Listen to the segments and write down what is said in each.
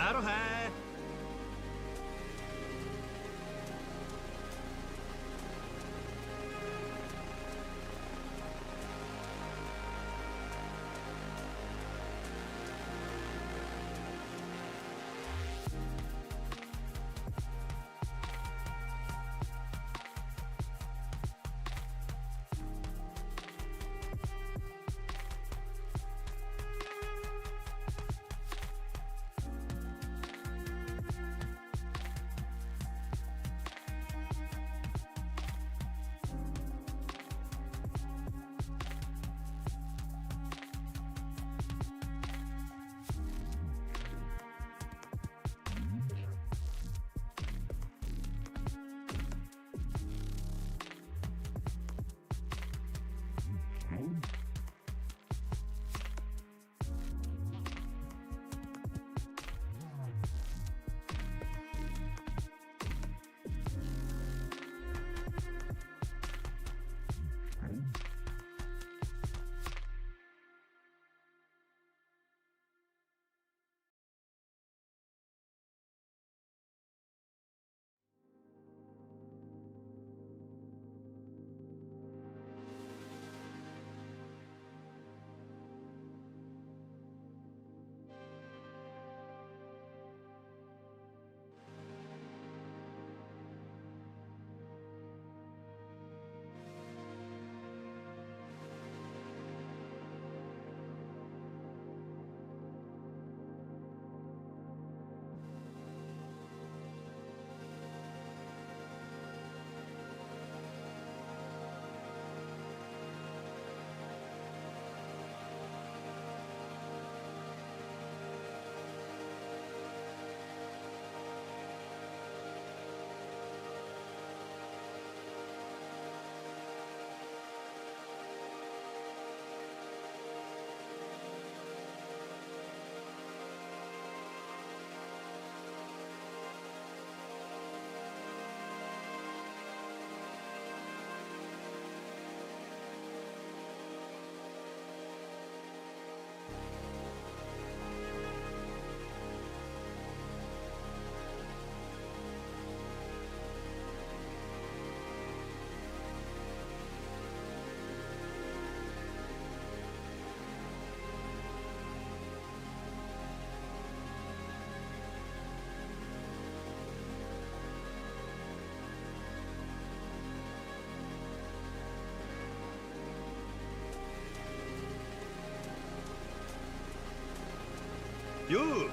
तैयार है। You.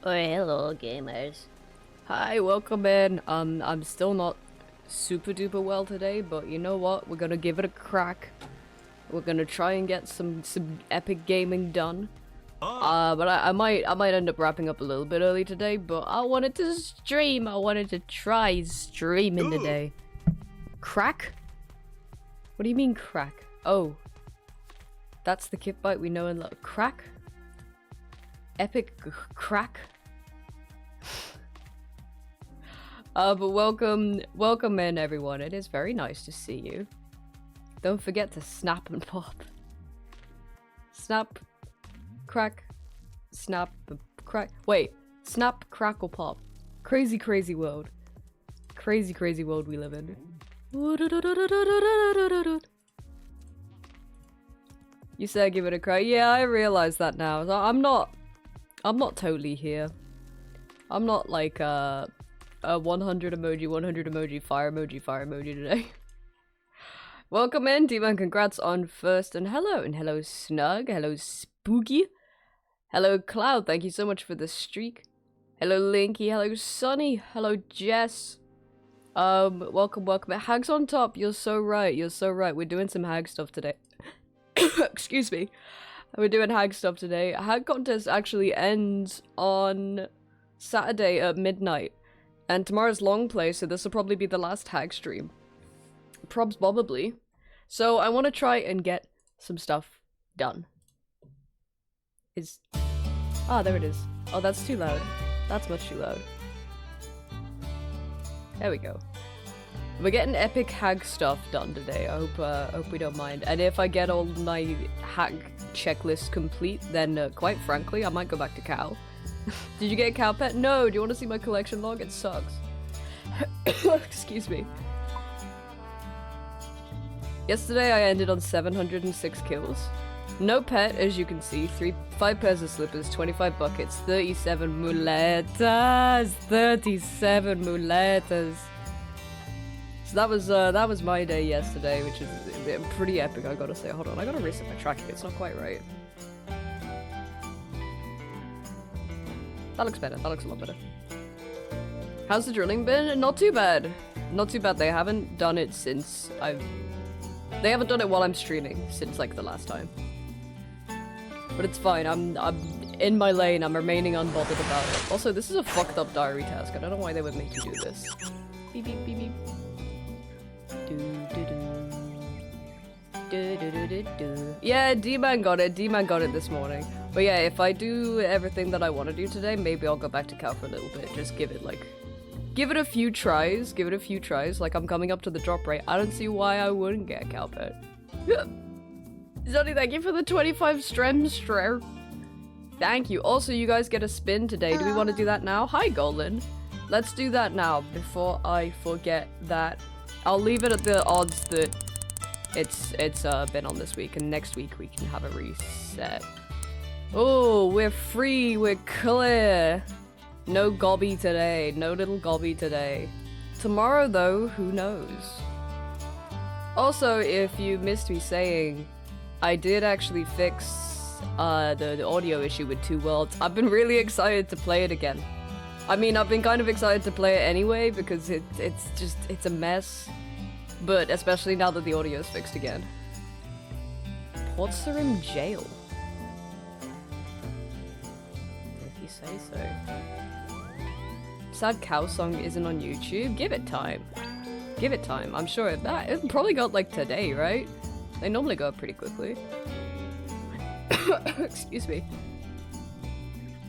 Oh, hello, gamers. Hi, welcome in. I'm still not super duper well today, but you know what? We're gonna give it a crack. We're gonna try and get some epic gaming done. But I might end up wrapping up a little bit early today, but I wanted to stream. I wanted to try streaming today. Crack? What do you mean crack? Oh. That's the kit bite we know and love. Crack? Epic crack? But welcome in everyone. It is very nice to see you. Don't forget to snap and pop. Snap, crack, snap, crack. Wait, snap, crackle, pop. Crazy, crazy world. Crazy, crazy world we live in. You said give it a crack. Yeah, I realize that now. I'm not totally here. I'm not like 100 emoji, fire emoji today. Welcome in, D-Man. Congrats on first, and hello Snug, hello Spooky, hello Cloud. Thank you so much for the streak. Hello Linky, hello Sunny, hello Jess. Welcome. Hags on top. You're so right. We're doing some hag stuff today. Excuse me. We're doing hag stuff today. Hag contest actually ends on Saturday at midnight. And tomorrow's long play, so this will probably be the last hag stream. Probably. So I want to try and get some stuff done. Ah, there it is. Oh, that's too loud. That's much too loud. There we go. We're getting epic hag stuff done today. I hope we don't mind. And if I get all my hag checklist complete, then quite frankly, I might go back to Cal. Did you get a cow pet? No. Do you want to see my collection log? It sucks. Excuse me. Yesterday I ended on 706 kills. No pet, as you can see. 5 pairs of slippers, 25 buckets, 37 muletas. 37 muletas. So that was my day yesterday, which is pretty epic, I gotta say. Hold on, I gotta reset my tracking. It's not quite right. That looks better. That looks a lot better. How's the drilling been? Not too bad. Not too bad. They haven't done it since They haven't done it while I'm streaming since like the last time. But it's fine. I'm in my lane. I'm remaining unbothered about it. Also, this is a fucked up diary task. I don't know why they would make you do this. Beep beep beep beep. Yeah, D-Man got it. D-Man got it this morning. But yeah, if I do everything that I want to do today, maybe I'll go back to Cal for a little bit. Just give it a few tries. Give it a few tries. Like, I'm coming up to the drop rate. I don't see why I wouldn't get a cow pet. Zonny, thank you for the 25 strem. Thank you. Also, you guys get a spin today. Do we want to do that now? Hi, Golden. Let's do that now before I forget that. I'll leave it at the odds that it's been on this week, and next week we can have a reset. Oh, we're free, we're clear. No gobby today, no little gobby today. Tomorrow though, who knows? Also, if you missed me saying, I did actually fix the audio issue with Two Worlds. I've been really excited to play it again. I mean, I've been kind of excited to play it anyway because it's a mess. But especially now that the audio is fixed again. Ports are in jail. If you say so. Sad Cow Song isn't on YouTube. Give it time. Give it time. I'm sure it probably got like today, right? They normally go up pretty quickly. Excuse me.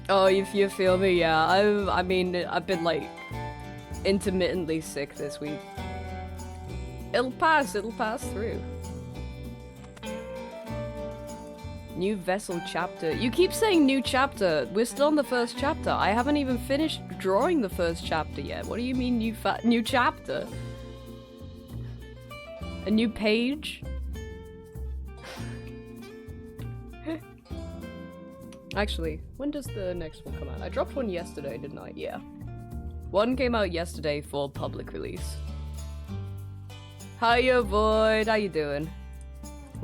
Oh, you feel me? Yeah. I mean, I've been like intermittently sick this week. It'll pass through. New vessel chapter. You keep saying new chapter. We're still on the first chapter. I haven't even finished drawing the first chapter yet. What do you mean new chapter? A new page? Actually, when does the next one come out? I dropped one yesterday, didn't I? Yeah. One came out yesterday for public release. Hiya, Void. How you doing?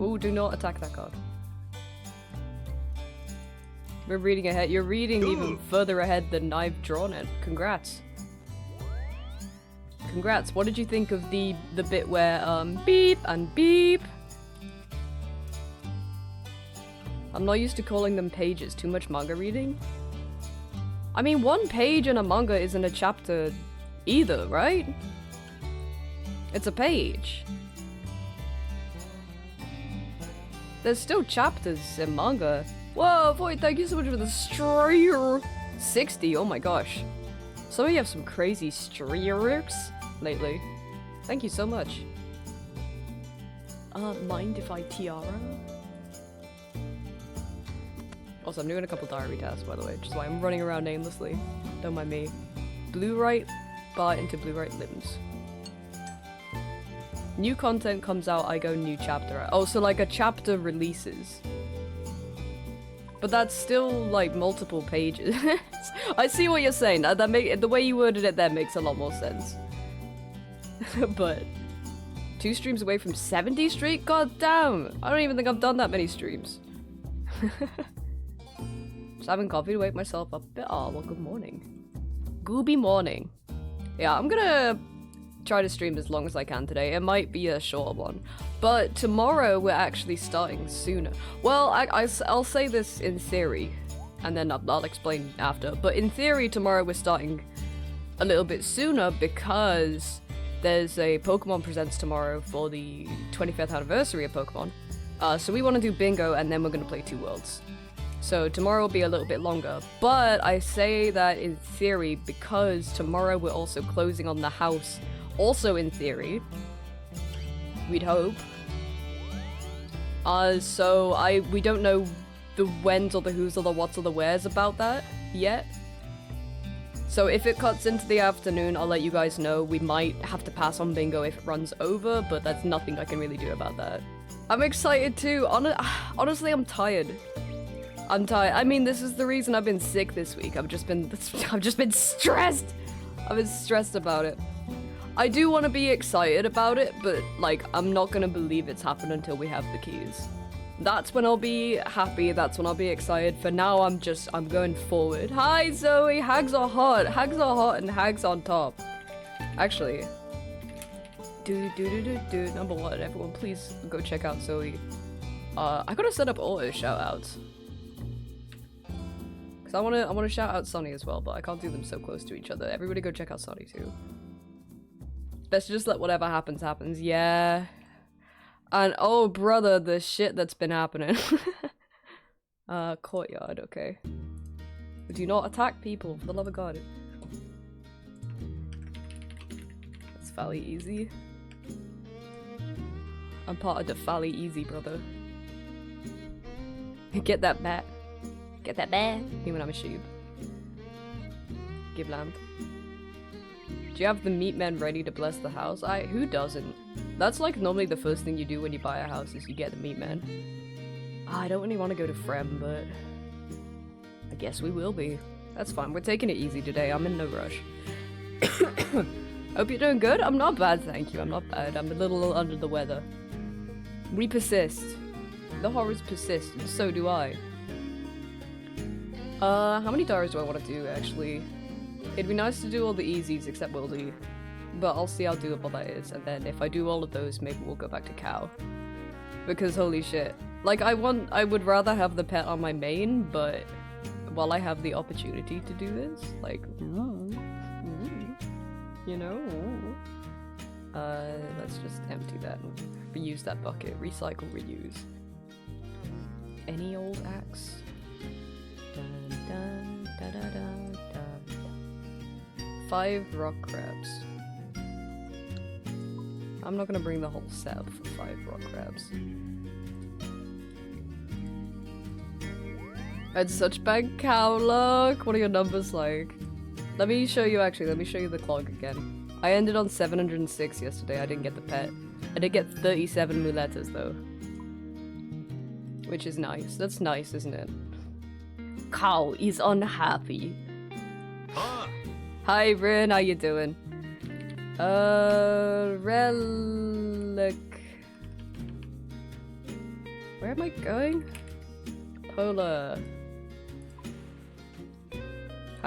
Ooh, do not attack that card. We're reading ahead. You're reading even further ahead than I've drawn it. Congrats. Congrats. What did you think of the bit where beep and beep? I'm not used to calling them pages. Too much manga reading? I mean, one page in a manga isn't a chapter either, right? It's a page. There's still chapters in manga. Whoa, Void, thank you so much for the streer. 60, oh my gosh. Some of you have some crazy streaks lately. Thank you so much. Mind if I tiara? Also, I'm doing a couple diary tasks, by the way, which is why I'm running around aimlessly. Don't mind me. Blue right bar into blue right limbs. New content comes out, I go new chapter out. Oh, so like a chapter releases. But that's still like multiple pages. I see what you're saying. The way you worded it there makes a lot more sense. But 2 streams away from 70 streak? God damn! I don't even think I've done that many streams. Just having coffee to wake myself up a bit. Oh, well, good morning. Gooby morning. Yeah, I'm gonna try to stream as long as I can today. It might be a short one. But tomorrow we're actually starting sooner. Well, I'll say this in theory, and then I'll explain after. But in theory, tomorrow we're starting a little bit sooner because there's a Pokemon Presents tomorrow for the 25th anniversary of Pokemon. So we want to do bingo, and then we're going to play 2 Worlds. So tomorrow will be a little bit longer. But I say that in theory because tomorrow we're also closing on the house. Also in theory. We'd hope. So we don't know the whens or the whos or the whats or the wheres about that yet. So if it cuts into the afternoon, I'll let you guys know. We might have to pass on bingo if it runs over, but that's nothing I can really do about that. I'm excited too. Honestly, I'm tired. I'm tired. I mean, this is the reason I've been sick this week. I've just been stressed. I've been stressed about it. I do want to be excited about it, but like, I'm not gonna believe it's happened until we have the keys. That's when I'll be happy, that's when I'll be excited. For now, I'm going forward. Hi, Zoe! Hags are hot! Hags are hot and hags on top. Actually, number 1, everyone please go check out Zoe. I gotta set up auto shoutouts. Cause I wanna shout out Sonny as well, but I can't do them so close to each other. Everybody go check out Sonny too. Let's just let whatever happens, happens. Yeah. And oh brother, the shit that's been happening. Courtyard, okay. Do not attack people, for the love of God. That's fairly easy. I'm part of the fairly easy, brother. Get that bat. Get that bat. Even I'm a sheep. Give lamp. Do you have the meat men ready to bless the house? Who doesn't? That's like normally the first thing you do when you buy a house is you get the meat men. I don't really want to go to Frem, but I guess we will be. That's fine. We're taking it easy today. I'm in no rush. Hope you're doing good. I'm not bad, thank you. I'm not bad. I'm a little under the weather. We persist. The horrors persist, and so do I. How many diaries do I want to do, actually? It'd be nice to do all the easies except Wildy, but I'll see how doable that is, and then if I do all of those, maybe we'll go back to Cow. Because holy shit. Like, I would rather have the pet on my main, but while I have the opportunity to do this, like, you know? Let's just empty that and reuse that bucket. Recycle, reuse. Any old axe? Dun, dun, da, da, da, da. 5 rock crabs. I'm not gonna bring the whole set up for 5 rock crabs. I had such bad cow luck. What are your numbers like? Let me show you the clog again. I ended on 706 yesterday. I didn't get the pet. I did get 37 muletas though. Which is nice. That's nice, isn't it? Cow is unhappy. Hi, Rin, how you doing? Relic. Where am I going? Polar.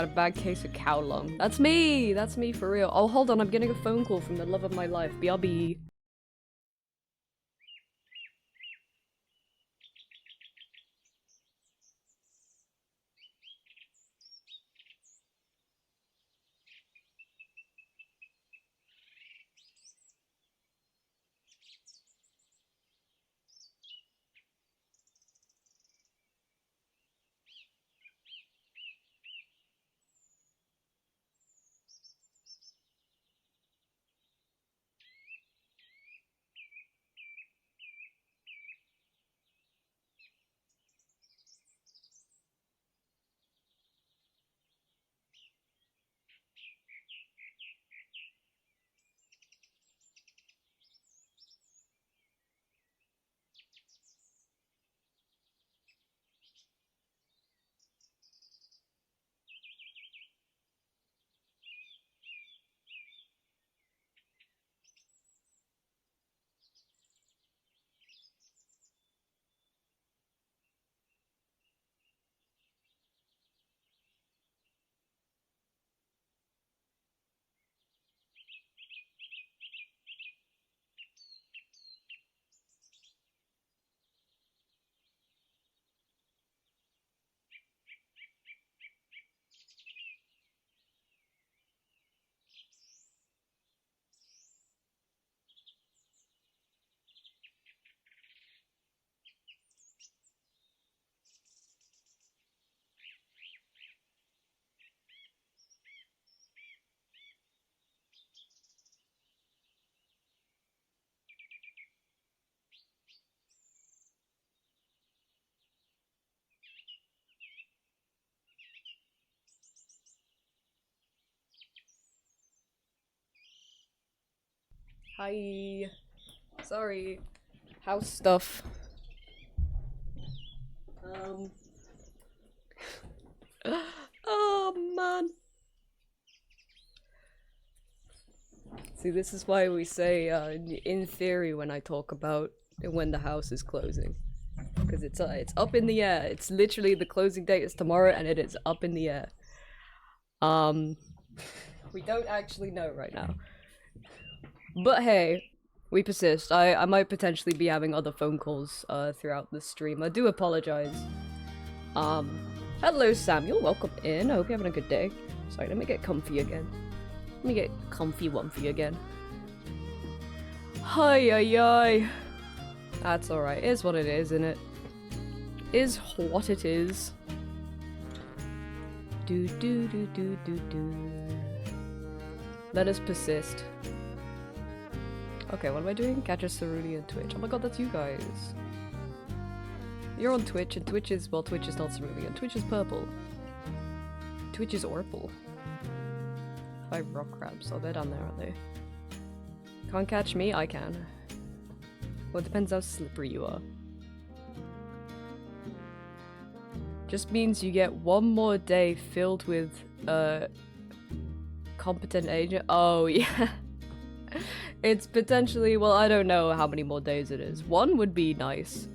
Had a bad case of cow lung. That's me! That's me for real. Oh, hold on, I'm getting a phone call from the love of my life. BRB. Hi. Sorry. House stuff. Oh man. See, this is why we say, in theory, when I talk about when the house is closing. Because it's up in the air. It's literally, the closing date is tomorrow and it is up in the air. We don't actually know right now. But hey, we persist. I might potentially be having other phone calls throughout the stream. I do apologize. Hello Samuel, welcome in. I hope you're having a good day. Sorry, let me get comfy again. Let me get comfy-wumpy again. Hi. That's alright. Is what it is, isn't it? Is what it is. Do. Let us persist. Okay, what am I doing? Catch a Cerulean and Twitch. Oh my god, that's you guys. You're on Twitch, and Twitch is, well, Twitch is not Cerulean. Twitch is purple. Twitch is Orpal. 5 rock crabs. Oh, they're down there, aren't they? Can't catch me? I can. Well, it depends how slippery you are. Just means you get one more day filled with, competent agent. Oh, yeah. It's potentially, well, I don't know how many more days it is. 1 would be nice.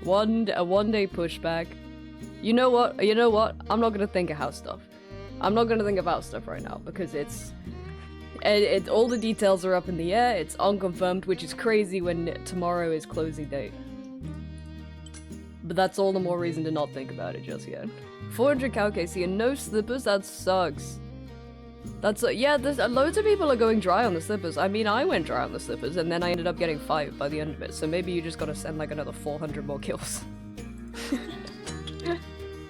A 1 day pushback. You know what? I'm not gonna think of house stuff. I'm not gonna think of house stuff right now because all the details are up in the air. It's unconfirmed, which is crazy when tomorrow is closing date. But that's all the more reason to not think about it just yet. 400 cow KC and no slippers? That sucks. That's yeah, loads of people are going dry on the slippers. I mean, I went dry on the slippers and then I ended up getting 5 by the end of it. So maybe you just gotta send like another 400 more kills.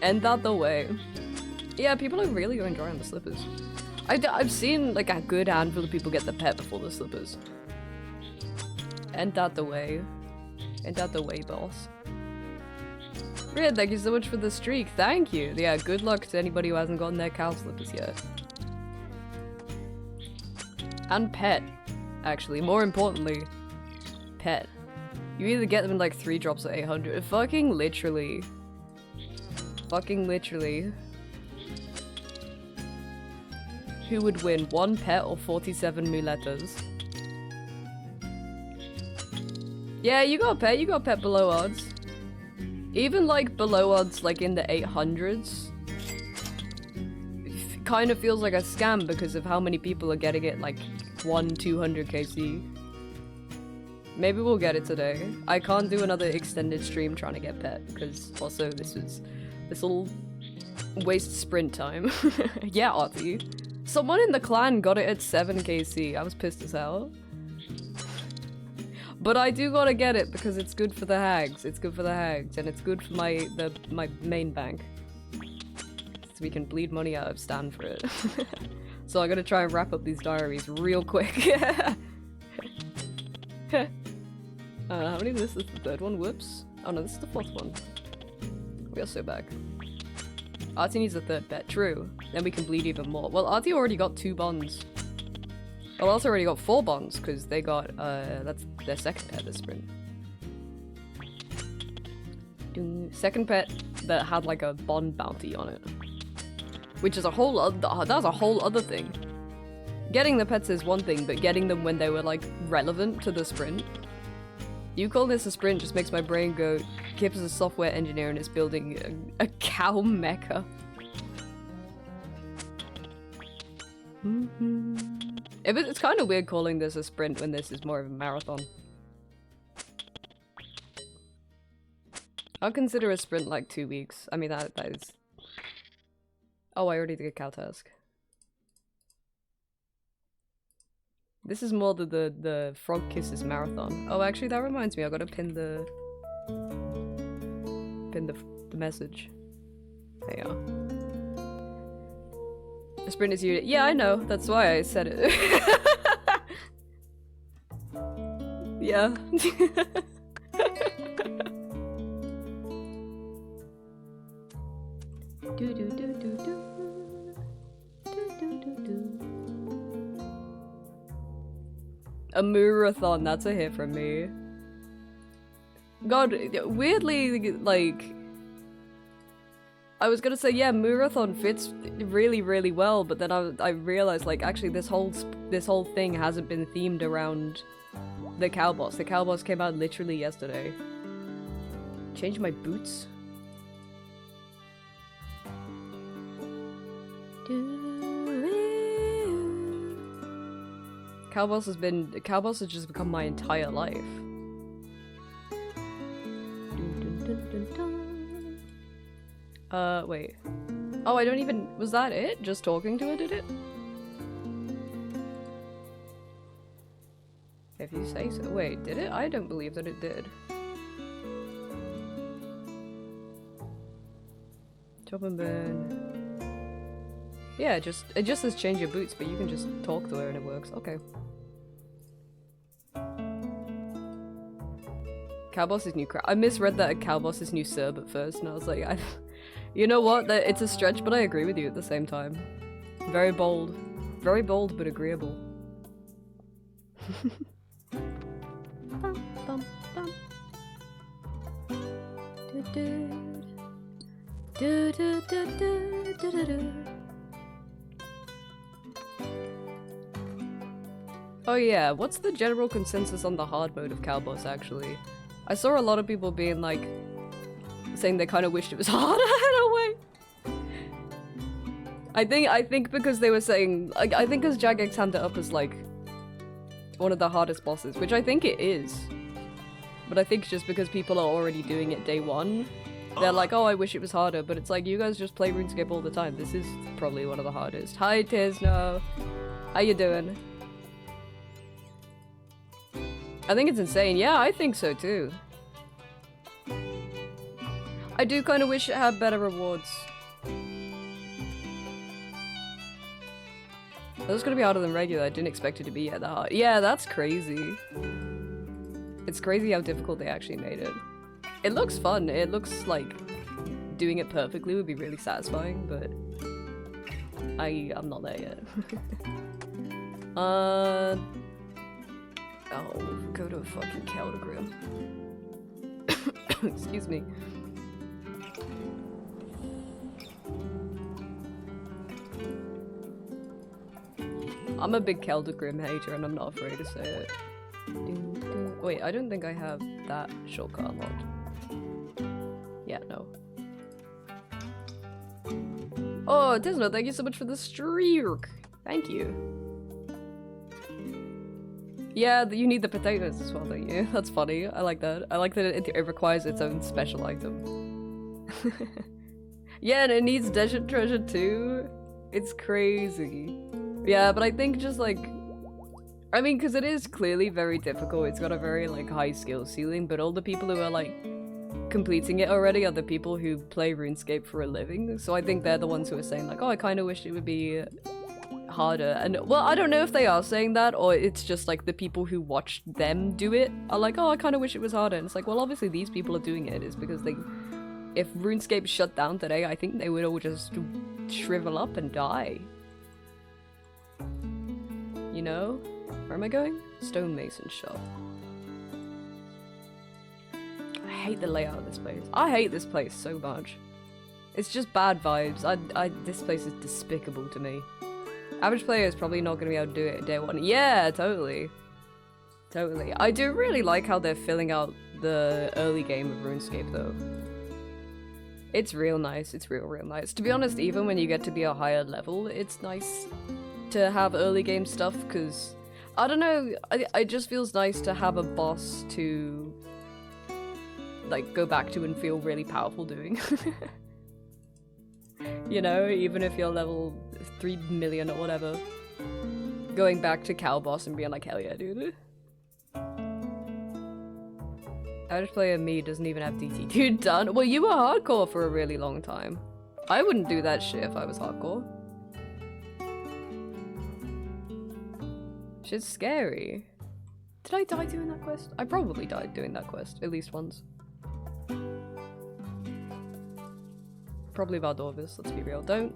End that the way. Yeah, people are really going dry on the slippers. I've seen like a good handful of people get the pet before the slippers. End that the way. End that the way, boss. Ria, thank you so much for the streak. Thank you. Yeah, good luck to anybody who hasn't gotten their cow slippers yet. And pet, actually. More importantly, pet. You either get them in like 3 drops or 800. Fucking literally. Fucking literally. Who would win, 1 pet or 47 muletas? Yeah, you got pet below odds. Even like below odds, like in the 800s. kind of feels like a scam because of how many people are getting it, like 200 KC. Maybe we'll get it today. I can't do another extended stream trying to get pet because also this will waste sprint time. Yeah, Artie. Someone in the clan got it at 7 KC. I was pissed as hell. But I do gotta get it because it's good for the hags. It's good for the hags, and it's good for my main bank. So we can bleed money out of Stan for it. So I gotta try and wrap up these diaries real quick. How many is this? This is the third one? Whoops. Oh no, this is the fourth one. We are so back. Artie needs a third pet. True. Then we can bleed even more. Well, Artie already got 2 bonds. Well, also already got 4 bonds because they got that's their second pet this sprint. Second pet that had like a bond bounty on it, which is a whole other. That's a whole other thing. Getting the pets is one thing, but getting them when they were like relevant to the sprint. You call this a sprint just makes my brain go. Kip is a software engineer and is building a cow mecha. It's kind of weird calling this a sprint when this is more of a marathon. I'll consider a sprint like 2 weeks. I mean, that is... Oh, I already did a cow task. This is more the frog kisses marathon. Oh, actually, that reminds me. I gotta pin the message. There you are. The sprint is unit. Yeah, I know. That's why I said it. Yeah. A marathon, that's a hit from me. God, weirdly, like... I was gonna say, yeah, marathon fits really, really well, but then I realized, like, actually this whole thing hasn't been themed around the cow boss. The cow boss came out literally yesterday. Change my boots? Cow boss has just become my entire life. Wait. Oh, I don't even- was that it? Just talking to it, did it? If you say so. Wait, did it? I don't believe that it did. Chop and burn. Yeah, it just says change your boots, but you can just talk to her and it works. Okay. Cowboss's new crap. I misread that at Cowboss's new sub at first, and I was like, you know what? It's a stretch, but I agree with you at the same time. Very bold. Very bold, but agreeable. Oh yeah, what's the general consensus on the hard mode of Cowboss actually? I saw a lot of people being like, saying they kind of wished it was harder in a way. I think because they were saying, like, I think because Jagex hammed it up as like one of the hardest bosses, which I think it is. But I think just because people are already doing it day one, they're like, oh, I wish it was harder, but it's like, you guys just play RuneScape all the time. This is probably one of the hardest. Hi, Tisno. How you doing? I think it's insane. Yeah, I think so too. I do kind of wish it had better rewards. That was gonna be harder than regular. I didn't expect it to be that hard. Yeah, that's crazy. It's crazy how difficult they actually made it. It looks fun. It looks like doing it perfectly would be really satisfying, but I'm not there yet. Oh, go to a fucking Caldegram. Excuse me. I'm a big Keldagrim hater and I'm not afraid to say it. Wait, I don't think I have that shortcut unlocked. Yeah, no. Oh, Tisno, thank you so much for the streak. Thank you. Yeah, you need the potatoes as well, don't you? That's funny. I like that. I like that it requires its own special item. Yeah, and it needs desert treasure too. It's crazy. Yeah, but I think just like... I mean, because it is clearly very difficult. It's got a very like high skill ceiling, but all the people who are like completing it already are the people who play RuneScape for a living. So I think they're the ones who are saying like, oh, I kind of wish it would be harder. And well, I don't know if they are saying that or it's just like the people who watched them do it are like, oh, I kind of wish it was harder. And it's like, well, obviously these people are doing it is because they... If RuneScape shut down today, I think they would all just shrivel up and die. You know? Where am I going? Stonemason shop. I hate the layout of this place. I hate this place so much. It's just bad vibes. This place is despicable to me. Average player is probably not going to be able to do it at day one. Yeah, totally. Totally. I do really like how they're filling out the early game of RuneScape though. It's real nice. It's real nice. To be honest, even when you get to be a higher level, it's nice to have early game stuff because, I don't know, it just feels nice to have a boss to like go back to and feel really powerful doing. You know, even if you're level 3 million or whatever. Going back to Cow Boss and being like, hell yeah, dude. Average player me doesn't even have DT2 done. Well, you were hardcore for a really long time. I wouldn't do that shit if I was hardcore. Shit's scary. Did I die doing that quest? I probably died doing that quest, at least once. Probably Valdorvis, let's be real. Don't.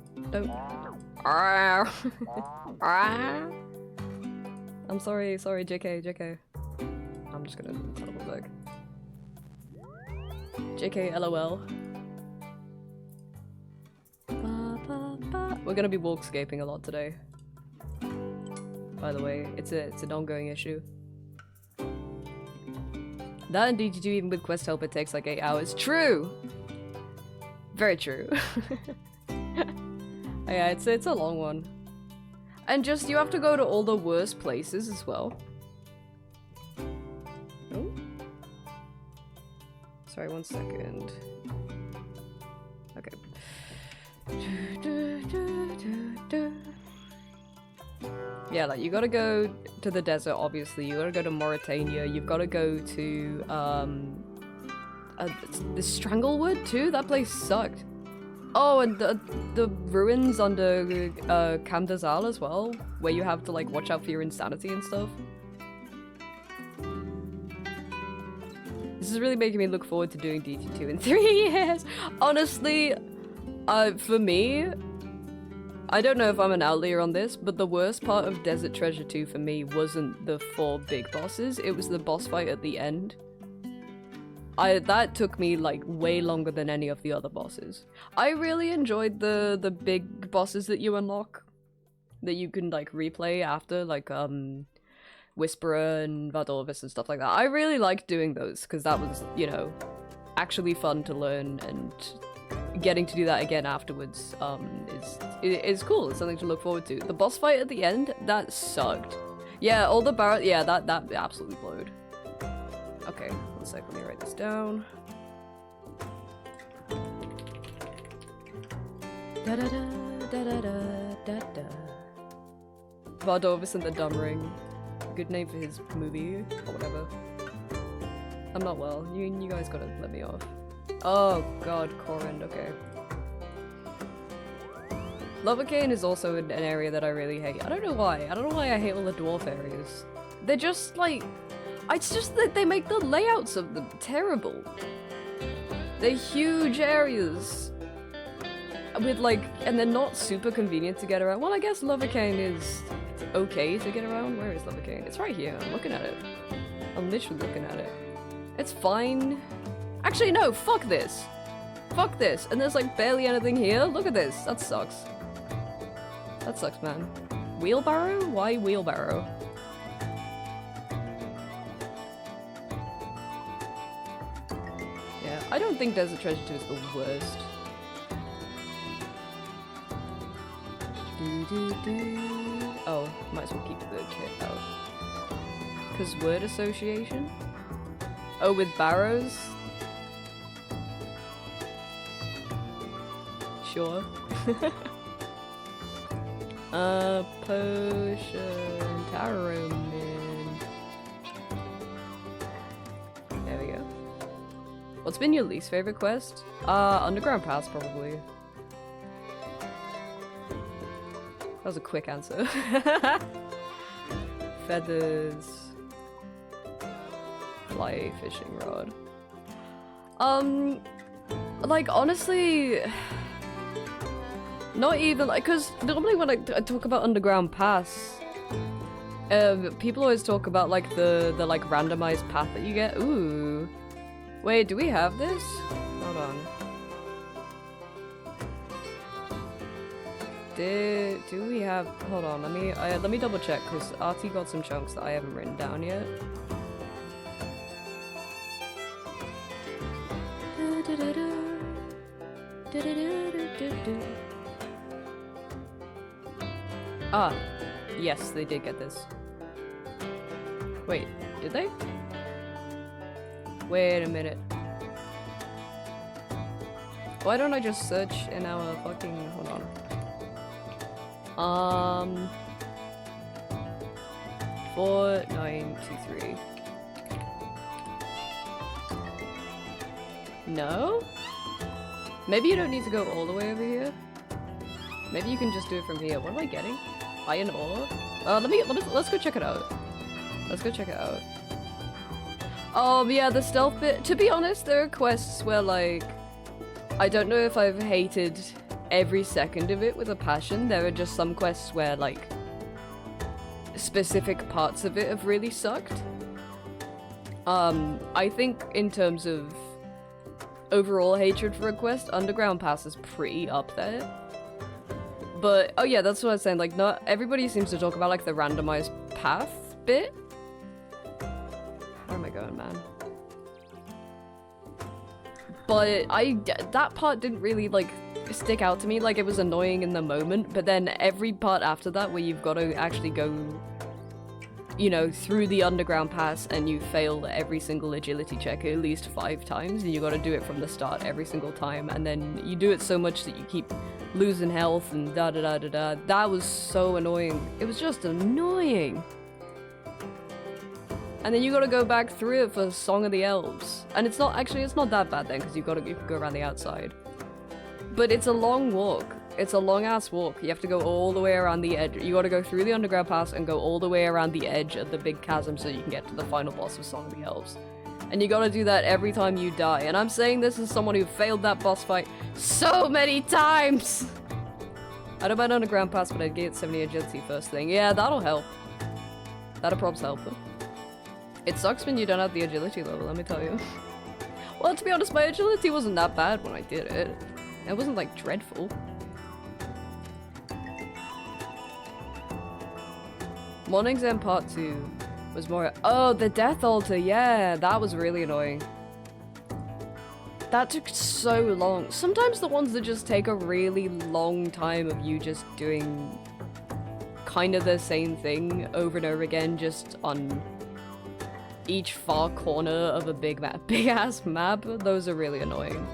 I'm sorry, JK. I'm just gonna teleport back. JK, LOL. We're gonna be walkscaping a lot today. By the way, it's an ongoing issue. That and DG2 even with quest help it takes like 8 hours. True! Very true. Yeah, it's a long one. And just, you have to go to all the worst places as well. Oh. Sorry, 1 second. Okay. Yeah, like, you gotta go to the desert, obviously. You gotta go to Mauritania. You've gotta go to, the Stranglewood, too? That place sucked. Oh, and the ruins under Cam d'Azal as well, where you have to like watch out for your insanity and stuff. This is really making me look forward to doing DT2 in 3 years. Honestly, for me, I don't know if I'm an outlier on this, but the worst part of Desert Treasure 2 for me wasn't the 4 big bosses, it was the boss fight at the end. That took me like way longer than any of the other bosses. I really enjoyed the big bosses that you unlock, that you can like replay after, like Whisperer and Valdorvis and stuff like that. I really liked doing those because that was, you know, actually fun to learn, and getting to do that again afterwards is cool. It's something to look forward to. The boss fight at the end, that sucked. Yeah, all the barrel, yeah, that absolutely blowed. Okay, 1 sec, let me write this down. Da da da da da da da. Valdorvis and the Dumb Ring. Good name for his movie, or whatever. I'm not well. You guys gotta let me off. Oh god, Corrin, okay. Lovercane is also an area that I really hate. I don't know why. I don't know why I hate all the dwarf areas. They're just like... It's just that they make the layouts of them terrible. They're huge areas. With like... And they're not super convenient to get around. Well, I guess Lovercane is okay to get around. Where is Lovercane? It's right here. I'm looking at it. I'm literally looking at it. It's fine. Actually, no, fuck this. Fuck this. And there's like barely anything here. Look at this. That sucks. That sucks, man. Wheelbarrow? Why wheelbarrow? Yeah, I don't think Desert Treasure 2 is the worst. Oh, might as well keep the kit out. Cause word association? Oh, with barrows? Sure. Potion, tarot min. There we go. What's been your least favorite quest? Underground Pass, probably. That was a quick answer. Feathers. Fly fishing rod. Like, honestly... Not even, like, because normally when I talk about Underground Pass, people always talk about, like, the like, randomized path that you get. Ooh. Wait, do we have this? Hold on. Do we have... Hold on, let me double check, because RT got some chunks that I haven't written down yet. Ah, yes, they did get this. Wait, did they? Wait a minute. Why don't I just search in our fucking... Hold on. 4923. No? Maybe you don't need to go all the way over here. Maybe you can just do it from here. What am I getting? Iron ore? Let's go check it out. Let's go check it out. Yeah, the stealth bit. To be honest, there are quests where, like, I don't know if I've hated every second of it with a passion. There are just some quests where, like, specific parts of it have really sucked. I think in terms of overall hatred for a quest, Underground Pass is pretty up there. But, oh yeah, that's what I was saying, like, not everybody seems to talk about, like, the randomized path bit. Where am I going, man? But that part didn't really, like, stick out to me. Like, it was annoying in the moment, but then every part after that where you've got to actually go, you know, through the Underground Pass and you fail every single agility check at least 5 times, and you got to do it from the start every single time, and then you do it so much that you keep losing health and da-da-da-da-da. That was so annoying. It was just annoying. And then you gotta go back through it for Song of the Elves. And it's not that bad then, because you can go around the outside. But it's a long walk. It's a long-ass walk. You have to go all the way around the edge. You gotta go through the Underground Pass and go all the way around the edge of the big chasm so you can get to the final boss of Song of the Elves. And you gotta do that every time you die. And I'm saying this as someone who failed that boss fight so many times! I don't mind Underground Pass, but I'd get 70 agility first thing. Yeah, that'll help. That'll probs help them. It sucks when you don't have the agility level, let me tell you. Well, to be honest, my agility wasn't that bad when I did it. It wasn't, like, dreadful. Morning's End Part 2 was more... Oh, the Death Altar, yeah, that was really annoying. That took so long. Sometimes the ones that just take a really long time of you just doing kind of the same thing over and over again, just on each far corner of a big ass map, those are really annoying.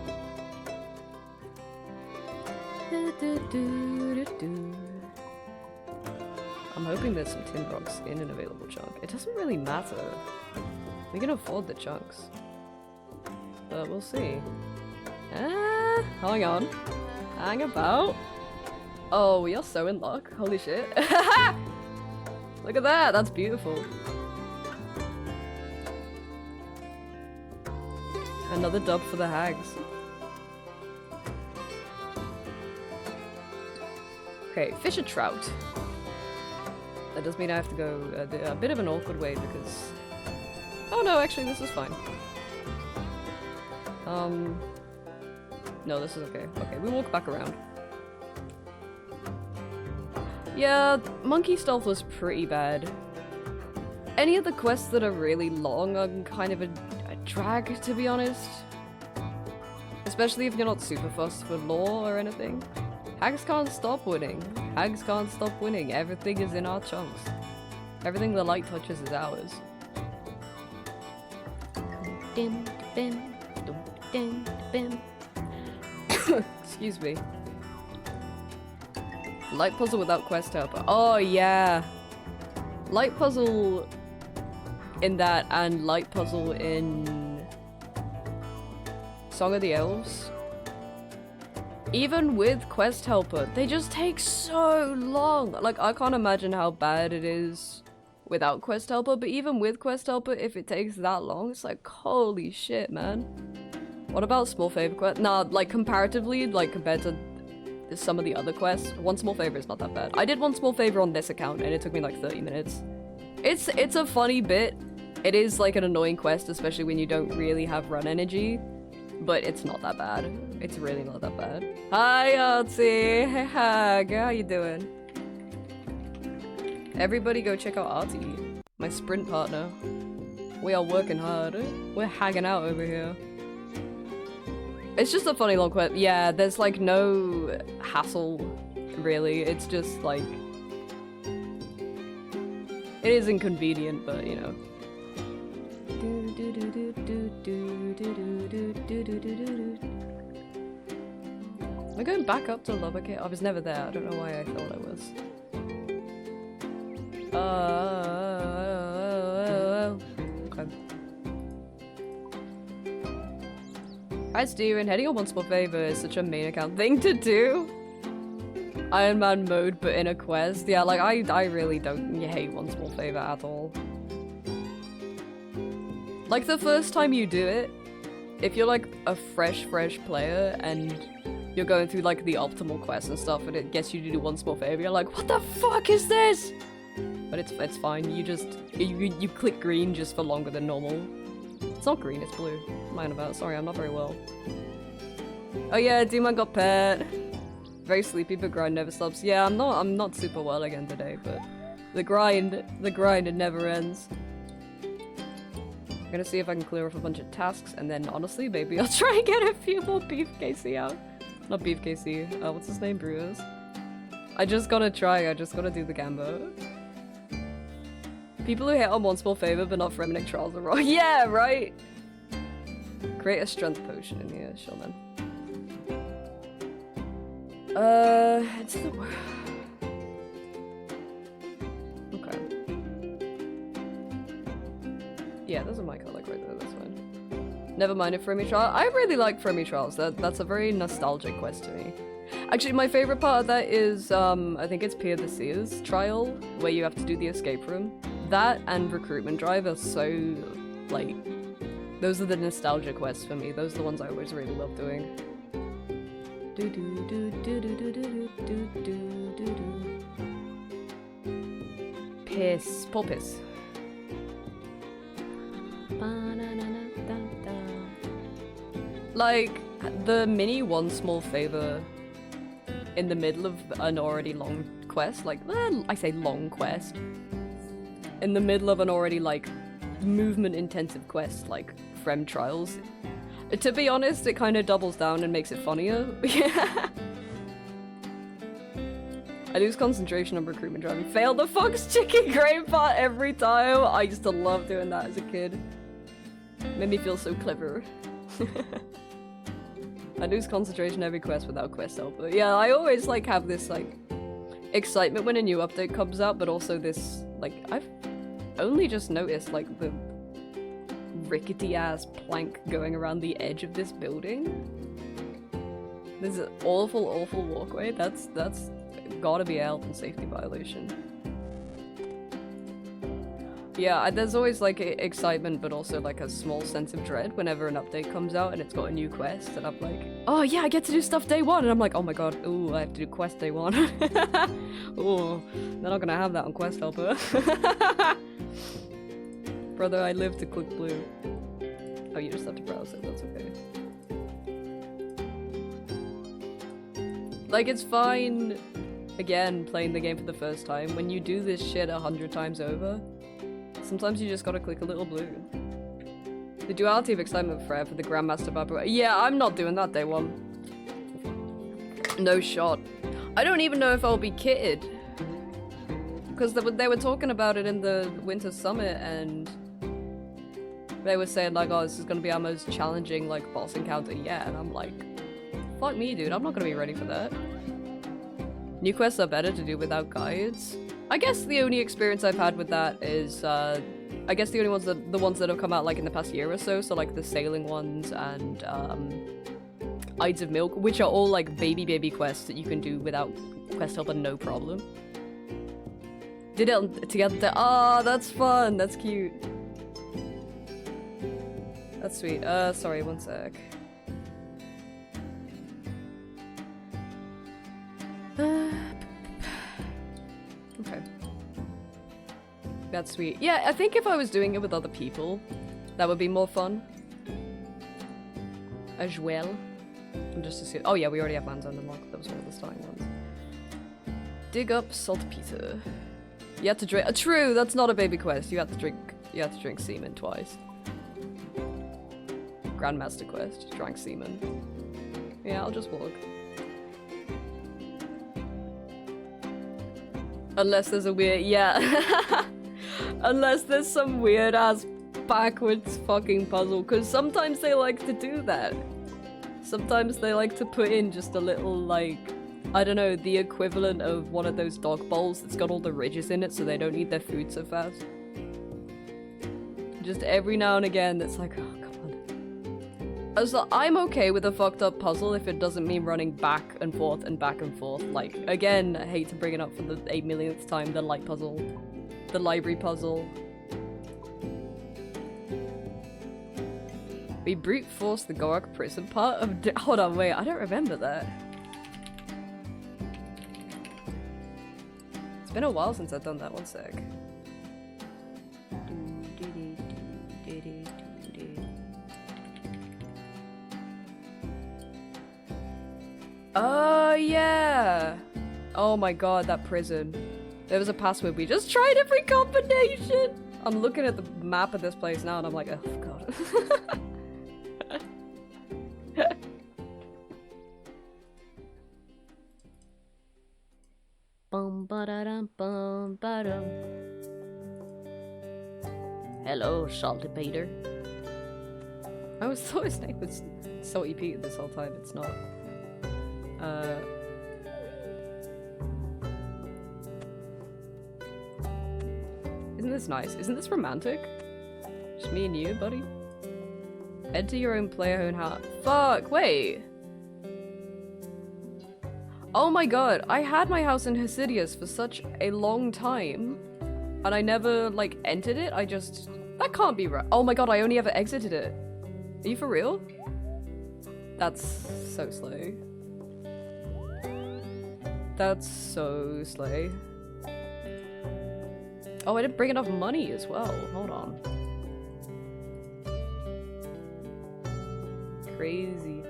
I'm hoping there's some tin rocks in an available chunk. It doesn't really matter. We can afford the chunks. But we'll see. Hang on. Hang about. Oh, we are so in luck. Holy shit. Look at that. That's beautiful. Another dub for the hags. Okay, fish a trout. That does mean I have to go a bit of an awkward way because... Oh no, actually this is fine. No, this is okay. Okay, we walk back around. Yeah, monkey stealth was pretty bad. Any of the quests that are really long are kind of a drag, to be honest. Especially if you're not super fussed for lore or anything. Hags can't stop winning. Hags can't stop winning. Everything is in our chunks. Everything the light touches is ours. Excuse me. Light puzzle without quest helper. Oh yeah. Light puzzle in that and light puzzle in Song of the Elves. Even with quest helper, they just take so long. Like, I can't imagine how bad it is without quest helper, but even with quest helper, if it takes that long, it's like, holy shit, man. What about small favor quest? Nah, like, comparatively, like, compared to some of the other quests, one small favor is not that bad. I did one small favor on this account, and it took me like 30 minutes. It's a funny bit. It is like an annoying quest, especially when you don't really have run energy, but it's not that bad. It's really not that bad. Hi, Artie. Hey, Hag. How you doing? Everybody go check out Artie, my sprint partner. We are working hard. We're hanging out over here. It's just a funny long quest. Yeah, there's like no hassle, really. It's just like... It is inconvenient, but you know. Am I going back up to Lubbock? I was never there. I don't know why I thought I was. Okay. Hi Steven, heading on one small favor is such a main account thing to do. Iron Man mode but in a quest. Yeah, like I really don't hate one small favor at all. Like the first time you do it, if you're like a fresh player and you're going through like the optimal quests and stuff and it gets you to do one small favor, you're like, what the fuck is this? But it's fine, you click green just for longer than normal. It's not green, it's blue. What am I on about? Sorry, I'm not very well. Oh yeah, Demon got pet. Very sleepy, but grind never stops. Yeah, I'm not super well again today, but the grind, it never ends. I'm gonna see if I can clear off a bunch of tasks, and then honestly, maybe I'll try and get a few more Beef KC out. Not Beef KC, what's his name? Brewers. I just gotta do the Gambo. People who hit on one small favor but not Fremenic trials are wrong. Yeah, right? Create a strength potion in here, sure then. It's the... Okay. Yeah, there's a mic I like right there, that's fine. Never mind if Fremi Trial. I really like Fremi Trials. That's a very nostalgic quest to me. Actually, my favorite part of that is, I think it's Pier the Seers trial, where you have to do the escape room. That and Recruitment Drive are so, like, those are the nostalgia quests for me. Those are the ones I always really love doing. Piss. Poor Piss. Like, the mini one small favor in the middle of an already long quest, like, I say long quest, in the middle of an already, like, movement-intensive quest, like Frem Trials. To be honest, it kind of doubles down and makes it funnier. Yeah. I lose concentration on Recruitment Drive and fail the Fox Chicken Grain part every time. I used to love doing that as a kid. Made me feel so clever. I lose concentration every quest without quest helper. Yeah, I always like have this like excitement when a new update comes out, but also this like I've only just noticed like the rickety ass plank going around the edge of this building. There's an awful walkway. That's gotta be a health and safety violation. Yeah, there's always like excitement, but also like a small sense of dread whenever an update comes out and it's got a new quest, and I'm like, oh yeah, I get to do stuff day one, and I'm like, oh my god, ooh, I have to do quest day one. Ooh, they're not gonna have that on Quest Helper. Brother, I live to click blue. Oh, you just have to browse it, that's okay. Like, it's fine, again, playing the game for the first time. When you do this shit 100 times over, sometimes you just gotta click a little blue. The duality of excitement forever for the Grandmaster Barber. Yeah, I'm not doing that day one. No shot. I don't even know if I'll be kitted. Because they were talking about it in the Winter Summit, and they were saying like, oh, this is gonna be our most challenging like boss encounter yet, and I'm like, fuck me, dude, I'm not gonna be ready for that. New quests are better to do without guides. I guess the only experience I've had with that is, I guess the only ones the ones that have come out like in the past year or so, so like the sailing ones and Ides of Milk, which are all like baby quests that you can do without quest helper, no problem. Did it together. Oh, that's fun. That's cute. That's sweet. Sorry, one sec. Okay. That's sweet. Yeah, I think if I was doing it with other people, that would be more fun. As well. I'm just assuming. Oh yeah, we already have lands unlocked. That was one of the starting ones. Dig up saltpeter. You have to drink. True, that's not a baby quest. You have to drink semen twice. Grandmaster quest. Drank semen. Yeah, I'll just walk. Unless there's a weird, yeah. Unless there's some weird ass backwards fucking puzzle, because sometimes they like to do that. Sometimes they like to put in just a little, like, I don't know, the equivalent of one of those dog bowls that's got all the ridges in it so they don't eat their food so fast. Just every now and again, that's like, oh, come on. So I'm okay with a fucked up puzzle if it doesn't mean running back and forth and back and forth. Like, again, I hate to bring it up for the 8 millionth time, the light puzzle. The library puzzle. We brute forced the Gorak prison part of hold on, wait, I don't remember that. It's been a while since I've done that, one sec. Oh yeah! Oh my god, that prison. There was a password, we just tried every combination! I'm looking at the map of this place now and I'm like, oh god. Bum ba-da-dum bum ba-dum. Hello, Salty Peter. I always thought his name was Salty Pete this whole time, it's not. Isn't this nice? Isn't this romantic? Just me and you, buddy? Enter your own player-owned house. Fuck, wait! Oh my god, I had my house in Hesidius for such a long time, and I never, like, entered it, I just... That can't be right. Oh my god, I only ever exited it. Are you for real? That's so slay. That's so slay. Oh, I didn't bring enough money as well. Hold on. Crazy.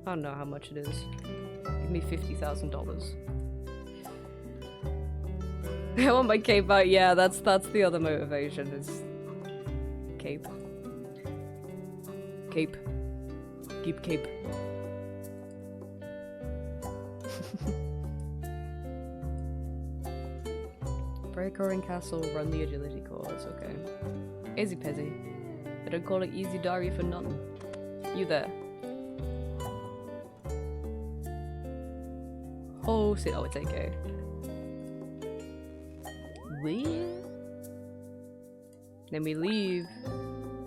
I don't know how much it is. Give me $50,000. I want my cape out. Yeah, that's the other motivation is cape. Cape. Keep cape. Breaker and Castle run the agility course. Okay. Easy peasy. I don't call it easy diary for nothing. You there? Oh, shit. Oh, it's AK. Weird. Then we leave,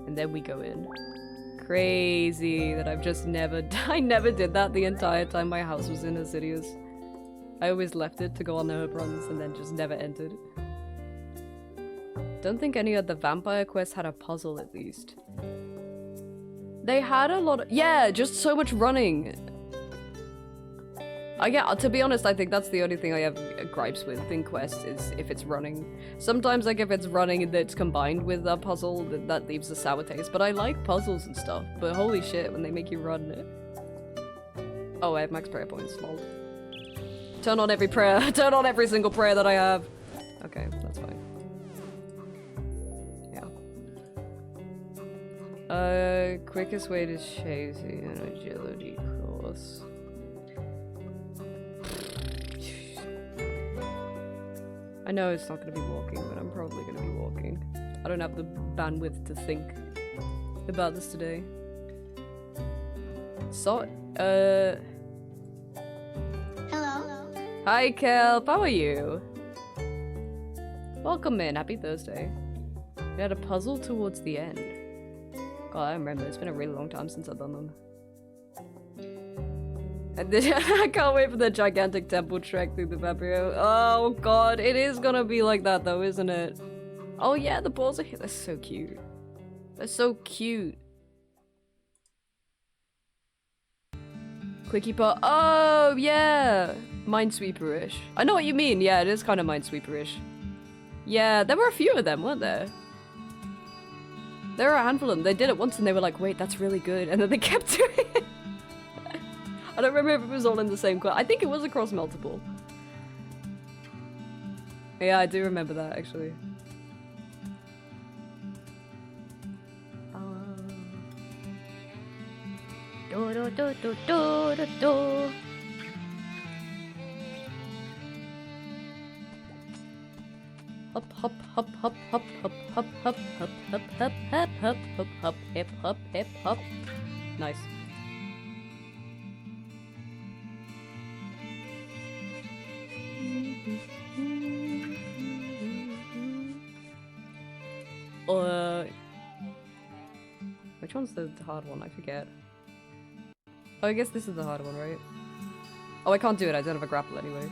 and then we go in. Crazy that I've just never- I never did that the entire time my house was in Hesidius. I always left it to go on the herb runs and then just never entered. Don't think any of the vampire quests had a puzzle at least. They had a lot of- yeah, just so much running. To be honest, I think that's the only thing I have gripes with in quests is if it's running. Sometimes, like, if it's running and it's combined with a puzzle, that leaves a sour taste. But I like puzzles and stuff, but holy shit, when they make you run it. Oh, I have max prayer points, lol. Turn on every prayer. Turn on every single prayer that I have. Okay, that's fine. Quickest way to chase an agility course. I know it's not gonna be walking, but I'm probably gonna be walking. I don't have the bandwidth to think about this today. So, Hello. hi Kelp, how are you? Welcome in, happy Thursday. We had a puzzle towards the end. God, I remember, it's been a really long time since I've done them. And then, I can't wait for the gigantic temple trek through the Vaprio. Oh god, it is gonna be like that though, isn't it? Oh yeah, the balls are here. They're so cute. They're so cute. Quickie pot. Oh yeah! Minesweeper-ish. I know what you mean. Yeah, it is kind of Minesweeper-ish. Yeah, there were a few of them, weren't there? There were a handful of them. They did it once and they were like, wait, that's really good. And then they kept doing it. I don't remember if it was all in the same quest. I think it was across multiple. Yeah, I do remember that actually. Do do do do do do do. Hop hop hop hop hop hop hop hop hop hop hop hop hop hop hop hip hop hip hop. Nice. Which one's the hard one? I forget. Oh, I guess this is the hard one, right? Oh, I can't do it. I don't have a grapple anyway.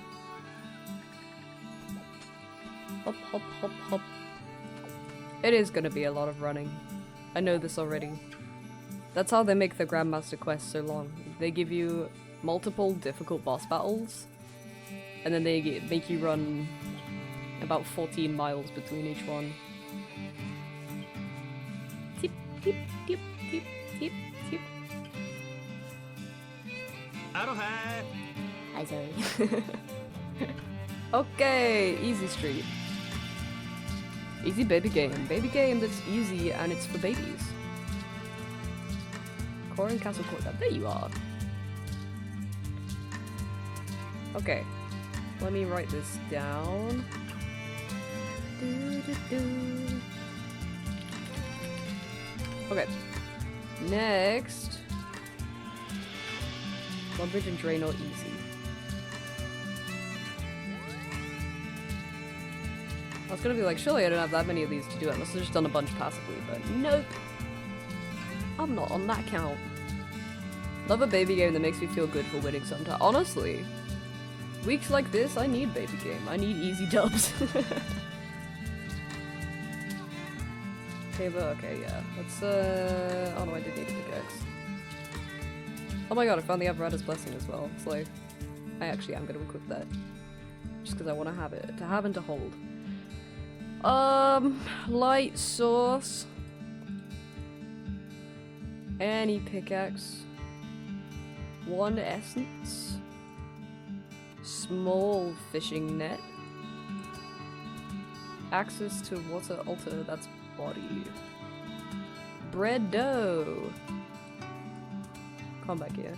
Hop, hop, hop, hop. It is gonna be a lot of running. I know this already. That's how they make the Grandmaster quest so long. They give you multiple difficult boss battles, and then they make you run about 14 miles between each one. Tip tip tip tip tip tip. Aroha. Hi, sorry. Okay, easy street. Easy baby game. Baby game that's easy and it's for babies. Core and Castle Court. There you are. Okay. Let me write this down. Okay. Next. Lumbridge and Draenor easy. I was gonna be like, surely I don't have that many of these to do. I must have just done a bunch passively, but nope. I'm not on that count. Love a baby game that makes me feel good for winning sometimes. Honestly, weeks like this, I need baby game. I need easy dubs. Okay, but okay, yeah. Let's, oh no, I did need a pickaxe. Oh my god, I found the Avarada's Blessing as well. So, I actually am gonna equip that. Just because I want to have it. To have and to hold. Light source. Any pickaxe. 1 essence. Small fishing net. Access to water altar, that's body. Bread dough. Come back here.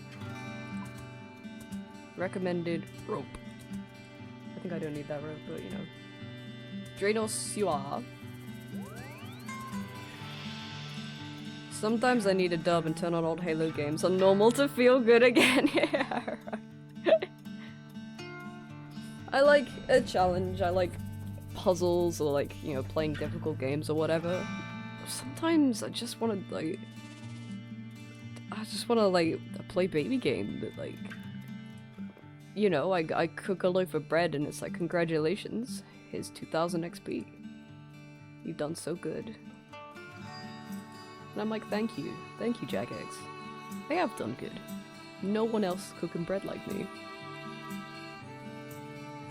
Recommended rope. I think I don't need that rope, but you know. Draenor Sewer. Sometimes I need a dub and turn on old Halo games on normal to feel good again. Yeah, right. I like a challenge, I like puzzles or like, you know, playing difficult games or whatever. Sometimes I just want to like... play baby game that like... You know, I cook a loaf of bread and it's like, congratulations, here's 2000 XP. You've done so good. And I'm like, thank you, Jagex. They have done good. No one else cooking bread like me.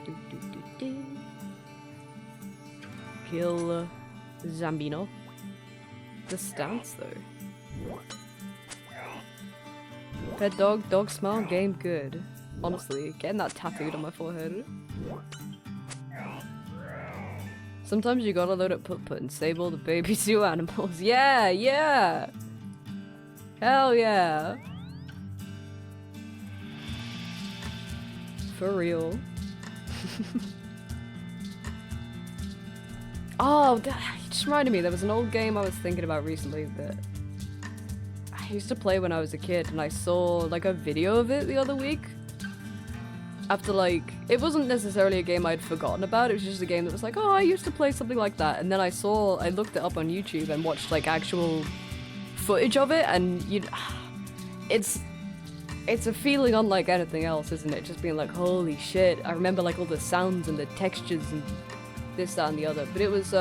Do, do, do, do. Kill Zambino. The stance though. Pet dog, dog smell, game good. Honestly, getting that tattooed on my forehead. Sometimes you gotta load up put and save all the baby zoo animals. Yeah, yeah! Hell yeah. For real. Oh, it just reminded me, there was an old game I was thinking about recently that I used to play when I was a kid, and I saw like a video of it the other week. After like, it wasn't necessarily a game I'd forgotten about, it was just a game that was like, oh, I used to play something like that, and then I looked it up on YouTube and watched like actual footage of it, and it's a feeling unlike anything else, isn't it? Just being like, holy shit, I remember like all the sounds and the textures and this, that, and the other. But it was,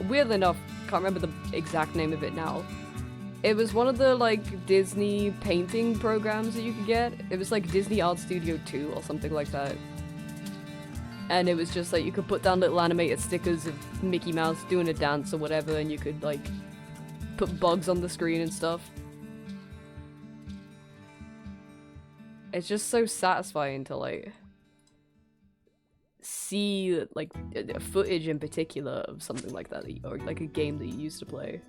weirdly enough, can't remember the exact name of it now. It was one of the, like, Disney painting programs that you could get. It was like Disney Art Studio 2 or something like that. And it was just like, you could put down little animated stickers of Mickey Mouse doing a dance or whatever, and you could, like, put bugs on the screen and stuff. It's just so satisfying to, like, see, like, footage in particular of something like that, or like a game that you used to play.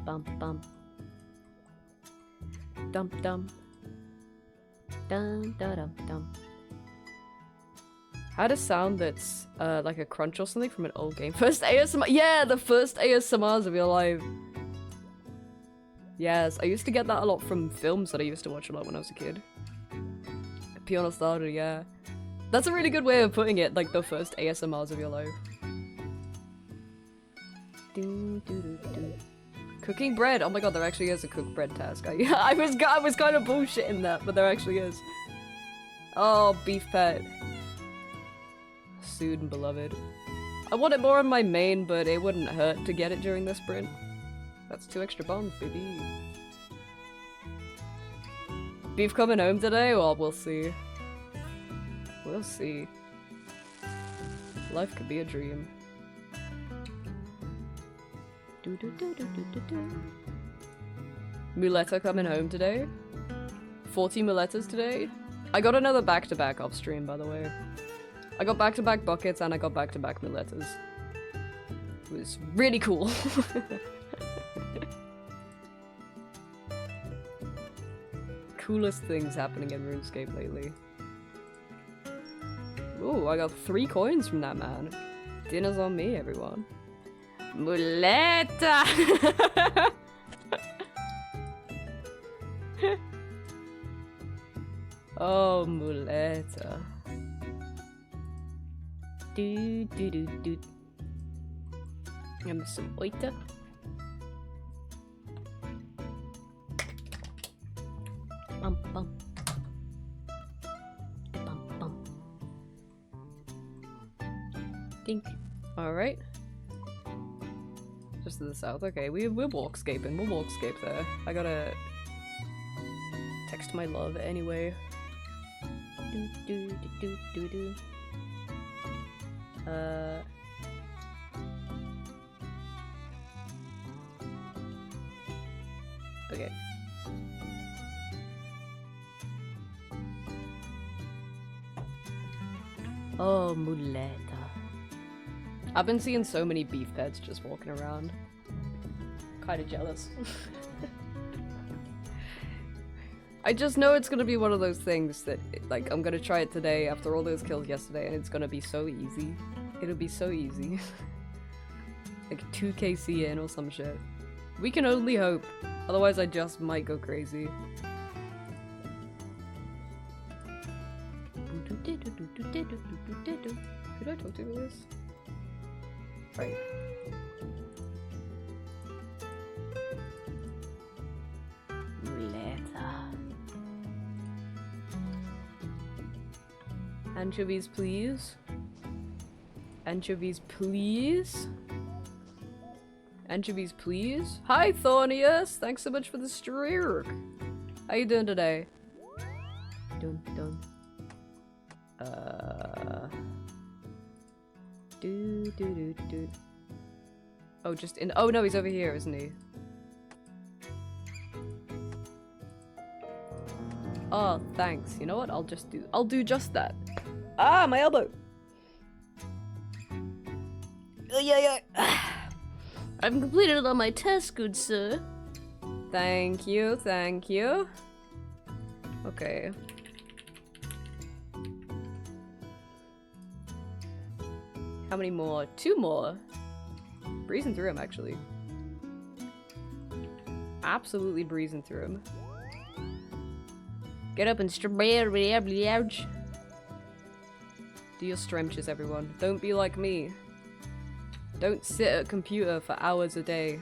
Bum bum. Dum dum. Dum da dum dum. Had a sound that's like a crunch or something from an old game. First ASMR, yeah, the first ASMRs of your life. Yes, I used to get that a lot from films that I used to watch a lot when I was a kid. Pure nostalgia, yeah. That's a really good way of putting it, like the first ASMRs of your life. Do, do, do, do. Cooking bread! Oh my god, there actually is a cook bread task. I was kind of bullshitting that, but there actually is. Oh, beef pet. Soon, beloved. I want it more on my main, but it wouldn't hurt to get it during this sprint. That's 2 extra bombs, baby. Beef coming home today? Well, we'll see. We'll see. Life could be a dream. Muletta coming home today. 40 Mulettas today. I got another back-to-back off stream, by the way. I got back-to-back buckets and I got back-to-back Mulettas. It was really cool. Coolest things happening in RuneScape lately. Ooh, I got 3 coins from that man. Dinner's on me, everyone. Muletta! Oh, Muletta. Do do do do. And some oita. Bum bum. Bum bum. Dink. Alright. Just to the south. Okay, we're walkscaping. We'll walkscape there. I gotta text my love anyway. Do do do do do. Okay. Oh, Muletta. I've been seeing so many beef pets just walking around. Kinda jealous. I just know it's gonna be one of those things that, like, I'm gonna try it today after all those kills yesterday, and it's gonna be so easy. It'll be so easy. Like 2 KC in or some shit. We can only hope. Otherwise I just might go crazy. Could I talk to you about this? Right. Anchovies, please. Anchovies, please. Anchovies, please. Hi, Thornius! Thanks so much for the streak. How you doing today? Dun dun. Do do do do. Oh, just in. Oh no, he's over here, isn't he? Oh, thanks. You know what? I'll do just that. Ah, my elbow. Yeah. I've completed all my tests, good sir. Thank you, thank you. Okay. How many more? 2 more. Breezing through them, actually. Absolutely breezing through them. Get up and stretch. Do your stretches, everyone. Don't be like me. Don't sit at a computer for hours a day.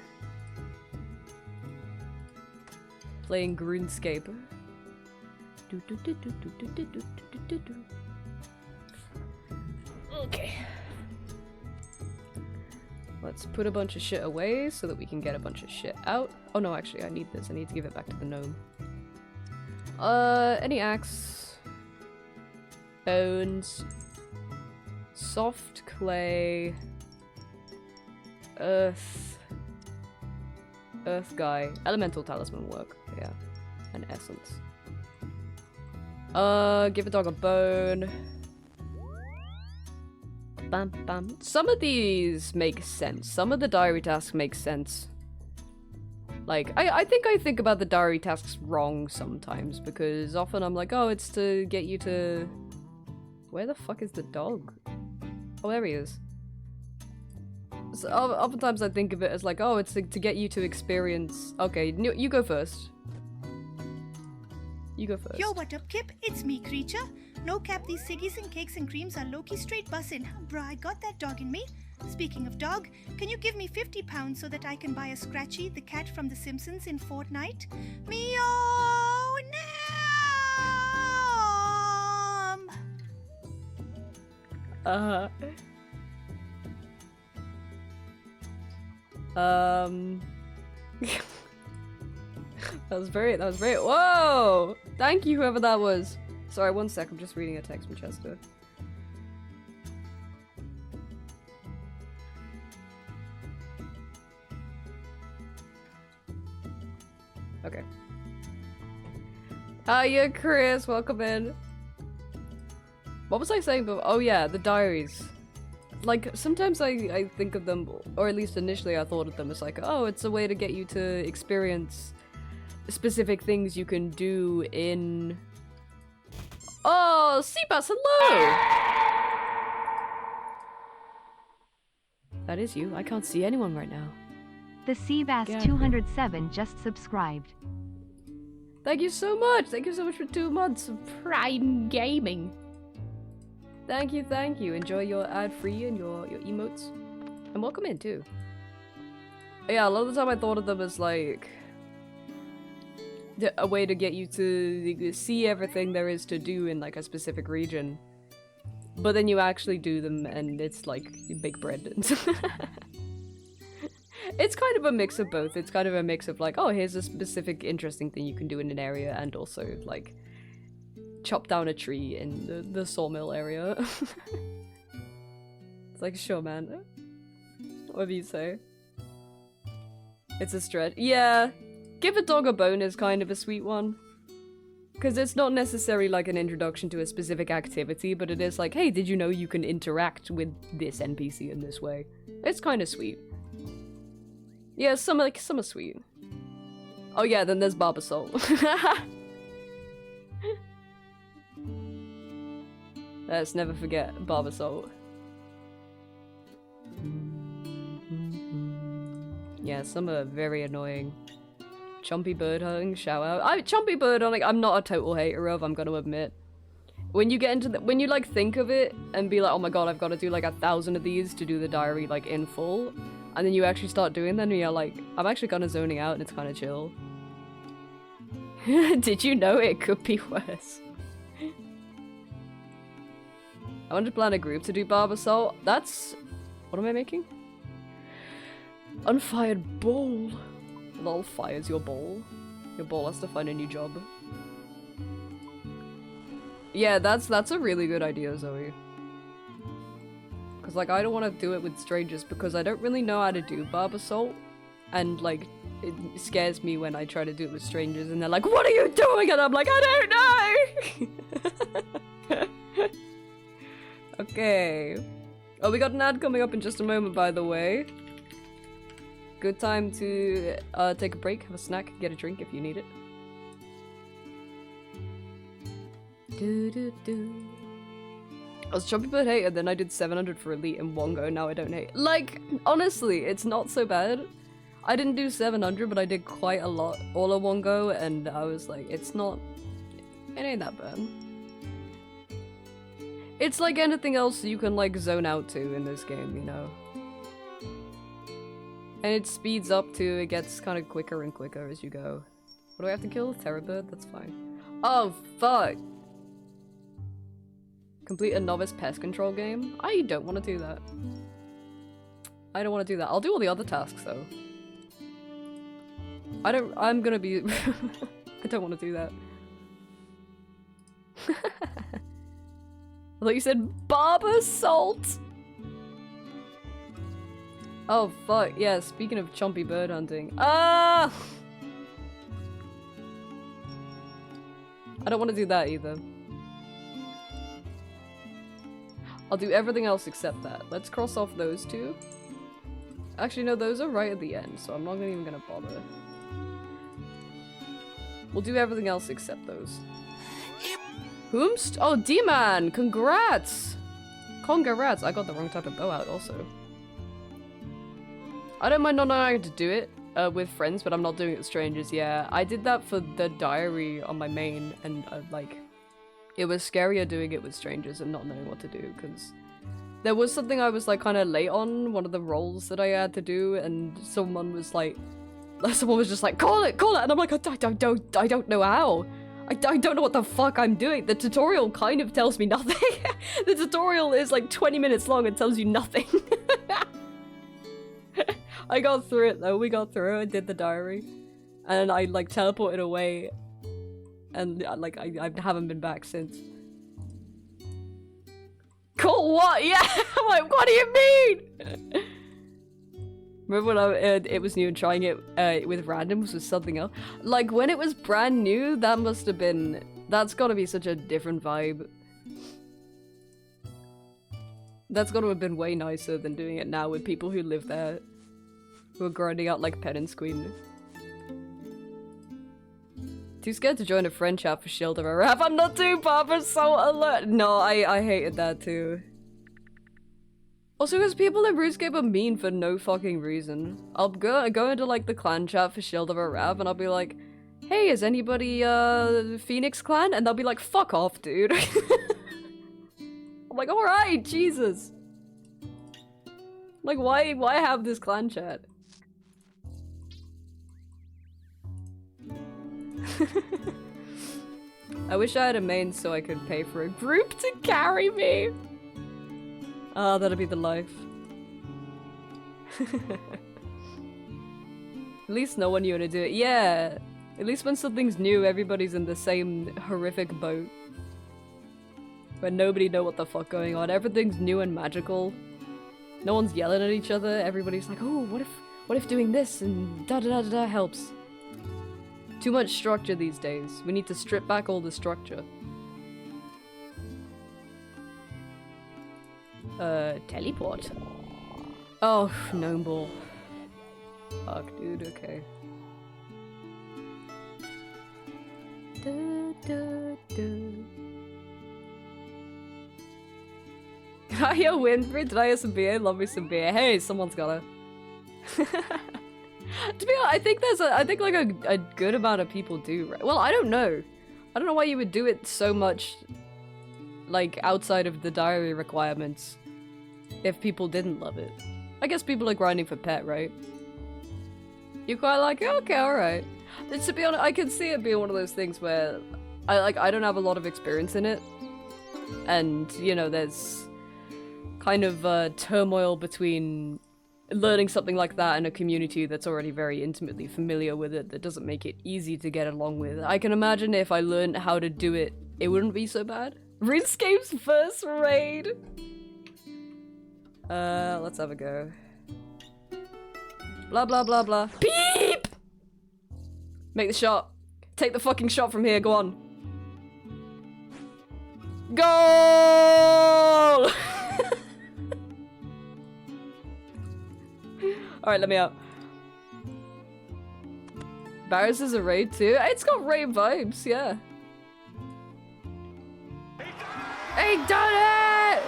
Playing RuneScape. Okay. Let's put a bunch of shit away so that we can get a bunch of shit out. Oh no, actually, I need this. I need to give it back to the gnome. Any axe? Bones. Soft clay. Earth. Earth guy. Elemental talisman work. Yeah. And essence. Give a dog a bone. Bam, bam. Some of these make sense. Some of the diary tasks make sense. Like, I think about the diary tasks wrong sometimes, because often I'm like, oh, it's to get you to... Where the fuck is the dog? Oh, there he is. So, oftentimes I think of it as like, oh, it's to get you to experience... Okay, you go first. You go first. Yo, what up, Kip? It's me, creature. No cap, these ciggies and cakes and creams are low-key straight bussin'. Bruh, I got that dog in me. Speaking of dog, can you give me £50 so that I can buy a Scratchy, the cat from The Simpsons, in Fortnite? Meow! That was very, whoa! Thank you, whoever that was. Sorry, 1 sec, I'm just reading a text from Chester. Okay. Hiya, Chris, welcome in. What was I saying? Oh yeah, the diaries. Like, sometimes I think of them, or at least initially I thought of them as like, oh, it's a way to get you to experience specific things you can do in... Oh, Seabass, hello! That is you. I can't see anyone right now. The Seabass 207 just subscribed. Thank you so much! Thank you so much for 2 months of Prime Gaming. Thank you, thank you. Enjoy your ad-free and your emotes. And welcome in, too. Yeah, a lot of the time I thought of them as, like... a way to get you to see everything there is to do in, like, a specific region. But then you actually do them, and it's, like, big bread. It's kind of a mix of both. It's kind of a mix of, like, oh, here's a specific interesting thing you can do in an area, and also, like... chop down a tree in the sawmill area. It's like, sure, man. Whatever you say. It's a stretch. Yeah, give a dog a bone is kind of a sweet one. Because it's not necessarily like an introduction to a specific activity, but it is like, hey, did you know you can interact with this NPC in this way? It's kind of sweet. Yeah, some are sweet. Oh yeah, then there's Barbasol. Let's never forget Barbasol. Yeah, some are very annoying. Chompy bird hunting, shout out. Chompy bird hunting, I'm not a total hater of, I'm gonna admit. When you get into when you like think of it and be like, oh my god, I've got to do like 1,000 of these to do the diary like in full, and then you actually start doing them and you're like, I'm actually kind of zoning out and it's kind of chill. Did you know it could be worse? I want to plan a group to do Barbasol. That's... What am I making? Unfired ball. Lol, fires your ball. Your ball has to find a new job. Yeah, that's a really good idea, Zoe. Because, like, I don't want to do it with strangers because I don't really know how to do Barbasol. And, like, it scares me when I try to do it with strangers and they're like, what are you doing? And I'm like, I don't know! Okay. Oh, we got an ad coming up in just a moment, by the way. Good time to take a break, have a snack, get a drink if you need it. I was Choppy Bird hater, then I did 700 for Elite in one go, now I don't hate. Like, honestly, it's not so bad. I didn't do 700, but I did quite a lot all in one go, and I was like, it ain't that bad. It's like anything else you can like zone out to in this game, you know? And it speeds up too, it gets kind of quicker and quicker as you go. What do I have to kill? Terror Bird? That's fine. Oh, fuck! Complete a novice pest control game? I don't want to do that. I don't want to do that. I'll do all the other tasks though. I'm gonna be... I don't want to do that. I thought you said barber salt! Oh fuck, yeah, speaking of chompy bird hunting. Ah! I don't want to do that either. I'll do everything else except that. Let's cross off those two. Actually, no, those are right at the end, so I'm not even gonna bother. We'll do everything else except those. Whomst? Oh, D-Man! Congrats! Congrats! I got the wrong type of bow out also. I don't mind not knowing how to do it with friends, but I'm not doing it with strangers, yeah. I did that for the diary on my main, and like... It was scarier doing it with strangers and not knowing what to do, because there was something I was like kind of late on, one of the roles that I had to do, and someone was just like, call it, and I'm like, I don't know how. I don't know what the fuck I'm doing. The tutorial kind of tells me nothing. The tutorial is like 20 minutes long and tells you nothing. I got through it though, we got through it, I did the diary, and I like teleported away. And like I haven't been back since. Cool, what? Yeah, I'm like, what do you mean? Remember when it was new and trying it with randoms was something else. Like when it was brand new, that must have been. That's gotta be such a different vibe. That's gotta have been way nicer than doing it now with people who live there, who are grinding out like Penance Queen. Too scared to join a friend chat for Shield of a Rap. I'm not too Barber so alert. No, I hated that too. Also, because people in RuneScape are mean for no fucking reason. I'll go into like the clan chat for Shield of a Rap and I'll be like, hey, is anybody Phoenix clan? And they'll be like, fuck off, dude. I'm like, alright, Jesus. Like, why have this clan chat? I wish I had a main so I could pay for a group to carry me. Ah, that'd be the life. At least no one knew how to do it. Yeah! At least when something's new, everybody's in the same horrific boat. Where nobody know what the fuck going on. Everything's new and magical. No one's yelling at each other. Everybody's like, oh, what if doing this and da-da-da-da-da helps? Too much structure these days. We need to strip back all the structure. Teleport. Oh, gnome ball. Fuck, dude, okay. Did I hear Winfrey? Did I hear some beer? Love me some beer. Hey, someone's gotta. To be honest, I think like a good amount of people do. Right? Well, I don't know. I don't know why you would do it so much, like outside of the diary requirements, if people didn't love it. I guess people are grinding for pet, right? You're quite like, okay, all right. To be honest, I can see it being one of those things where I don't have a lot of experience in it, and you know, there's kind of turmoil between learning something like that in a community that's already very intimately familiar with it that doesn't make it easy to get along with. I can imagine if I learned how to do it, it wouldn't be so bad. RuneScape's first raid! Let's have a go. Blah blah blah blah. Beep! Make the shot. Take the fucking shot from here, go on. Goal! Alright, let me out. Barris is a raid too. It's got raid vibes, yeah. He done it!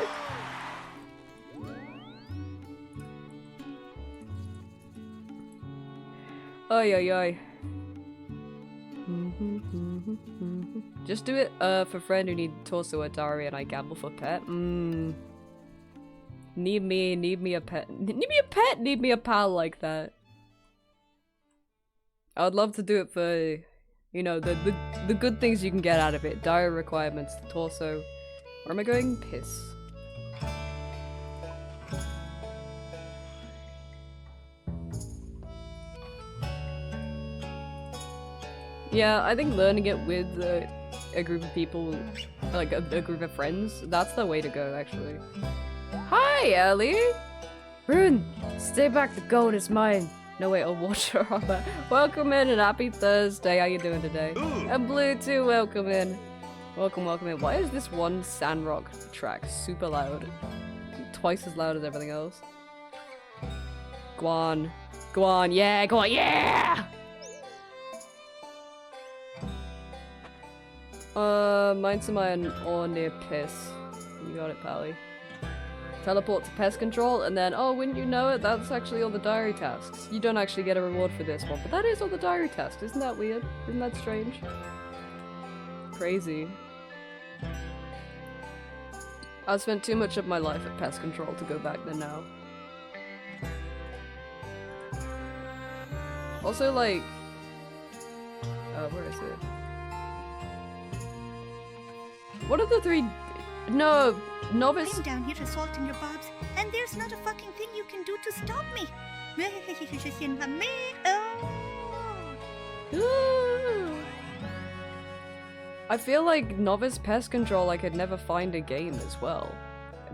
Oi, oi, oi. Just do it for friend who need torso or diary and I gamble for pet. Need me a pet. Need me a pal like that. I'd love to do it for, you know, the good things you can get out of it. Diary requirements, the torso. Where am I going? Piss. Yeah, I think learning it with a group of people, like a group of friends, that's the way to go, actually. Hi, Ellie! Rune, stay back, the gold is mine. No, wait, I'll watch her armor. Welcome in and happy Thursday. How you doing today? Ooh. And Blue too, welcome in. Welcome, welcome in. Why is this one Sandrock track super loud? Twice as loud as everything else. Go on. Go on, yeah, go on, yeah! Mine's mine or near piss. You got it, Pally. Teleport to pest control, and then, oh, wouldn't you know it, that's actually all the diary tasks. You don't actually get a reward for this one, but that is all the diary tasks. Isn't that weird? Isn't that strange? Crazy. I've spent too much of my life at pest control to go back there now. Also, like... where is it? What are the three... No, novice... I'm down here assaulting your bobs, and there's not a fucking thing you can do to stop me. I feel like novice pest control I could never find a game as well.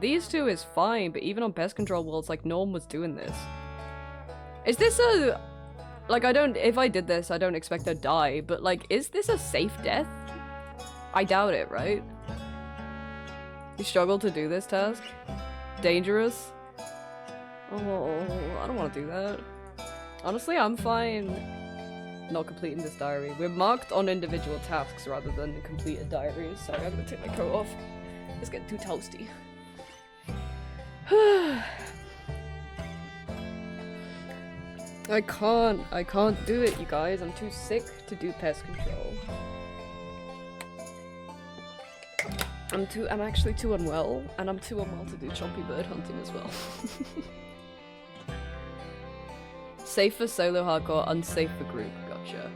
These two is fine, but even on pest control worlds, like, no one was doing this. Is this a... Like, if I did this, I don't expect to die, but, like, is this a safe death? I doubt it, right? You struggle to do this task? Dangerous? Oh, I don't want to do that. Honestly, I'm fine not completing this diary. We're marked on individual tasks rather than completed diaries. Sorry, I'm gonna take my coat off. It's getting too toasty. I can't do it, you guys. I'm too sick to do pest control. I'm actually too unwell, and I'm too unwell to do chompy bird hunting as well. Safe for solo hardcore, unsafe for group. Gotcha.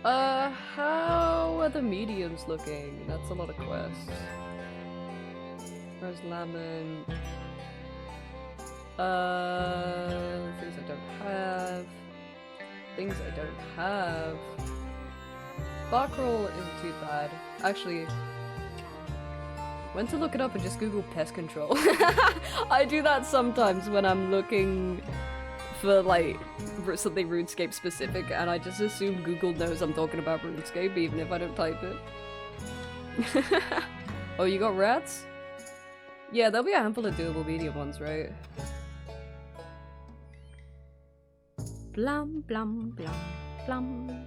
How are the mediums looking? That's a lot of quests. Rose lemon. Things I don't have. Things I don't have. Barkroll isn't too bad. Actually, went to look it up and just Google pest control. I do that sometimes when I'm looking for like something RuneScape specific, and I just assume Google knows I'm talking about RuneScape even if I don't type it. Oh, you got rats? Yeah, there'll be a handful of doable medium ones, right? Blum blum blum blum.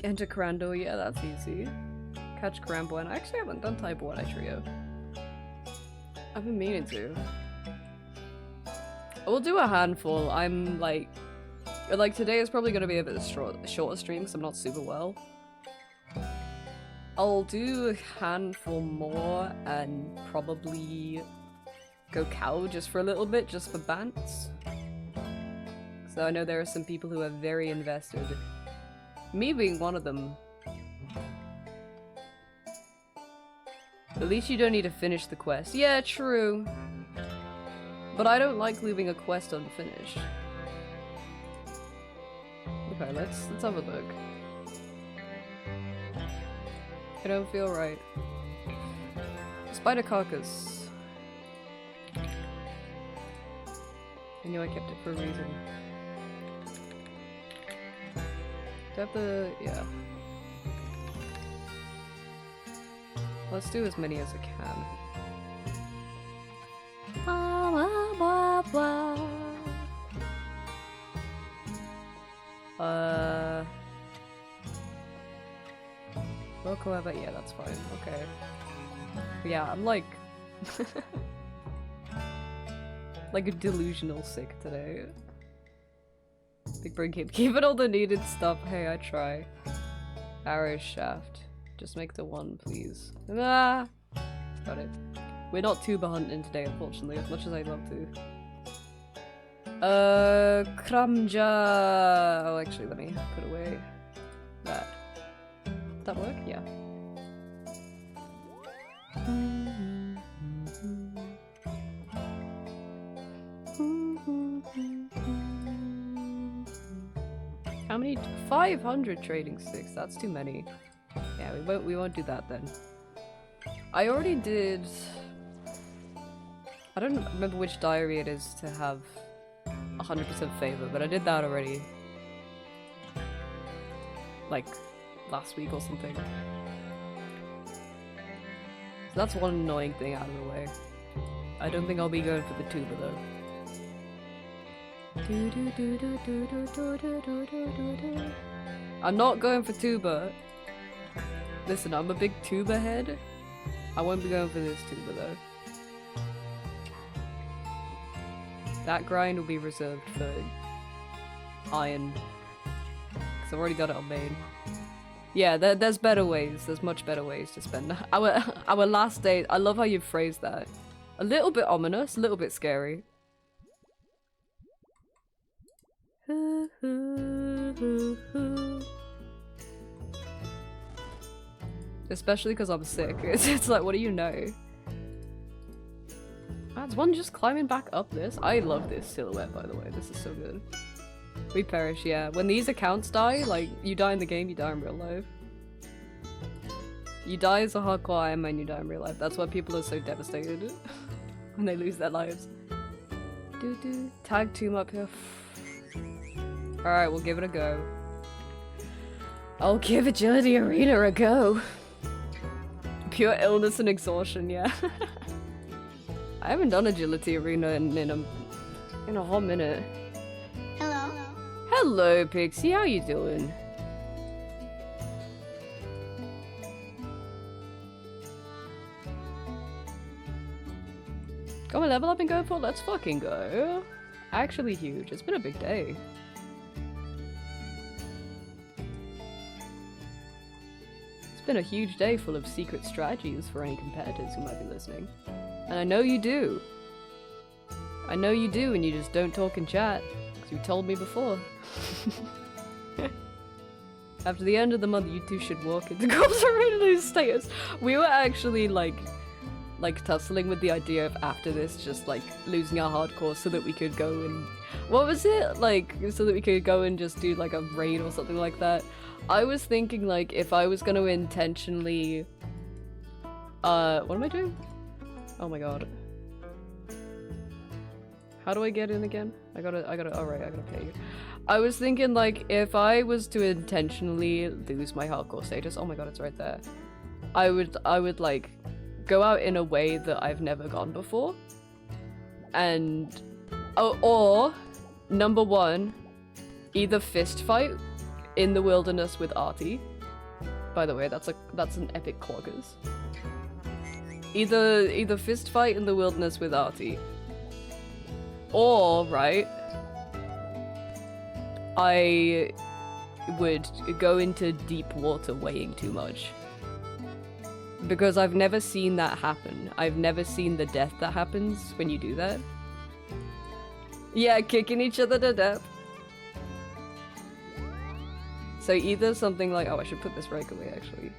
Enter Crando, yeah, that's easy. Catch Cramboin. I actually haven't done Type 1 Trio. I've been meaning to. We'll do a handful. I'm like today is probably gonna be a bit of a shorter stream because I'm not super well. I'll do a handful more and probably go cow just for a little bit, just for bants. So I know there are some people who are very invested. Me being one of them. At least you don't need to finish the quest. Yeah, true. But I don't like leaving a quest unfinished. Okay, let's have a look. I don't feel right. Spider carcass. I knew I kept it for a reason. Do I have the... yeah. Let's do as many as I can. Loco ever? Yeah, that's fine. Okay. Yeah, I'm like... like a delusional sick today. Big brain keep it all the needed stuff. Hey, I try. Arrow shaft. Just make the one, please. Ah! Got it. We're not tuber hunting today, unfortunately, as much as I'd love to. Kramja. Oh, actually, let me put away that. Did that work? Yeah. How many? 500 trading sticks. That's too many. Yeah, we won't do that then. I already did. I don't remember which diary it is to have 100% favor, but I did that already. Like last week or something. So that's one annoying thing out of the way. I don't think I'll be going for the tuba though. I'm not going for tuba. Listen, I'm a big tuba head. I won't be going for this tuba though. That grind will be reserved for iron. Because I've already got it on main. Yeah, there's better ways. There's much better ways to spend our last day. I love how you phrased that. A little bit ominous, a little bit scary. Especially because I'm sick. It's like, what do you know? That's one just climbing back up this. I love this silhouette, by the way. This is so good. We perish, yeah. When these accounts die, like, you die in the game, you die in real life. You die as a hardcore Iron Man, you die in real life. That's why people are so devastated when they lose their lives. Tag Tomb up here. Alright, we'll give it a go. I'll give Agility Arena a go. Pure illness and exhaustion, yeah. I haven't done Agility Arena in a whole minute. Hello. Hello, Pixie. How you doing? Got my level up and going for? Let's fucking go. Actually huge. It's been a big day. It's been a huge day full of secret strategies for any competitors who might be listening. And I know you do. I know you do, and you just don't talk in chat. Because you told me before. After the end of the month, you two should walk into Corpse Arena status. We were actually like tussling with the idea of after this just like losing our hardcore so that we could go and what was it like so that we could go and just do like a raid or something like that. I was thinking like if I was gonna intentionally what am I doing? Oh my god, how do I get in again? I gotta alright, I gotta pay you. I was thinking like if I was to intentionally lose my hardcore status, oh my god, it's right there, I would like go out in a way that I've never gone before, and or number one, either fist fight in the wilderness with Artie. By the way, that's an epic cloggers. Either fist fight in the wilderness with Artie, or right, I would go into deep water weighing too much. Because I've never seen that happen. I've never seen the death that happens when you do that. Yeah, kicking each other to death. So either something like, oh, I should put this right away actually.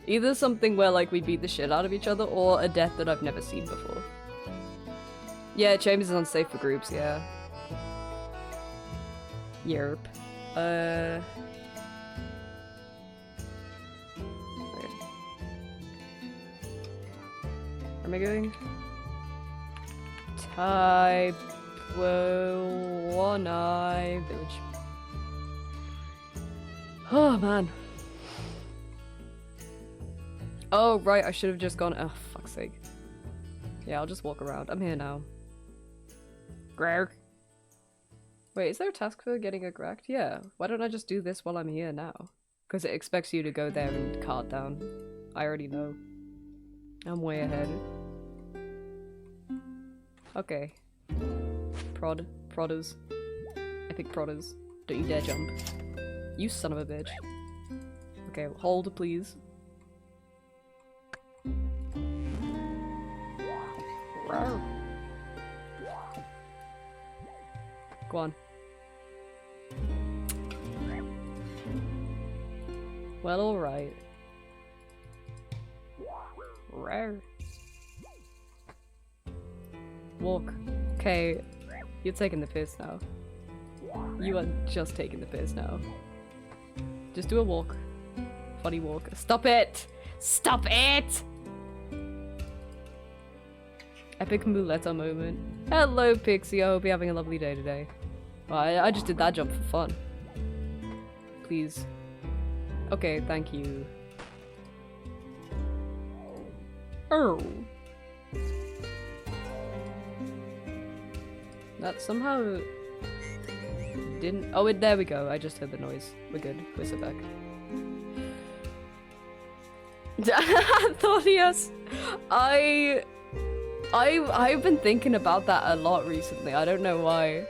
Either something where like we beat the shit out of each other, or a death that I've never seen before. Yeah, Chambers is unsafe for groups, yeah. Yerp. Where am I going? Taiwanai village. Oh man. Oh right, I should have just gone. Oh fuck's sake. Yeah, I'll just walk around. I'm here now. Grr. Wait, is there a task for getting a Gract? Yeah. Why don't I just do this while I'm here now? Because it expects you to go there and cart down. I already know. I'm way ahead. Okay. Prodders. Epic prodders. Don't you dare jump. You son of a bitch. Okay, hold please. Rawr. Go on. Well, alright. Rare. Walk. Okay, you're taking the piss now. You are just taking the piss now. Just do a walk. Funny walk. Stop it! Stop it! Epic Muletta moment. Hello, Pixie. I hope you're having a lovely day today. Well, I just did that jump for fun. Please. Okay, thank you. Oh. That somehow didn't. Oh, there we go. I just heard the noise. We're good. We're so back. Thorius, I've been thinking about that a lot recently. I don't know why.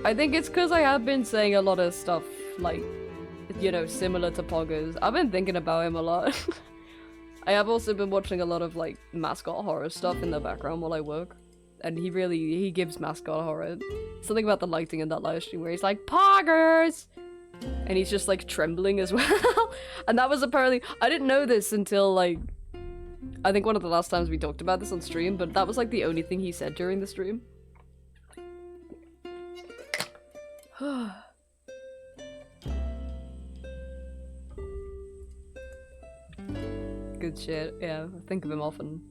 I think it's because I have been saying a lot of stuff like, you know, similar to Poggers. I've been thinking about him a lot. I have also been watching a lot of like mascot horror stuff in the background while I work. And he gives mascot horror. Something about the lighting in that live stream where he's like, Poggers! And he's just like trembling as well. And that was apparently, I didn't know this until like, I think one of the last times we talked about this on stream, but that was like the only thing he said during the stream. Good shit, yeah, I think of him often.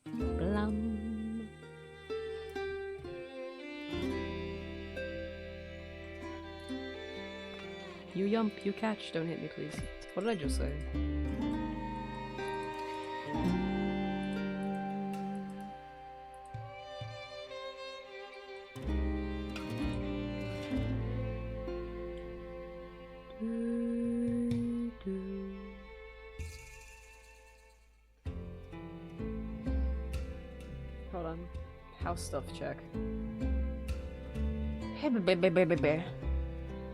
Blum. You yump, you catch, don't hit me please. What did I just say? Hold on. House stuff check.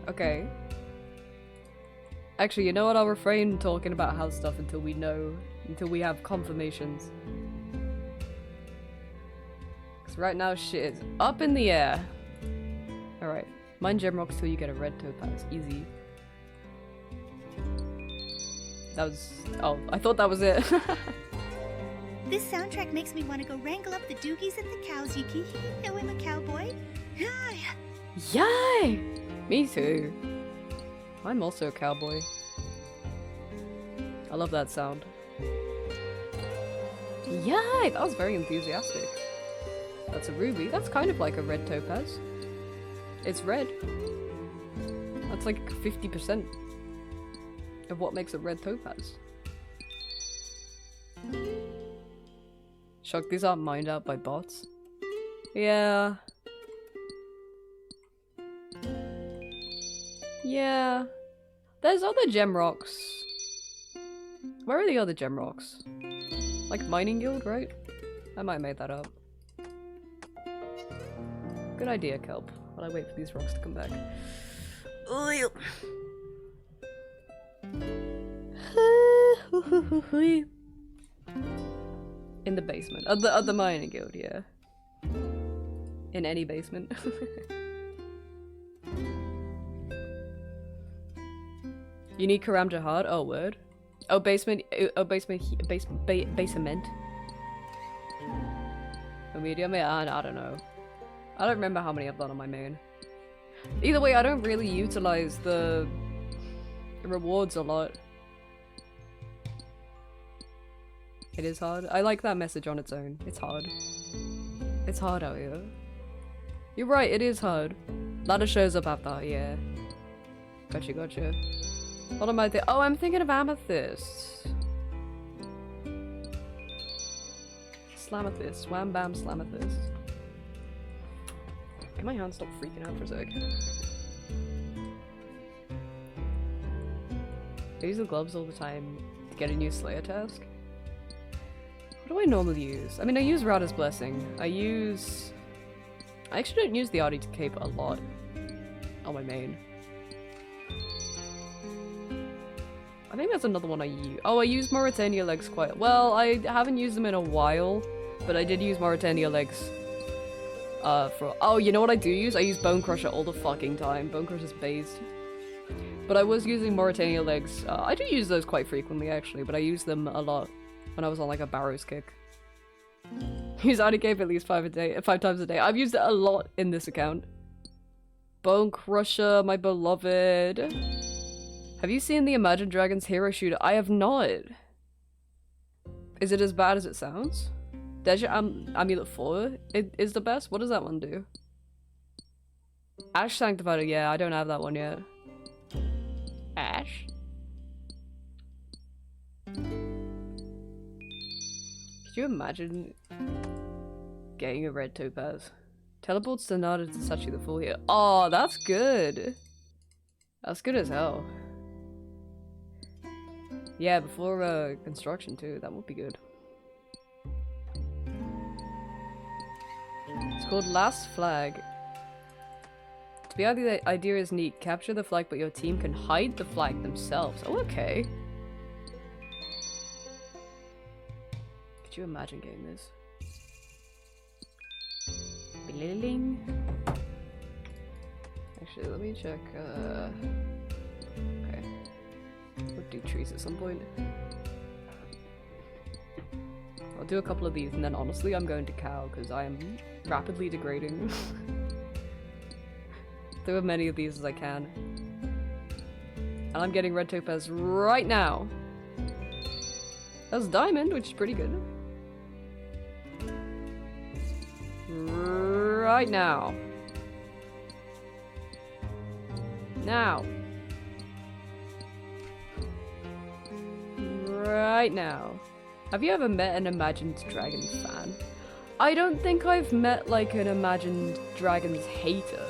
Okay. Actually, you know what? I'll refrain talking about house stuff until we have confirmations. Because right now shit is up in the air. Alright. Mine gem rocks till you get a red topaz. Easy. That was... oh, I thought that was it. This soundtrack makes me want to go wrangle up the doogies and the cows, Yuki. Know I'm a cowboy. Hi. Yay! Me too. I'm also a cowboy. I love that sound. Yay! That was very enthusiastic. That's a ruby. That's kind of like a red topaz. It's red. That's like 50% of what makes a red topaz. Shock, these aren't mined out by bots. Yeah. Yeah. There's other gem rocks. Where are the other gem rocks? Like Mining Guild, right? I might have made that up. Good idea, Kelp. While I wait for these rocks to come back. In the basement. Of the Mining Guild, yeah. In any basement. You need Karam Jihad? Oh, word. Oh, basement. Oh, basement. Basement. Oh, medium? Yeah, I don't know. I don't remember how many I've done on my main. Either way, I don't really utilize the rewards a lot. It is hard. I like that message on its own. It's hard. It's hard out here. You're right, it is hard. Ladder shows up after, yeah. Gotcha, gotcha. What am I thinking? Oh, I'm thinking of amethyst. Slamathus. Wham bam Slamathus. Can my hand stop freaking out for a sec? I use the gloves all the time to get a new Slayer task. What do I normally use? I mean, I use Rada's Blessing. I actually don't use the RD Cape a lot on my main. I think that's another one I use. Oh, I use Mauritania legs quite well. I haven't used them in a while, but I did use Mauritania legs for. Oh, you know what I do use? I use Bone Crusher all the fucking time. Bone Crusher's based. But I was using Mauritania legs. I do use those quite frequently actually, but I use them a lot when I was on like a Barrows kick. Use RD Cape at least 5 times a day. I've used it a lot in this account. Bone Crusher, my beloved. Have you seen the Imagine Dragons hero shooter? I have not. Is it as bad as it sounds? Desert Amulet 4 is the best? What does that one do? Ash Sanctified, yeah, I don't have that one yet. Ash? Could you imagine getting a red topaz? Teleports to Nada to Sachi the Full here. Oh, that's good. That's good as hell. Yeah, before construction too, that would be good. It's called Last Flag. To be honest, the idea is neat. Capture the flag, but your team can hide the flag themselves. Oh, okay. Could you imagine getting this? Bling. Actually, let me check. Okay. We'll do trees at some point. I'll do a couple of these, and then honestly, I'm going to cow because I am rapidly degrading. Do as many of these as I can. And I'm getting red topaz right now. That's diamond, which is pretty good. Right now. Now. Right now. Have you ever met an Imagined Dragon fan? I don't think I've met like an Imagined Dragons hater.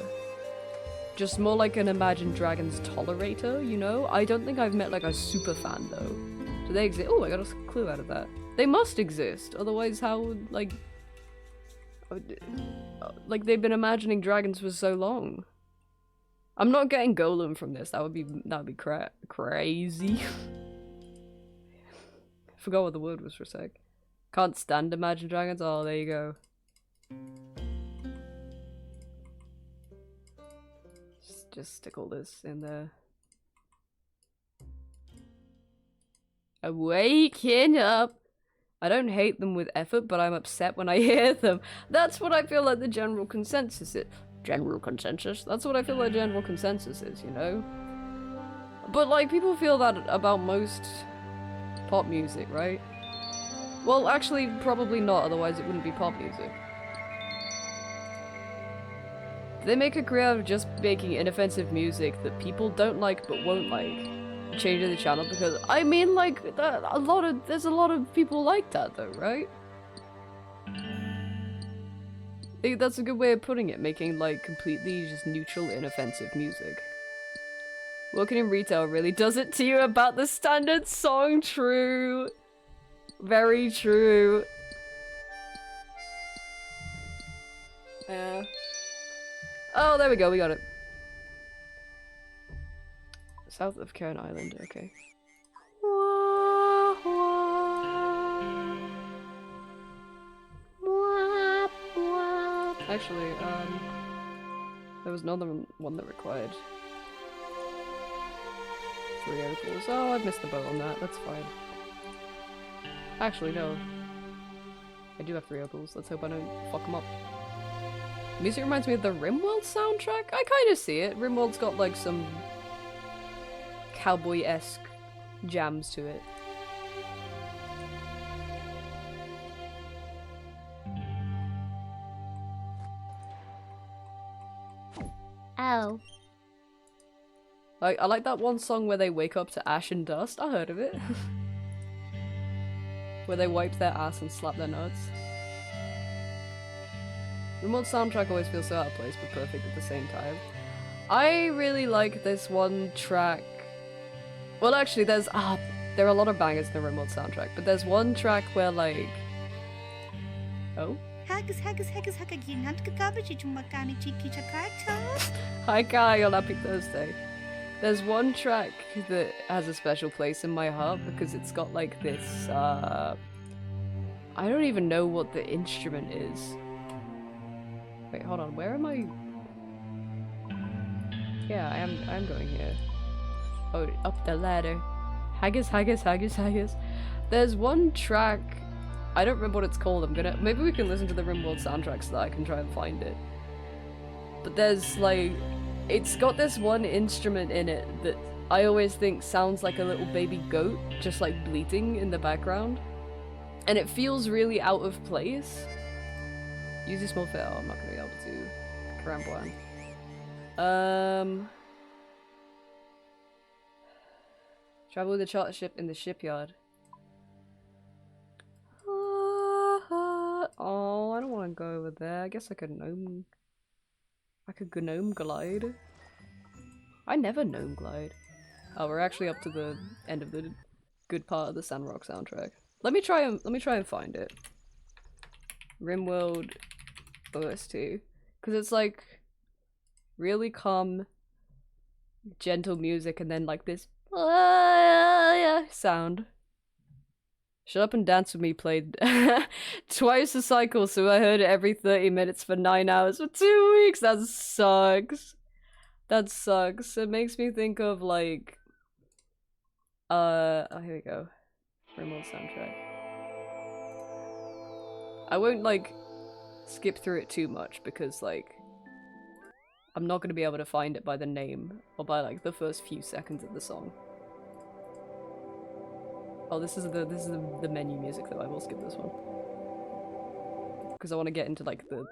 Just more like an Imagined Dragons tolerator, you know? I don't think I've met like a super fan though. Do they exist? Oh, I got a clue out of that. They must exist, otherwise how would like they've been imagining dragons for so long. I'm not getting Golem from this. That would be crazy. Forgot what the word was for a sec. Can't stand Imagine Dragons. Oh, there you go. Just stick all this in there. Waking up. I don't hate them with effort, but I'm upset when I hear them. That's what I feel like the general consensus is. General consensus? That's what I feel like general consensus is, you know? But like, people feel that about most pop music, right? Well, actually, probably not, otherwise it wouldn't be pop music. They make a career out of just making inoffensive music that people don't like but won't like. Changing the channel because, I mean, like, there's a lot of people like that though, right? I think that's a good way of putting it, making like completely just neutral, inoffensive music. Working in retail really does it to you about the standard song, true. Very true. Yeah. Oh, there we go, we got it. South of Cairn Island, okay. Actually, there was another one that required 3 opals. Oh, I've missed the boat on that, that's fine. Actually, no. I do have 3 opals, let's hope I don't fuck them up. Music reminds me of the RimWorld soundtrack? I kinda see it. RimWorld's got like some cowboy-esque jams to it. Ow. I like that one song where they wake up to ash and dust. I heard of it. Where they wipe their ass and slap their nuts. Remote soundtrack always feels so out of place, but perfect at the same time. I really like this one track. Well, actually, there are a lot of bangers in the remote soundtrack, but there's one track where, like... Oh? Haggis, hagagin, hantkakabachi, chumakani, chiki, chakata. Hi, Kai, on Happy Thursday. There's one track that has a special place in my heart because it's got, like, this, I don't even know what the instrument is. Wait, hold on, where am I? Yeah, I'm going here. Oh, up the ladder. Haggis. There's one track, I don't remember what it's called, maybe we can listen to the RimWorld soundtrack so that I can try and find it. But there's like, it's got this one instrument in it that I always think sounds like a little baby goat, just like bleating in the background. And it feels really out of place. Use your small fit. Oh, I'm not gonna be able to. Karambwan. Travel with the charter ship in the shipyard. Oh, I don't want to go over there. I guess I could gnome. I could gnome glide. I never gnome glide. Oh, we're actually up to the end of the good part of the Sandrock soundtrack. Let me try and find it. RimWorld OST, because it's like really calm, gentle music, and then like this sound. Shut Up and Dance With Me played twice a cycle, so I heard it every 30 minutes for 9 hours for 2 weeks. That sucks. That sucks. It makes me think of like oh, here we go. Remote soundtrack. I won't like skip through it too much because like I'm not gonna be able to find it by the name or by like the first few seconds of the song. Oh, this is the menu music though. I will skip this one because I want to get into like the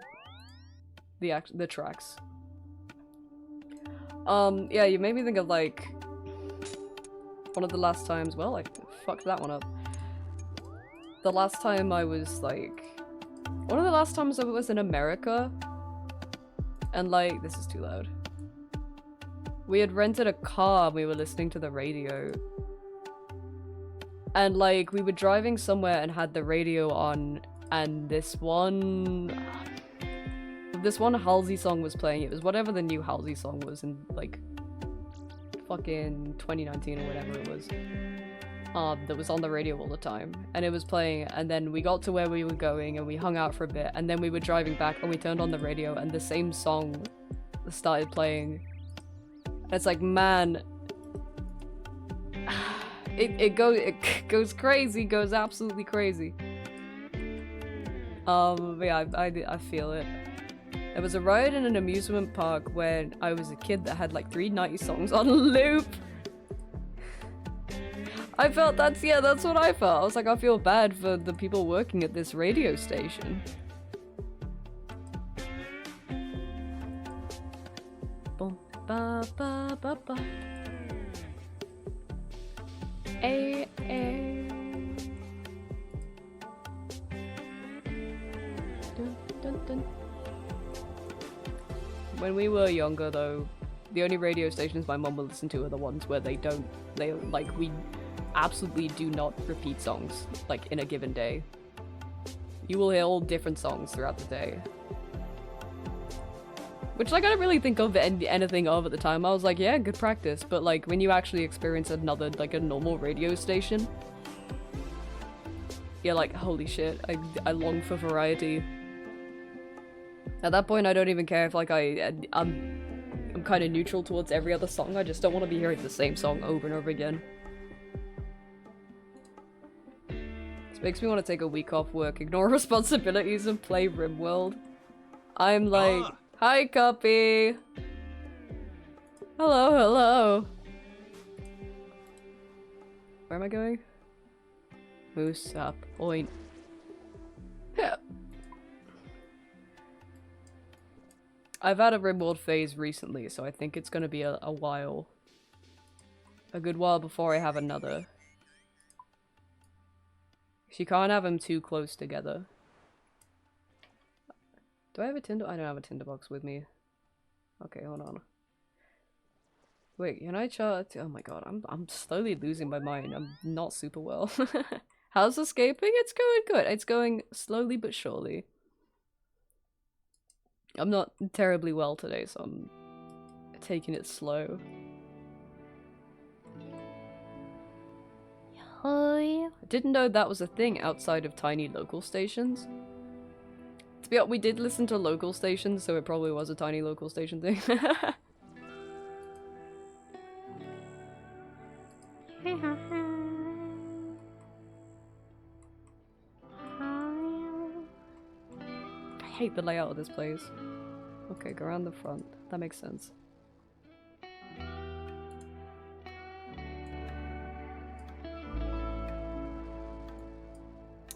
tracks. Yeah, you made me think of like one of the last times. Well, I fucked that one up. The last time I was like, one of the last times I was in America, and like, this is too loud. We had rented a car and we were listening to the radio. And like, we were driving somewhere and had the radio on, and this one Halsey song was playing. It was whatever the new Halsey song was in like fucking 2019 or whatever it was. That was on the radio all the time, and it was playing, and then we got to where we were going and we hung out for a bit, and then we were driving back and we turned on the radio and the same song started playing. And it's like, man, it goes crazy, goes absolutely crazy. But yeah, I feel it. There was a ride in an amusement park when I was a kid that had like 3 90s songs on loop. I felt that's what I felt. I was like, I feel bad for the people working at this radio station. Boom, ba, ba, ba, ba. Ay, ay. Dun, dun, dun. When we were younger though, the only radio stations my mum would listen to are the ones where we absolutely do not repeat songs, like, in a given day. You will hear all different songs throughout the day. Which, like, I don't really think of anything of at the time. I was like, yeah, good practice, but, like, when you actually experience another, like, a normal radio station, you're like, holy shit, I long for variety. At that point, I don't even care if, like, I'm kind of neutral towards every other song. I just don't want to be hearing the same song over and over again. This makes me want to take a week off work, ignore responsibilities, and play RimWorld. I'm like, hi, Copy! Hello, hello! Where am I going? Moose up, point. I've had a RimWorld phase recently, so I think it's gonna be a while. A good while before I have another. You can't have them too close together. Do I have a tinder? I don't have a tinderbox with me. Okay, hold on. Wait, can I chart? Oh my god, I'm slowly losing my mind. I'm not super well. How's escaping? It's going good. It's going slowly but surely. I'm not terribly well today, so I'm taking it slow. Hi. I didn't know that was a thing outside of tiny local stations. To be honest, we did listen to local stations, so it probably was a tiny local station thing. I hate the layout of this place. Okay, go around the front. That makes sense.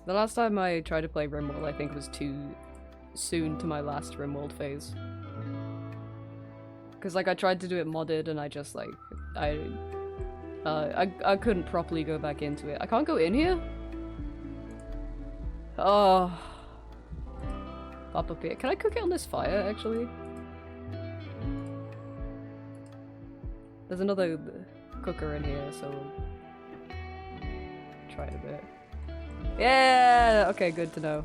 The last time I tried to play RimWorld, I think was too soon to my last RimWorld phase. Because, like, I tried to do it modded and I just, like, I couldn't properly go back into it. I can't go in here? Oh. Pop up here. Can I cook it on this fire, actually? There's another cooker in here, so try it a bit. Yeah! Okay, good to know.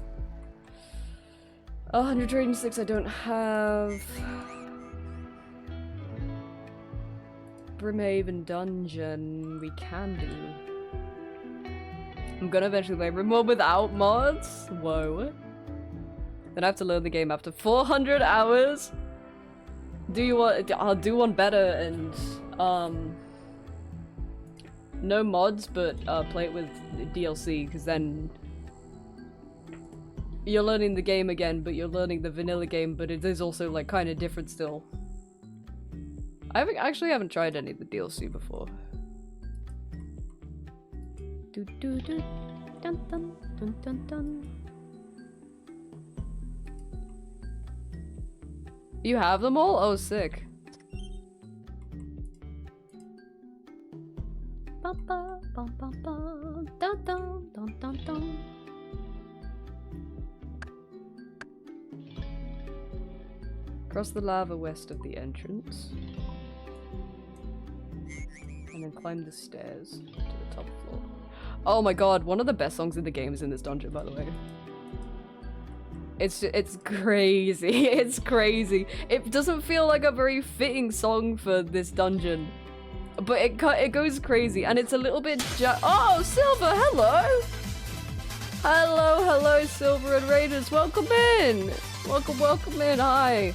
106 I don't have. Brimhaven Dungeon we can do. I'm gonna eventually play RimWorld without mods? Whoa. Then I have to learn the game after 400 hours? Do you want- I'll do one better and, no mods, but, play it with DLC, because then you're learning the game again, but you're learning the vanilla game, but it is also, like, kind of different still. I actually haven't tried any of the DLC before. Do do do. Dun dun dun dun dun. You have them all? Oh, sick. Bum bum bum bum bum. Dun dun dun dun dun. Cross the lava west of the entrance. And then climb the stairs to the top floor. Oh my god, one of the best songs in the game is in this dungeon, by the way. It's crazy. It's crazy. It doesn't feel like a very fitting song for this dungeon. But it goes crazy, and it's a little bit oh, Silver, hello! Hello, Silver and Raiders, welcome in! Welcome in, hi!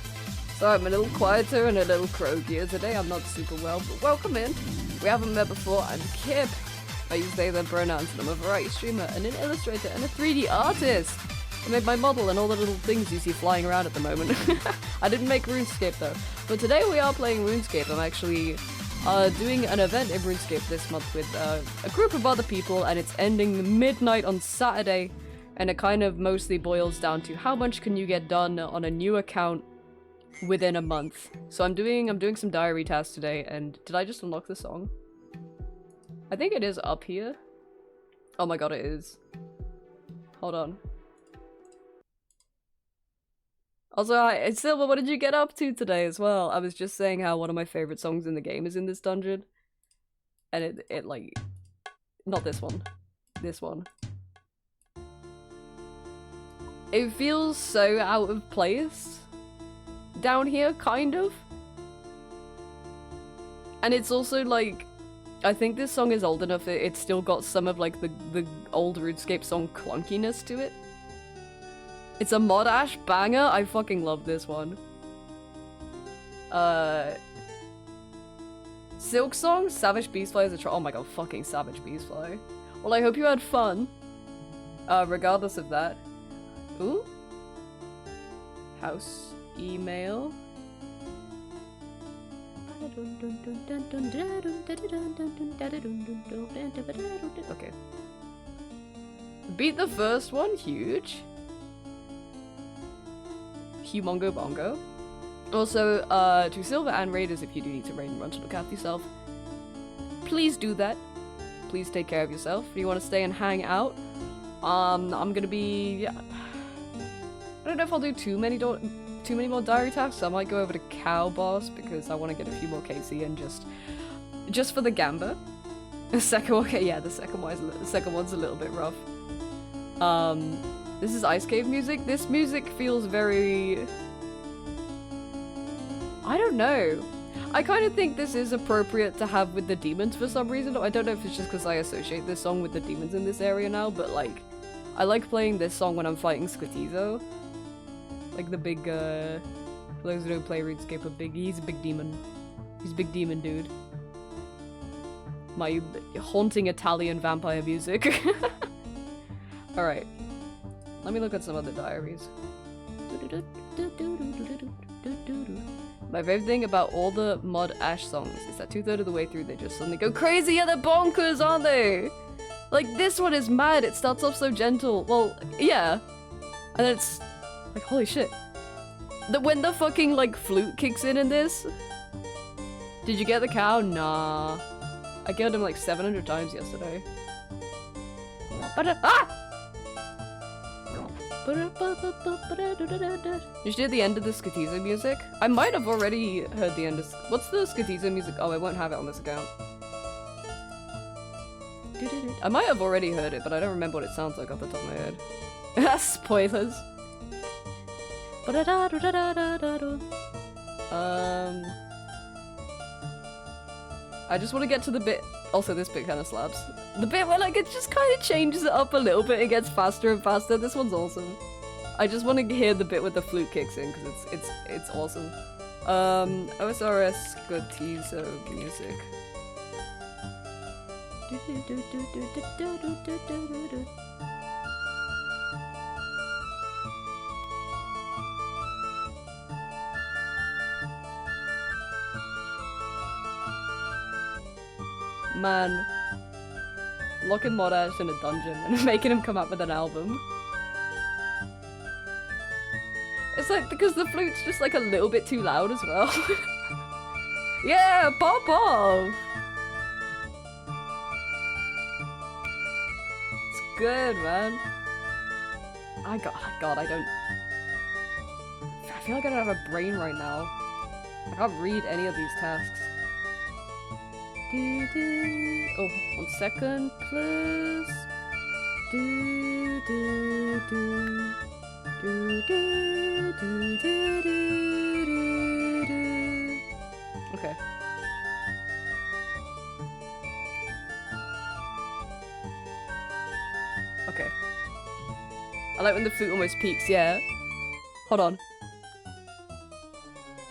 Sorry, I'm a little quieter and a little croakier today, I'm not super well, but welcome in. We haven't met before, I'm Kip. I use they, them pronouns, and I'm a variety streamer, and an illustrator, and a 3D artist! I made my model and all the little things you see flying around at the moment. I didn't make RuneScape though. But today we are playing RuneScape. I'm actually doing an event in RuneScape this month with a group of other people, and it's ending midnight on Saturday, and it kind of mostly boils down to how much can you get done on a new account within a month. So I'm doing some diary tasks today, and did I just unlock the song? I think it is up here. Oh my god, it is. Hold on. Also, hi, Silver, what did you get up to today as well? I was just saying how one of my favorite songs in the game is in this dungeon. And it like... Not this one. This one. It feels so out of place down here, kind of. And it's also like... I think this song is old enough, it's still got some of like the old RuneScape song clunkiness to it. It's a mod ash banger. I fucking love this one. Silk Song, Savage Beastfly is a oh my god, fucking Savage Beastfly. Well, I hope you had fun. Regardless of that. Ooh. House email. Okay. Beat the first one, huge. Humongo Bongo. Also, to Silver and Raiders, if you do need to raid and run to look after yourself, please do that. Please take care of yourself. If you want to stay and hang out, I'm gonna be, yeah, I don't know if I'll do too many more diary tasks. I might go over to Cow Boss because I want to get a few more KC and just for the gamba. The second one, okay, yeah, the second one's a little bit rough. This is Ice Cave music. This music feels very... I don't know. I kind of think this is appropriate to have with the demons for some reason. I don't know if it's just because I associate this song with the demons in this area now, but like, I like playing this song when I'm fighting Squitizo. Like the big, for those who don't play RuneScape, he's a big demon. He's a big demon dude. My haunting Italian vampire music. Alright. Let me look at some other diaries. My favorite thing about all the Mod Ash songs is that 2/3 of the way through they just suddenly go crazy. Yeah, they're bonkers, aren't they? Like, this one is mad. It starts off so gentle. Well, yeah. And then it's like, holy shit. When the fucking, like, flute kicks in this. Did you get the cow? Nah. I killed him like 700 times yesterday. Ah! You should hear the end of the Squitizo music. I might have already heard the end of... What's the Squitizo music? Oh, I won't have it on this account. I might have already heard it, but I don't remember what it sounds like off the top of my head. Spoilers. I just want to get to the bit... Also, this bit kind of slaps. The bit where, like, it just kind of changes it up a little bit. It gets faster and faster. This one's awesome. I just want to hear the bit with the flute kicks in, because it's awesome. OSRS Squitizo music. Man, locking Mod Ash in a dungeon and making him come up with an album. It's like, because the flute's just like a little bit too loud as well. Yeah, pop off! It's good, man. God, I don't... I feel like I don't have a brain right now. I can't read any of these tasks. Oh, 1 second, please. Okay. Okay. I like when the flute almost peaks, yeah. Hold on.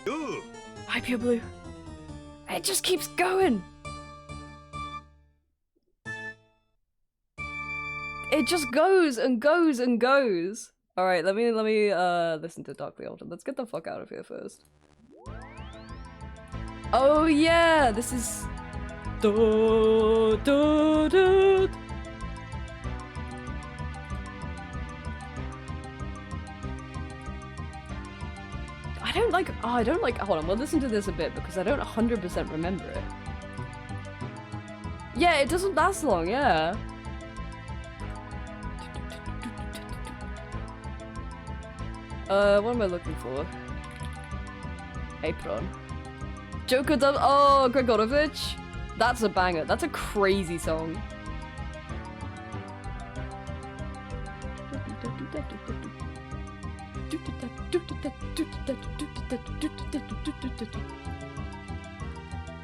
Ooh. Hi, Pure Blue. It just keeps going. It just goes and goes and goes. All right, let me listen to Darkly Altered. Let's get the fuck out of here first. Oh yeah, this is. Do, do, do. I don't like. Hold on, we'll listen to this a bit because I don't 100% remember it. Yeah, it doesn't last long. Yeah. What am I looking for? Apron. Joker dub. Oh, Gregorovich. That's a banger. That's a crazy song.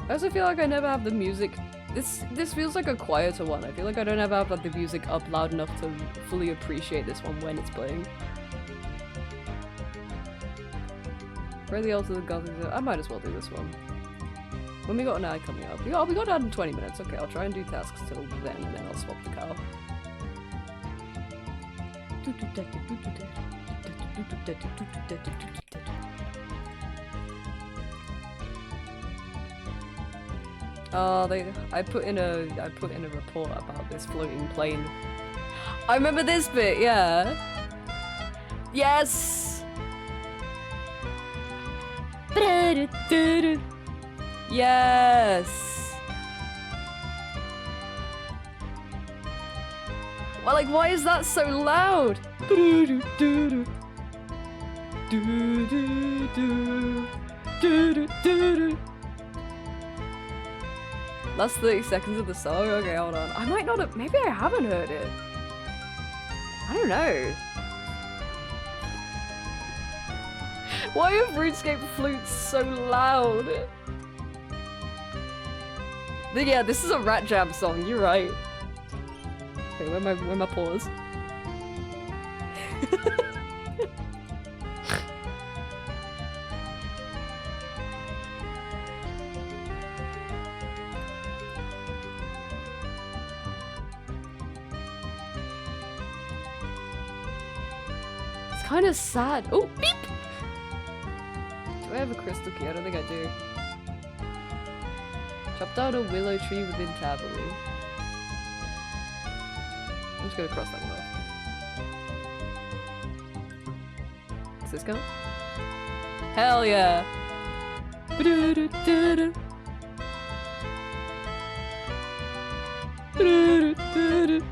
I also feel like I never have the music. This feels like a quieter one. I feel like I don't ever have like, the music up loud enough to fully appreciate this one when it's playing. Where the Altar of the Gods is. I might as well do this one. When we got an ad coming up. We got an ad in 20 minutes. Okay, I'll try and do tasks till then, and then I'll swap the cow. Oh, I put in a report about this floating plane. I remember this bit, yeah. Yes. Yes. Well, like, why is that so loud? Do, do, do. Do, do, do, do. Last 30 seconds of the song? Okay, hold on. I might not have- maybe I haven't heard it. I don't know. Why are RuneScape flutes so loud? Yeah, this is a Rat Jam song, you're right. Okay, where my pause? It's kind of sad. Oh, beep! Do I have a crystal key? I don't think I do. Chop down a willow tree within Taberley. I'm just gonna cross that one off. Does this go? Hell yeah! Ba-do-do-do-do. Ba-do-do-do-do.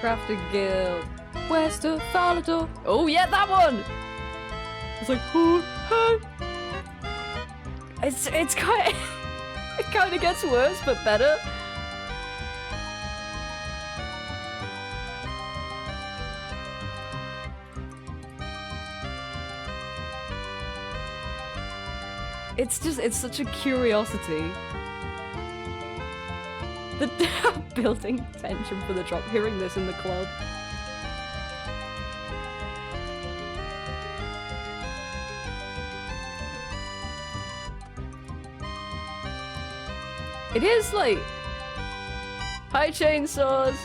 Crafting Guild. West of Falador. Oh yeah, that one! It's like, oh, oh. It's kind of, it kind of gets worse, but better. It's such a curiosity. The building tension for the drop, hearing this in the club. It is like... Hi chainsaws!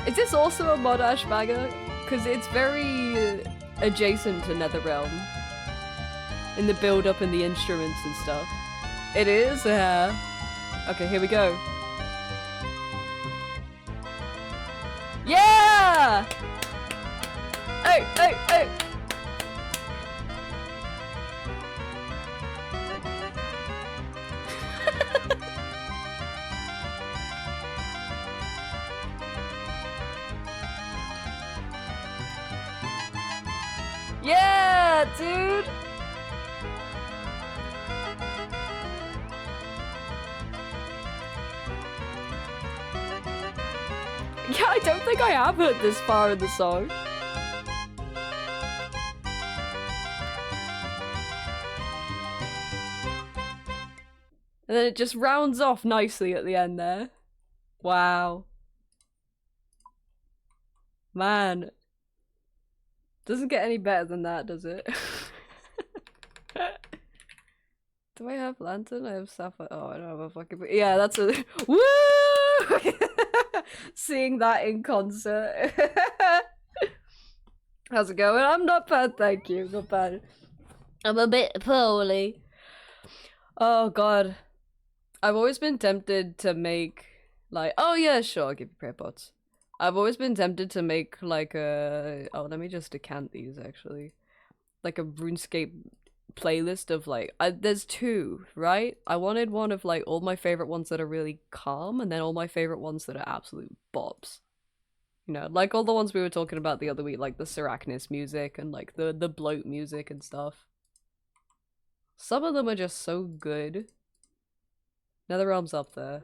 Is this also a mod Ashbagger? Because it's very adjacent to Netherrealm. In the build up and the instruments and stuff. It is? Okay, here we go. Yeah! Hey, hey, hey! Yeah, dude! Yeah, I don't think I have heard this far in the song. And then it just rounds off nicely at the end there. Wow. Man. Doesn't get any better than that, does it? Do I have lantern? I have sapphire. Oh, I don't have a fucking. Yeah, that's a. Woo! Seeing that in concert. How's it going? I'm not bad, thank you. Not bad. I'm a bit poorly. Oh god. I've always been tempted to make like. Oh yeah, sure. I'll give you prayer pots. I've always been tempted to make like a. Oh, let me just decant these actually. Like a RuneScape playlist of like there's two, right? I wanted one of like all my favorite ones that are really calm and then all my favorite ones that are absolute bops. You know, like all the ones we were talking about the other week, like the Serachnis music and like the bloat music and stuff. Some of them are just so good. Netherrealm's up there.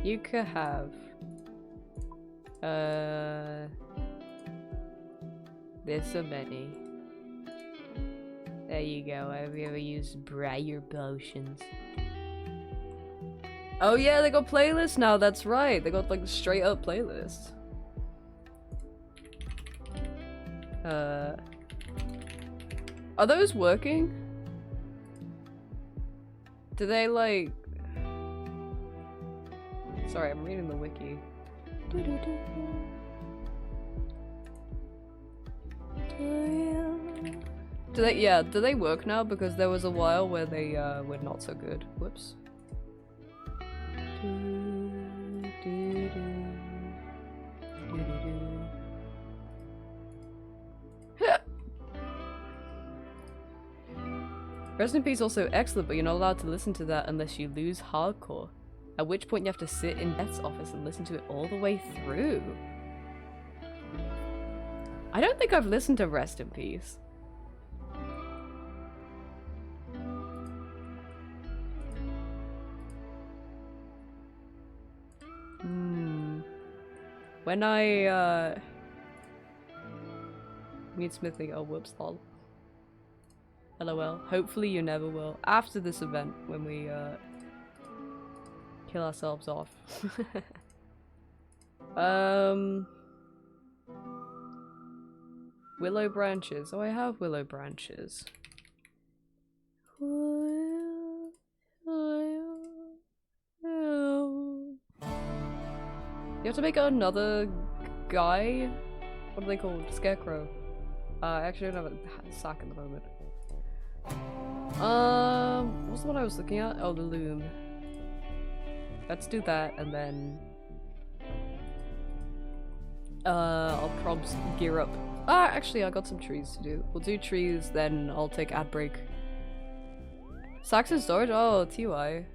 You could have there's so many. There you go. Have you ever used Briar Potions? Oh yeah, they got playlists now, that's right. They got like straight up playlists. Are those working? Do they like... Sorry, I'm reading the wiki. Do they work now? Because there was a while where they were not so good. Whoops. Rest in Peace also excellent, but you're not allowed to listen to that unless you lose hardcore. At which point you have to sit in Death's office and listen to it all the way through. I don't think I've listened to Rest in Peace. When I meet Smithy, oh whoops, lol. LOL. Hopefully you never will. After this event, when we kill ourselves off. Willow branches. Oh, I have willow branches. You have to make another guy? What are they called? Scarecrow. I actually don't have a sack at the moment. What's the one I was looking at? Oh, the loom. Let's do that, and then I'll probs gear up. Ah, actually, I got some trees to do. We'll do trees, then I'll take ad break. Sacks in storage? Oh, TY.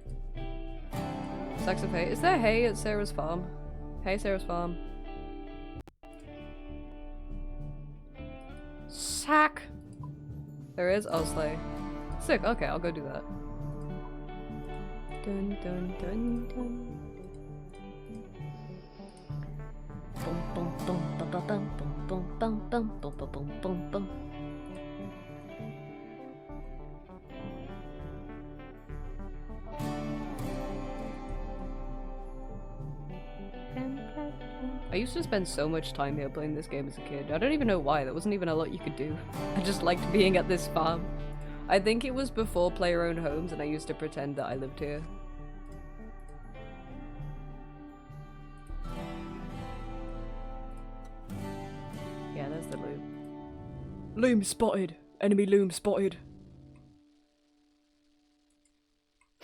Sacks of hay. Is there hay at Sarah's farm? Hey, Sarah's farm. Sack! There is? Oh, sleigh. Sick, okay, I'll go do that. Dun dun dun dun. Bum bum bum bum bum bum bum bum bum bum bum bum bum. I used to spend so much time here playing this game as a kid. I don't even know why, there wasn't even a lot you could do. I just liked being at this farm. I think it was before player-owned homes and I used to pretend that I lived here. Yeah, there's the loom. Loom spotted! Enemy loom spotted!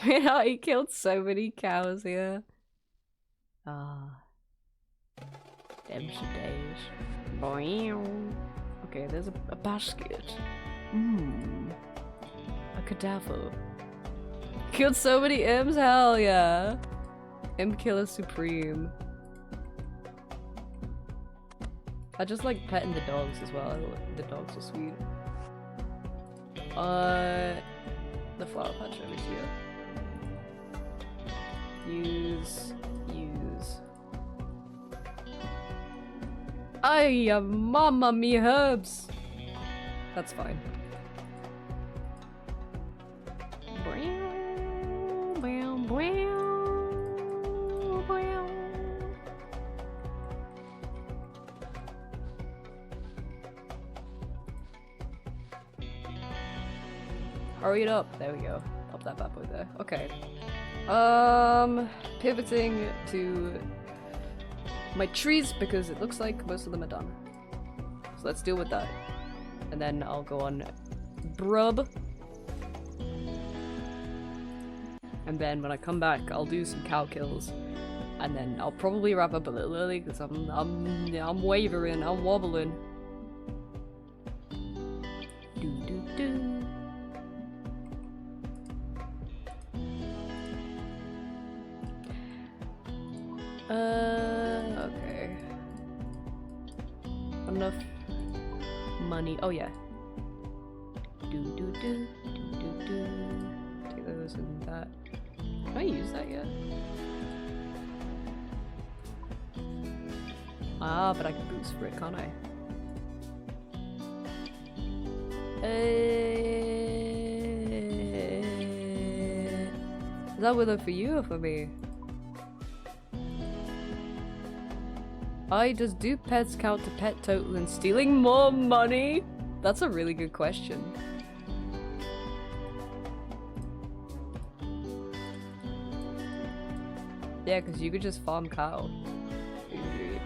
Yeah, he killed so many cows here. Ah. Them's the days. Okay, there's a basket. A cadaver. Killed so many M's, hell yeah! M Killer Supreme. I just like petting the dogs as well. The dogs are sweet. The flower patch over here. Use. Ay, mama me herbs! That's fine. Hurry it up. There we go. Pop that bad boy there. Okay. Pivoting to my trees because it looks like most of them are done. So let's deal with that. And then I'll go on Brub. And then when I come back, I'll do some cow kills. And then I'll probably wrap up a little early because I'm wavering, I'm wobbling. Okay. Enough money. Oh yeah. Take those and that. Can I use that yet? Ah, but I can boost for it, can't I? Is that willow for you or for me? Does do pets count to pet total and stealing more money? That's a really good question. Yeah, because you could just farm cow. 2, 3,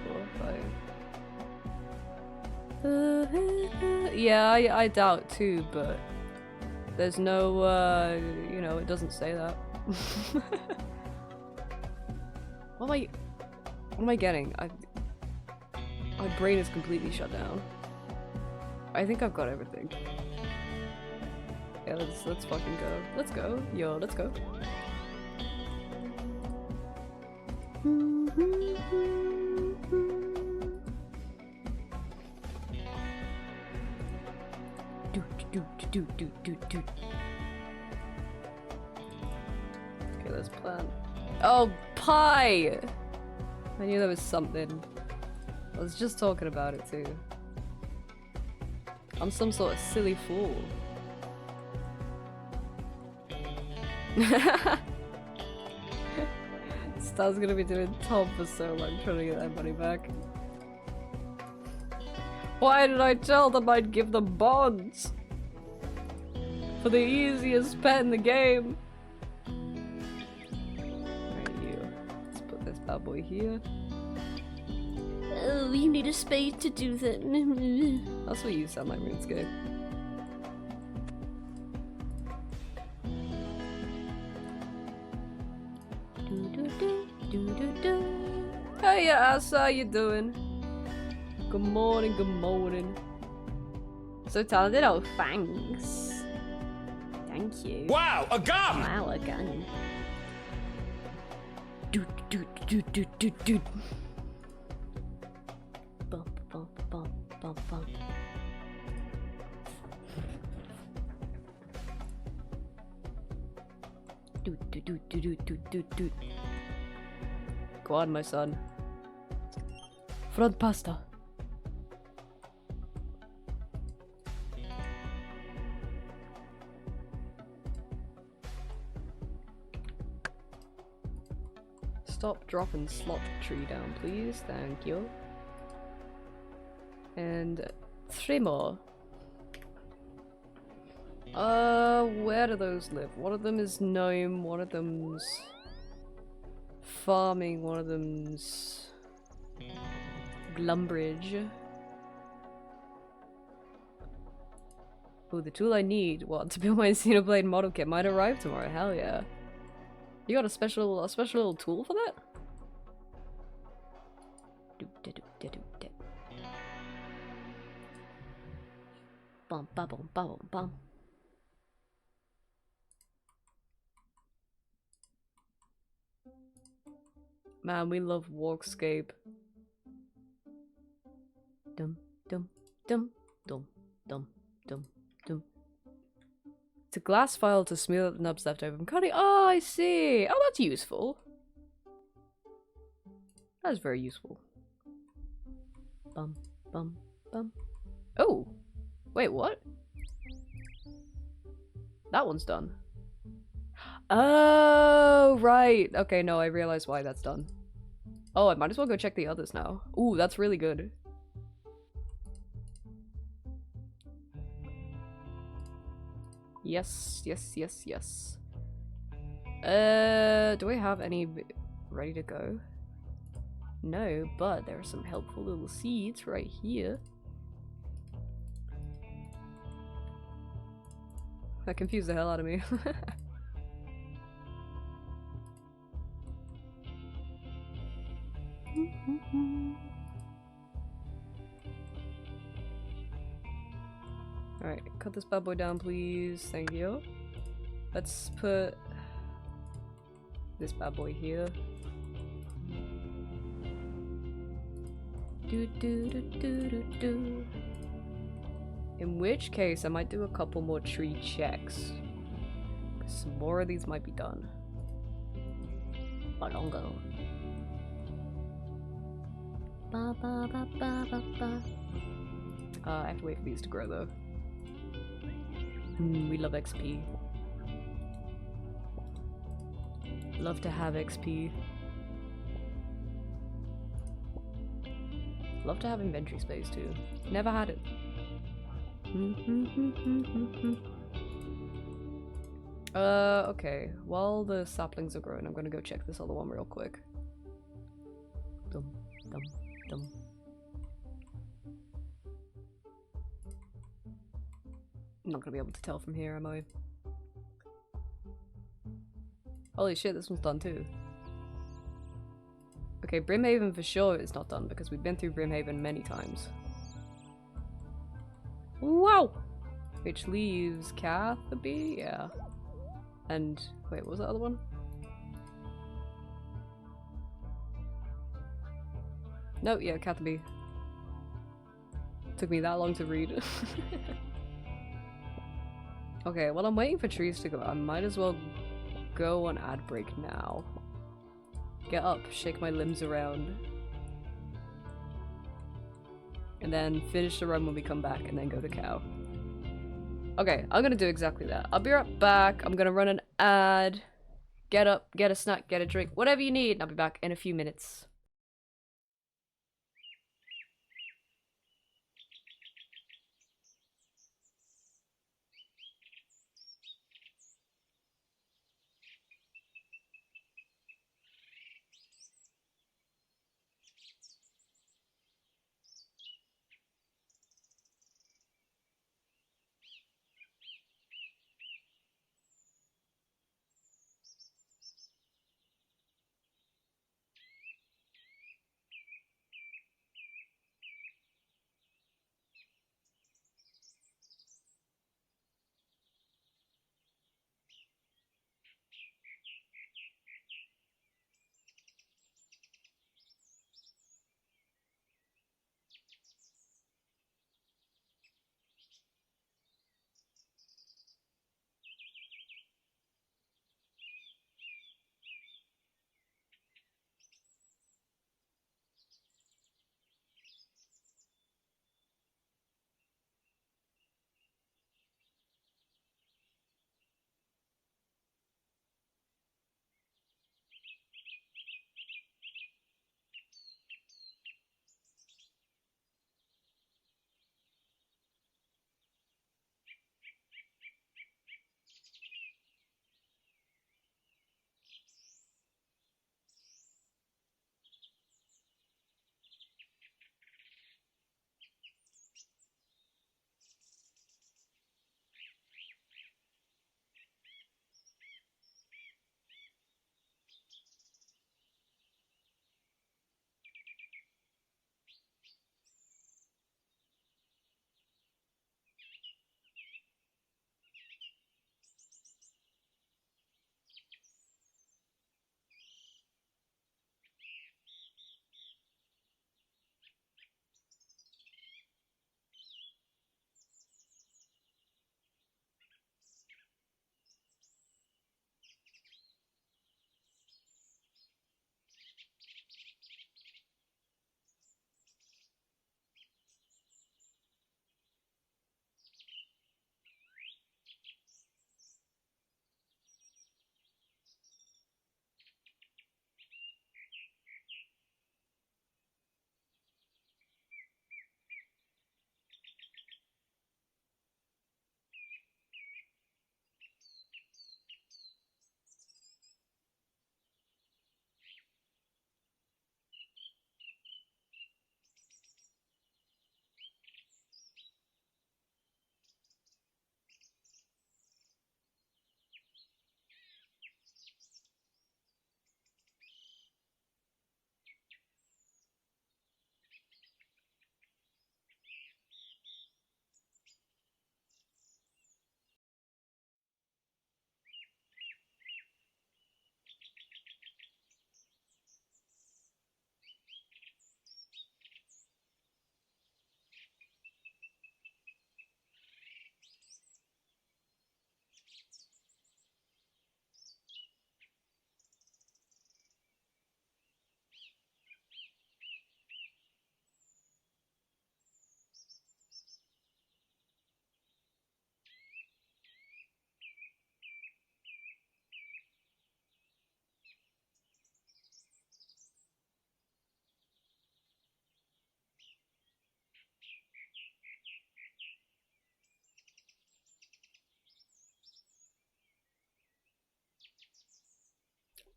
4, 5. Yeah, I doubt too, but there's no, you know, it doesn't say that. What am I getting? My brain is completely shut down. I think I've got everything. Yeah, let's fucking go. Let's go. Yo, let's go. Okay, let's plan. Oh, pie! I knew there was something. I was just talking about it too. I'm some sort of silly fool. Star's gonna be doing Tom for so long trying to get that money back. Why did I tell them I'd give them bonds? For the easiest pet in the game. Alright, you. Let's put this bad boy here. Oh, you need a space to do that. That's what you sound like, RuneScape. Hey, ass, how you doing? Good morning, good morning. So talented, oh thanks. Thank you. Wow, a gun! Wow, a gun. Bump, bump, bump, bump, bump. Go on, my son. Front pasta. Stop, drop, and slot tree down, please. Thank you. And 3 more. Where do those live? One of them is gnome, one of them's farming, one of them's Glumbridge. Oh, the tool I need, what, to build my Xenoblade model kit might arrive tomorrow, hell yeah. You got a special little tool for that? Bum, ba, bum, ba, bum, bum. Man, we love Walkscape. Dum, dum, dum, dum, dum, dum, dum. It's a glass file to smooth out the nubs left over from cutting. Oh, I see. Oh, that's useful. That's very useful. Bum, bum, bum. Oh, wait, what? That one's done. Oh, right. Okay, no, I realize why that's done. Oh, I might as well go check the others now. Ooh, that's really good. Yes, yes, yes, yes. Do I have any ready to go? No, but there are some helpful little seeds right here. That confused the hell out of me. Alright, cut this bad boy down, please. Thank you. Let's put this bad boy here. In which case, I might do a couple more tree checks. Some more of these might be done. Balongo. Ba, ba, ba, ba, ba, ba. I have to wait for these to grow though. We love XP. Love to have XP. Love to have inventory space too. Never had it. Okay. While the saplings are growing, I'm gonna go check this other one real quick. Dum, dum, dum. I'm not gonna be able to tell from here, am I? Holy shit, this one's done too. Okay, Brimhaven for sure is not done because we've been through Brimhaven many times. Wow! which leaves Catherby, yeah. And wait, what was the other one? No, yeah, Catherby. Took me that long to read. Okay, well I'm waiting for trees to go. I might as well go on ad break now. Get up, shake my limbs around. And then finish the run when we come back and then go to cow. Okay, I'm gonna do exactly that. I'll be right back. I'm gonna run an ad. Get up, get a snack, get a drink, whatever you need, and I'll be back in a few minutes.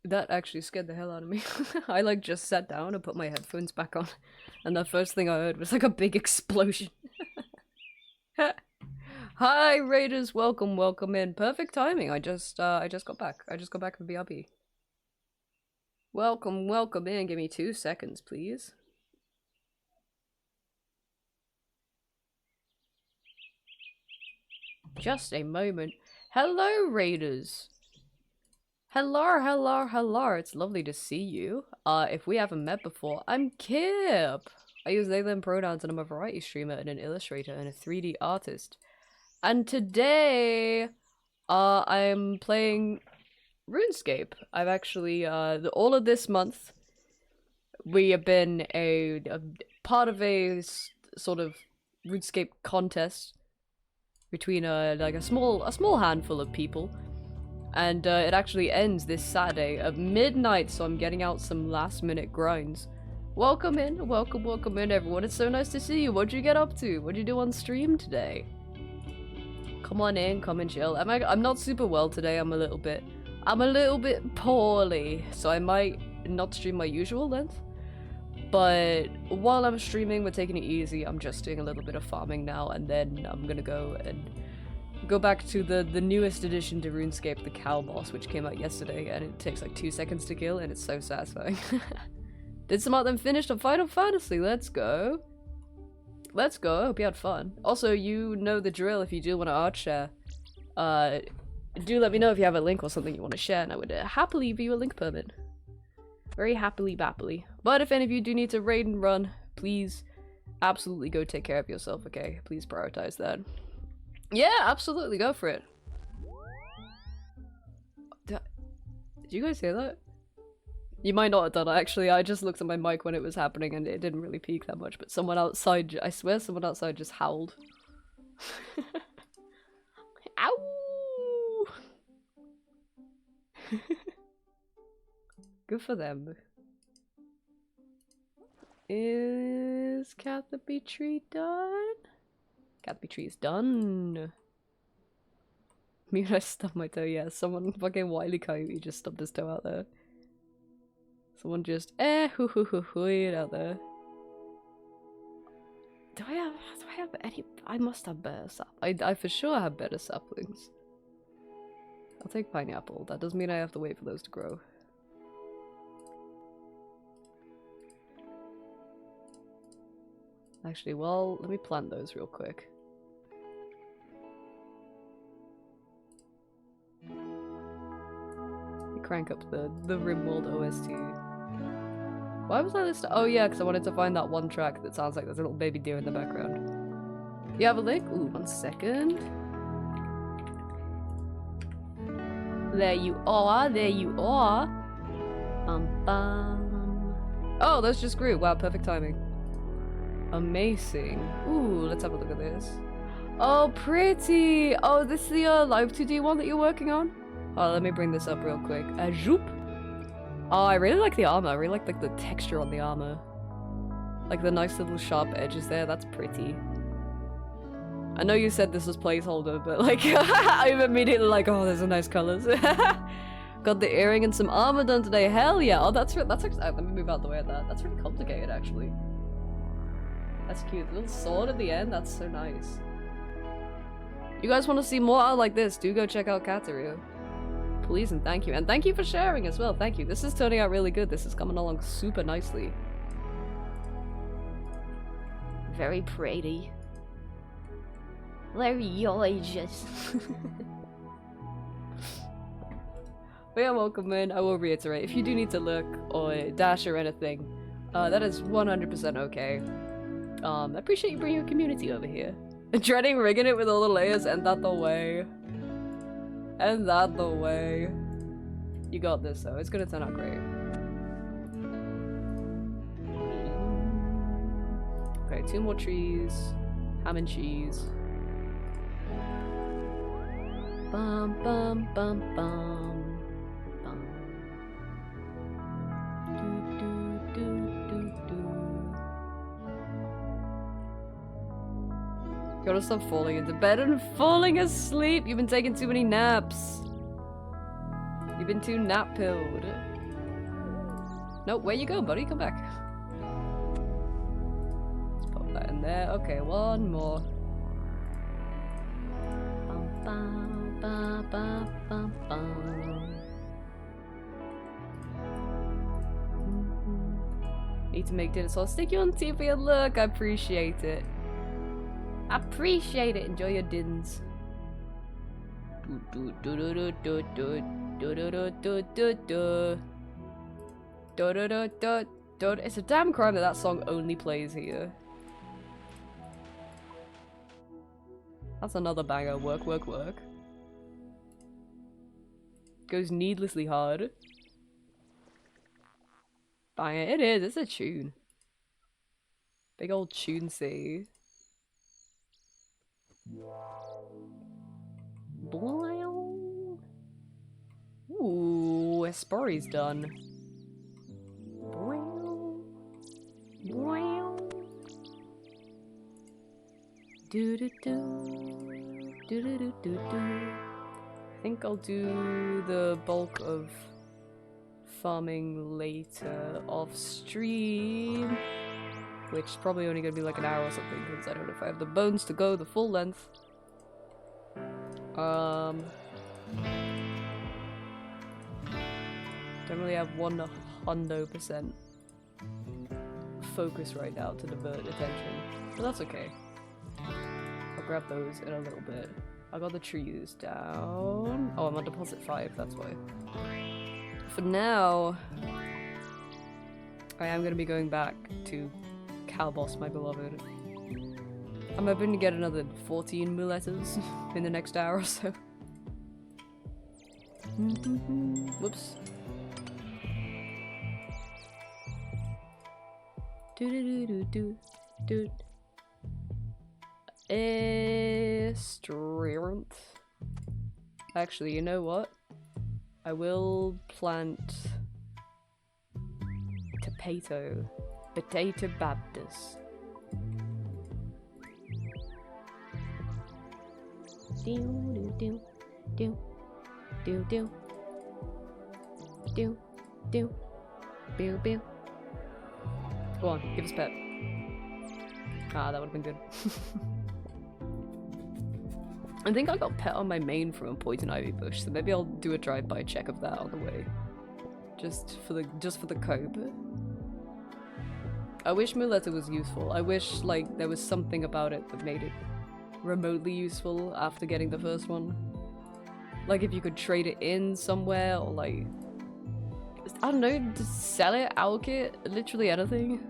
That actually scared the hell out of me. I like just sat down and put my headphones back on, and the first thing I heard was like a big explosion. Hi Raiders, welcome in. Perfect timing. I just got back. I just got back from BRB. Welcome in. Give me 2 seconds, please. just a moment. Hello, Raiders. Hello. It's lovely to see you. If we haven't met before, I'm Kip. I use they, them pronouns and I'm a variety streamer and an illustrator and a 3D artist. And today, I'm playing RuneScape. I've actually, all of this month, we have been a part of a sort of RuneScape contest between like a small handful of people, and it actually ends this Saturday at midnight. So I'm getting out some last minute grinds. Welcome in, welcome in, everyone. It's so nice to see you. What'd you get up to? What'd you do on stream today? Come on in, come and chill. I'm not super well today. I'm a little bit poorly, so I might not stream my usual length. But while I'm streaming, we're taking it easy. I'm just doing a little bit of farming now, and then I'm gonna go back to the newest addition to RuneScape, the cow boss, which came out yesterday, and it takes like 2 seconds to kill, and it's so satisfying. Did some of them finish on Final Fantasy? Let's go. Let's go. I hope you had fun. Also, you know the drill. If you do want to art share, do let me know if you have a link or something you want to share, and I would happily give you a link permit. Very happily bappily. But if any of you do need to raid and run, please absolutely go take care of yourself, okay? Please prioritize that. Yeah, absolutely, go for it. Did you guys hear that? You might not have done it, actually. I just looked at my mic when it was happening and it didn't really peak that much, but someone outside, I swear someone outside just howled. Ow! Good for them. Is Catherby Tree done? Catherby Tree is done. Me and I stubbed my toe, yeah. Someone fucking Wily Coyote just stubbed his toe out there. Someone just hoo-hoo-hoo-hooed out there. Do I have any? I must have better I for sure have better saplings. I'll take pineapple. That doesn't mean I have to wait for those to grow. Actually, well, let me plant those real quick. Crank up the Rimworld OST. Why was I listening? Oh yeah, because I wanted to find that one track that sounds like there's a little baby deer in the background. You have a link? Ooh, 1 second. There you are, there you are. Bum. Oh, those just grew. Wow, perfect timing. Amazing. Ooh, let's have a look at this. Oh, pretty! Oh, this is the Live 2D one that you're working on? Oh, let me bring this up real quick. Zoop! Oh, I really like the armor. I really like the texture on the armor. Like the nice little sharp edges there. That's pretty. I know you said this was placeholder, but like, I'm immediately like, oh, there's some nice colors. Got the earring and some armor done today. Hell yeah! Oh, that's actually. Let me move out the way of that. That's really complicated, actually. That's cute. The little sword at the end. That's so nice. You guys want to see more art like this? Do go check out Katario. Please and thank you. And thank you for sharing as well. Thank you. This is turning out really good. This is coming along super nicely. Very pretty. Very gorgeous. But yeah, welcome in. I will reiterate, if you do need to look or dash or anything, that is 100% okay. I appreciate you bringing your community over here. Dreading rigging it with all the layers, and that the way. And that the way. You got this though, it's gonna turn out great. Okay, 2 more trees. Ham and cheese. Bum bum bum bum. Bum. Do, do, do, do, do. Gotta stop falling into bed and falling asleep. You've been taking too many naps. You've been too nap-pilled. No, where you going, buddy? Come back. Let's pop that in there. Okay, 1 more. Bum, bum, bum, bum, bum, bum. Need to make dinner, so I'll stick you on TV and look. I appreciate it. I appreciate it. Enjoy your dins. It's a damn crime that that song only plays here. That's another banger. Work, work, work. Goes needlessly hard. Banger. It is. It's a tune. Big old tune see. Ooh, Espori's done. Do do do do do do do. I think I'll do the bulk of farming later off stream, which is probably only gonna be like an hour or something because I don't know if I have the bones to go the full length. Don't really have 100% focus right now to divert attention, but that's okay. I'll grab those in a little bit. I got the trees down. Oh, I'm on deposit 5, that's why. For now, I am going to be going back to Calboss, my beloved. I'm hoping to get another 14 muletas in the next hour or so. Whoops. Do. Strength. Actually, you know what? I will plant potato baptist. Go on, give us pet. Ah, that would have been good. I think I got pet on my main from a poison ivy bush, so maybe I'll do a drive-by check of that on the way. Just for the cope. I wish Muleta was useful. I wish like there was something about it that made it remotely useful after getting the first one. Like if you could trade it in somewhere or like I don't know, just sell it, alk it, literally anything.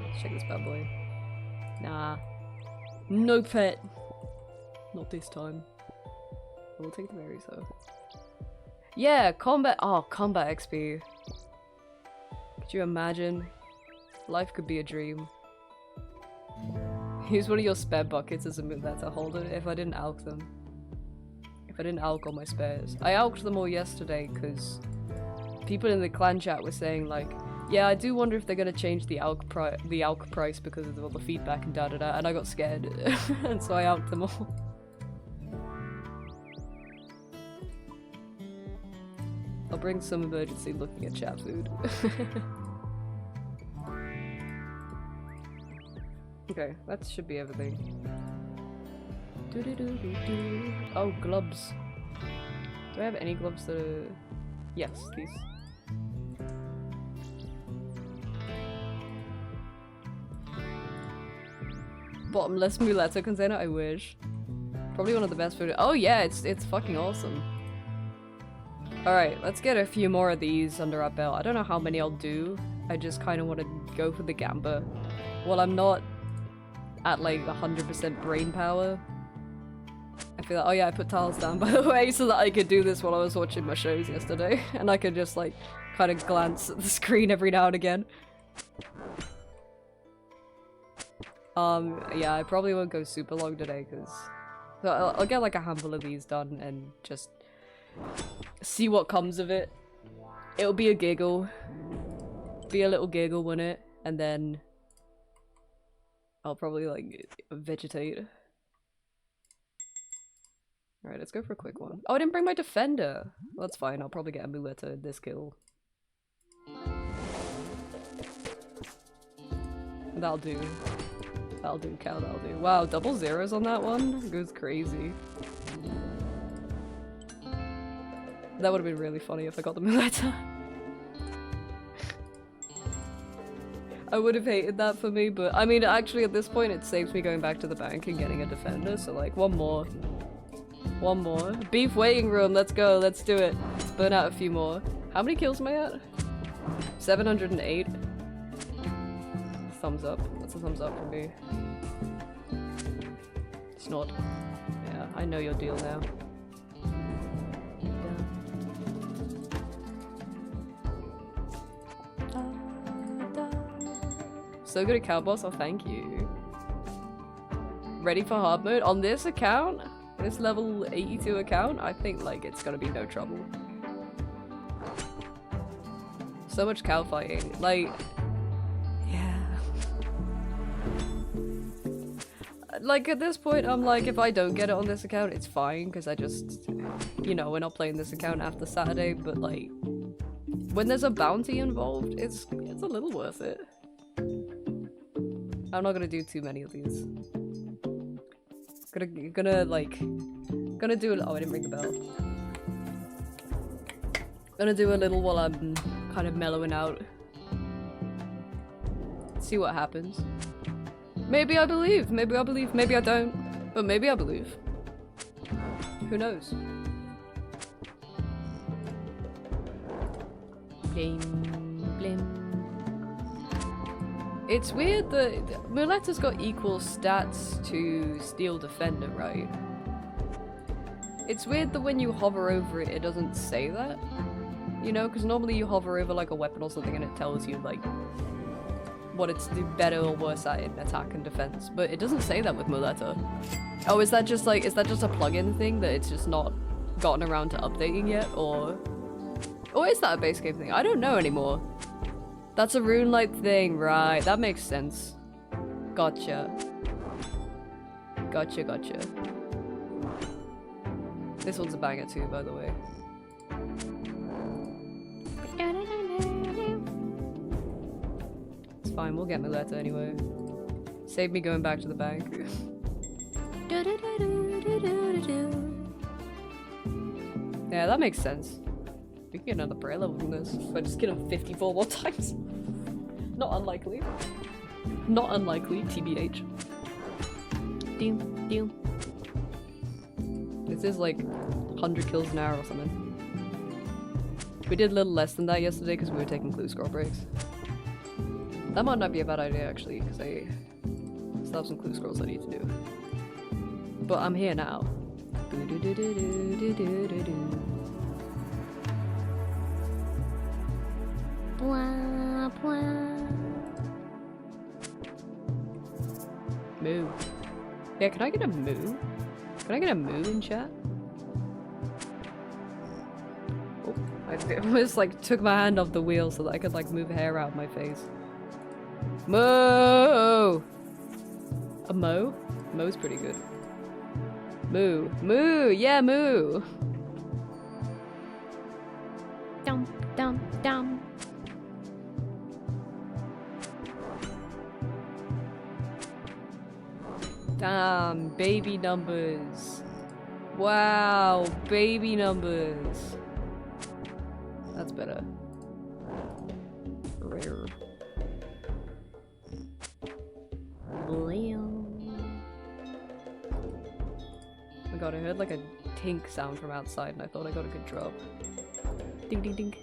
Let's check this bad boy. Nah. No pet. Not this time. We'll take the berries though. Yeah, combat. Oh, combat XP. Could you imagine? Life could be a dream. Use one of your spare buckets as a Muleta to hold it if I didn't alk them. If I didn't alk all my spares. I alked them all yesterday because people in the clan chat were saying like, yeah, I do wonder if they're gonna change the alk price because of all the feedback and da-da-da, and I got scared, and so I alked them all. I'll bring some emergency looking at chat food. Okay, that should be everything. Oh, gloves. Do I have any gloves that are... Yes, these. Bottomless Muleta container, I wish. Probably one of the best food. Oh yeah, it's fucking awesome. Alright, let's get a few more of these under our belt. I don't know how many I'll do. I just kind of want to go for the gamba. While I'm not at like 100% brain power. I feel like, oh yeah, I put tiles down by the way so that I could do this while I was watching my shows yesterday. And I could just like kind of glance at the screen every now and again. Yeah, I probably won't go super long today because I'll get like a handful of these done and just see what comes of it. It'll be a giggle. Be a little giggle, won't it? And then I'll probably like vegetate. Alright, let's go for a quick one. Oh, I didn't bring my defender! Well, that's fine, I'll probably get a Muleta in this kill. That'll do. That'll do, Cal, that'll do. Wow, double zeros on that one? It goes crazy. That would have been really funny if I got the Muleta. I would have hated that for me, but I mean, actually at this point it saves me going back to the bank and getting a defender, so like, one more. One more. Beef waiting room, let's go, let's do it. Let's burn out a few more. How many kills am I at? 708. Thumbs up. That's a thumbs up from me. Snort. Yeah, I know your deal now. So good at cow boss, oh thank you. Ready for hard mode? On this account? This level 82 account? I think like it's gonna be no trouble. So much cow fighting. Like, yeah. Like at this point I'm like, if I don't get it on this account it's fine because I just, you know, we're not playing this account after Saturday, but like when there's a bounty involved it's a little worth it. I'm not gonna do too many of these. Gonna do a, oh I didn't ring the bell. Gonna do a little while I'm kind of mellowing out. See what happens. Maybe I believe, maybe I believe, maybe I don't, but maybe I believe. Who knows? Blim, blim. It's weird that Muletta's got equal stats to Steel Defender, right? It's weird that when you hover over it, it doesn't say that. You know, because normally you hover over like a weapon or something and it tells you like what it's better or worse at in attack and defense, but it doesn't say that with Muletta. Oh, is that just a plugin thing that it's just not gotten around to updating yet, or is that a base game thing? I don't know anymore. That's a rune light thing, right? That makes sense. Gotcha. Gotcha, gotcha. This one's a banger too, by the way. It's fine, we'll get Muletta anyway. Save me going back to the bank. Yeah, that makes sense. We can get another prayer level from this. If I just get him 54 more times. Not unlikely. Not unlikely, TBH. Doom, doom. This is like 100 kills an hour or something. We did a little less than that yesterday because we were taking clue scroll breaks. That might not be a bad idea actually, because I still have some clue scrolls I need to do. But I'm here now. Blah, blah. Moo. Yeah, can I get a moo? Can I get a moo in chat? Oh, I almost like took my hand off the wheel so that I could like move hair out of my face. Moo! A mo? Mo's pretty good. Moo. Moo! Yeah, moo! Dum, dum, dum. Damn, baby numbers. Wow, baby numbers. That's better. Rare. Blim. Oh my god, I heard like a tink sound from outside and I thought I got a good drop. Ding ding ding.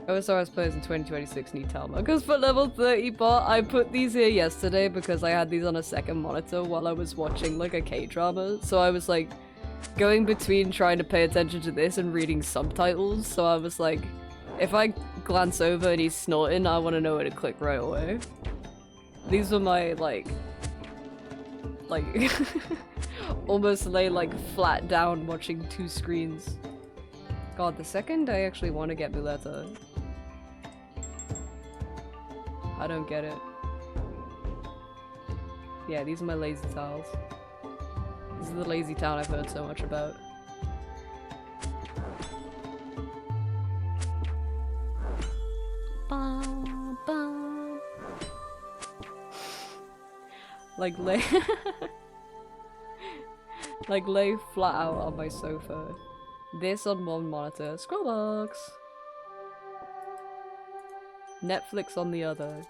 OSRS players in 2026 need Talma. Because for level 30 bot, I put these here yesterday because I had these on a second monitor while I was watching like a K-drama. So I was like going between trying to pay attention to this and reading subtitles. So I was like, if I glance over and he's snorting, I want to know where to click right away. These were my like almost lay like flat down watching two screens. God, the second I actually want to get Muletta, I don't get it. Yeah, these are my lazy tiles. This is the lazy town I've heard so much about. Ba, ba. Like lay like lay flat out on my sofa. This on one monitor. Scrollbox! Netflix on the other.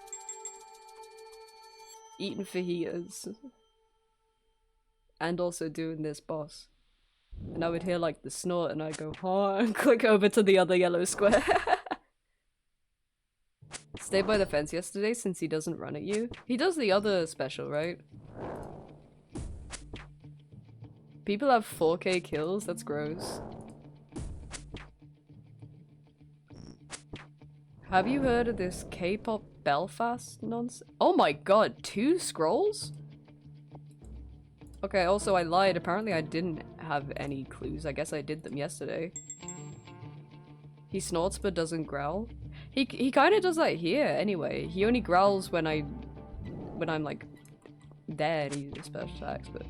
Eating fajitas. And also doing this boss. And I would hear like the snort and I'd go, huh, and click over to the other yellow square. Stayed by the fence yesterday since he doesn't run at you. He does the other special, right? People have 4K kills? That's gross. Have you heard of this K-pop Belfast nonsense? Oh my god, 2 scrolls? Okay, also I lied. Apparently I didn't have any clues. I guess I did them yesterday. He snorts but doesn't growl. He kind of does that here anyway. He only growls when I'm like dead. He special attacks, but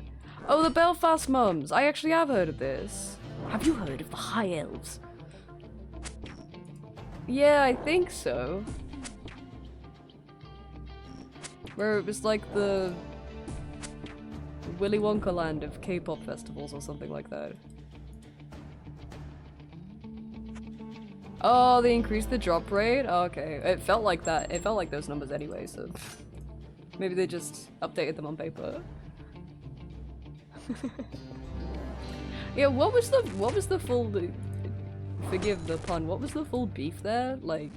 oh, the Belfast mums. I actually have heard of this. Have you heard of the High Elves? Yeah, I think so. Where it was like the Willy Wonka land of K-pop festivals or something like that. Oh, they increased the drop rate? Oh, okay. It felt like that. It felt like those numbers anyway, so maybe they just updated them on paper. Yeah, what was the full, forgive the pun, what was the full beef there? Like,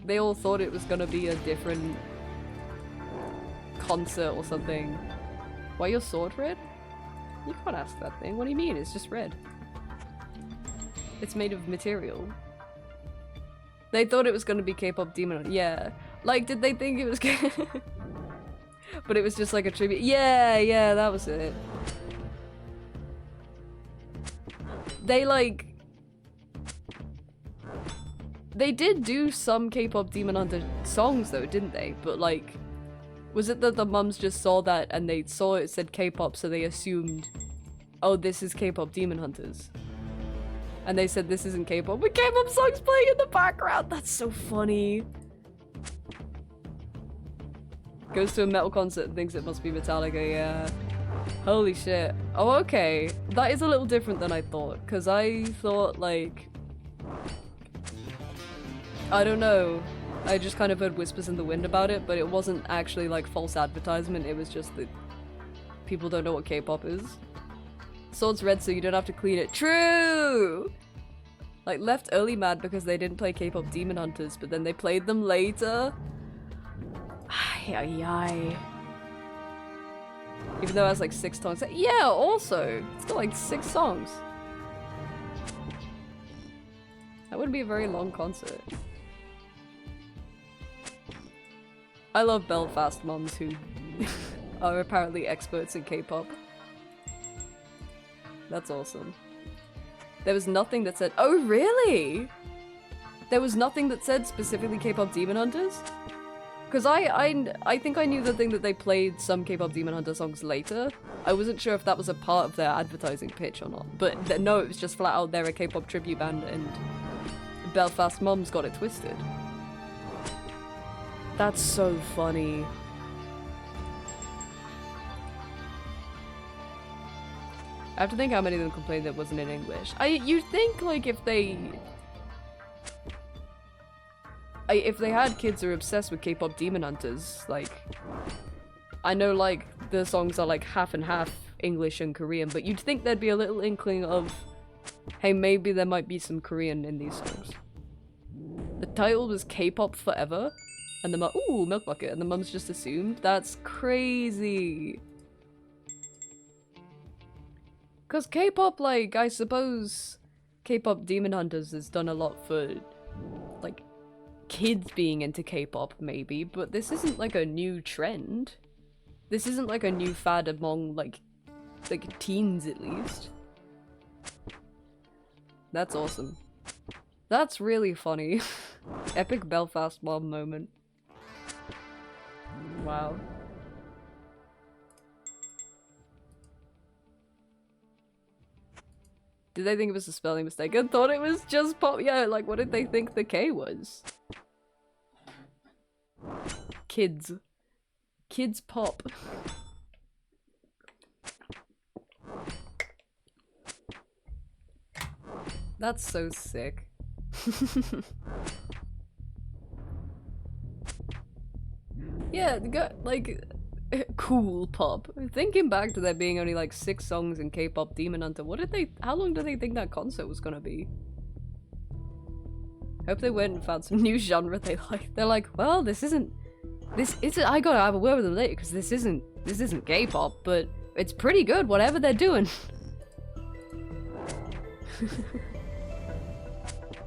they all thought it was gonna be a different concert or something. Why your sword red? You can't ask that thing. What do you mean? It's just red. It's made of material. They thought it was gonna be K-pop Demon. Yeah. Like, did they think it was but it was just like a tribute. Yeah, that was it. They like... They did do some K-pop Demon Hunter songs though, didn't they? But like... Was it that the mums just saw that and they saw it said K-pop so they assumed, oh, this is K-pop Demon Hunters? And they said this isn't K-pop, but K-pop songs playing in the background! That's so funny! Goes to a metal concert and thinks it must be Metallica, yeah. Holy shit. Oh, okay. That is a little different than I thought, because I thought, like... I don't know. I just kind of heard whispers in the wind about it, but it wasn't actually, like, false advertisement, it was just that people don't know what K-pop is. Sword's red so you don't have to clean it. True! Like, left early mad because they didn't play K-pop Demon Hunters, but then they played them later. Ay, ay, ay. Even though it has like 6 songs. Yeah, also! It's got like 6 songs. That would be a very long concert. I love Belfast moms who are apparently experts in K-pop. That's awesome. There was nothing that said— oh really? There was nothing that said specifically K-pop Demon Hunters? Because I think I knew the thing that they played some K-pop Demon Hunter songs later. I wasn't sure if that was a part of their advertising pitch or not. But no, it was just flat out they're a K-pop tribute band and Belfast moms got it twisted. That's so funny. I have to think how many of them complained that it wasn't in English. You'd think, like, if they had kids who are obsessed with K-pop Demon Hunters, like... I know, like, the songs are, like, half and half English and Korean, but you'd think there'd be a little inkling of, hey, maybe there might be some Korean in these songs. The title was K-pop Forever, and the ooh, Milk Bucket, and the mums just assumed. That's crazy! Because K-pop, like, I suppose K-pop Demon Hunters has done a lot for, like, kids being into K-pop, maybe, but this isn't, like, a new trend. This isn't, like, a new fad among, like teens, at least. That's awesome. That's really funny. Epic Belfast mom moment. Wow. Did they think it was a spelling mistake? I thought it was just pop. Yeah, like, what did they think the K was? Kids. Kids pop. That's so sick. Yeah, like cool pop. Thinking back to there being only like 6 songs in K-pop Demon Hunter, how long do they think that concert was gonna be? Hope they went and found some new genre they like. They're like, well, this isn't, I gotta have a word with them later because this isn't K-pop, but it's pretty good, whatever they're doing.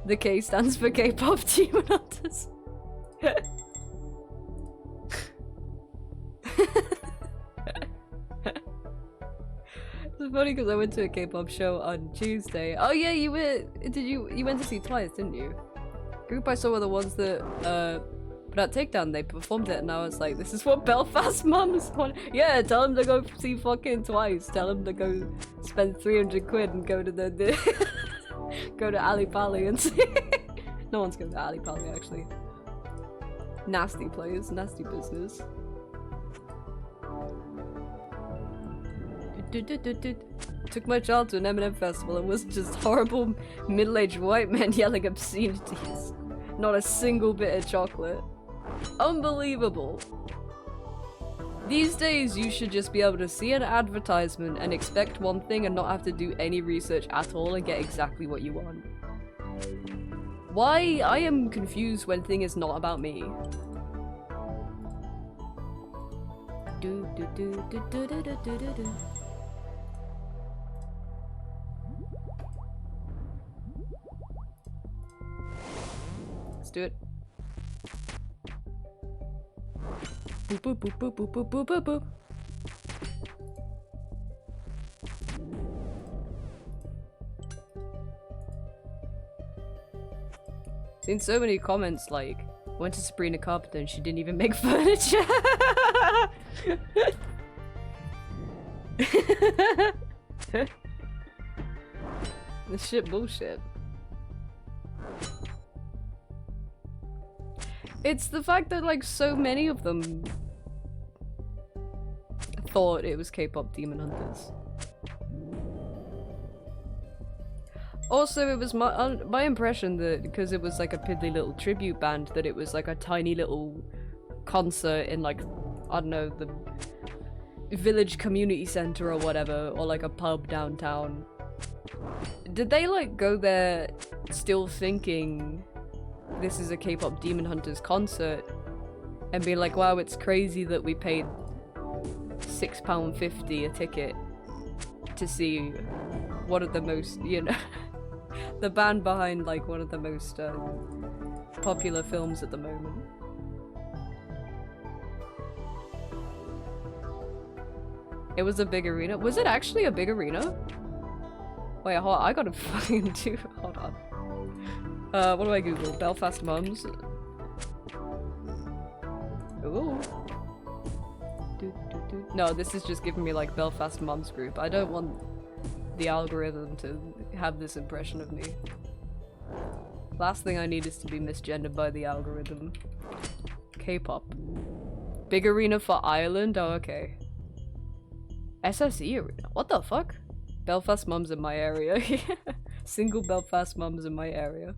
The K stands for K-pop Demon Hunters. It's funny because I went to a K-pop show on Tuesday. Oh yeah, you went to see Twice, didn't you? Group I saw were the ones that put out Takedown. They performed it, and I was like, this is what Belfast mums want. Yeah, tell them to go see fucking Twice. Tell them to go spend 300 quid and go to the go to Ali Pali and see. No one's going to Ali Pali actually. Nasty players, nasty business. Took my child to an Eminem festival and was just horrible middle-aged white men yelling obscenities. Not a single bit of chocolate. Unbelievable. These days you should just be able to see an advertisement and expect one thing and not have to do any research at all and get exactly what you want. Why? I am confused when thing is not about me. Let's do it. Boop boop boop boop boop boop boop boop boop. Seen so many comments like, went to Sabrina Carpenter and she didn't even make furniture. This shit bullshit. It's the fact that like so many of them thought it was K-pop Demon Hunters. Also, it was my impression that because it was like a piddly little tribute band, that it was like a tiny little concert in like, I don't know, the village community center or whatever, or like a pub downtown. Did they like go there still thinking this is a K-pop Demon Hunters concert and be like, wow, it's crazy that we paid £6.50 a ticket to see one of the most, you know, the band behind like one of the most popular films at the moment. It was a big arena. Was it actually a big arena? Wait, hold on. I gotta fucking do. Hold on. What do I Google? Belfast mums. Ooh. No, this is just giving me like Belfast mums group. I don't want the algorithm to have this impression of me. Last thing I need is to be misgendered by the algorithm. K-pop. Big arena for Ireland? Oh, okay. SSE arena? What the fuck? Belfast mums in my area. Single Belfast mums in my area.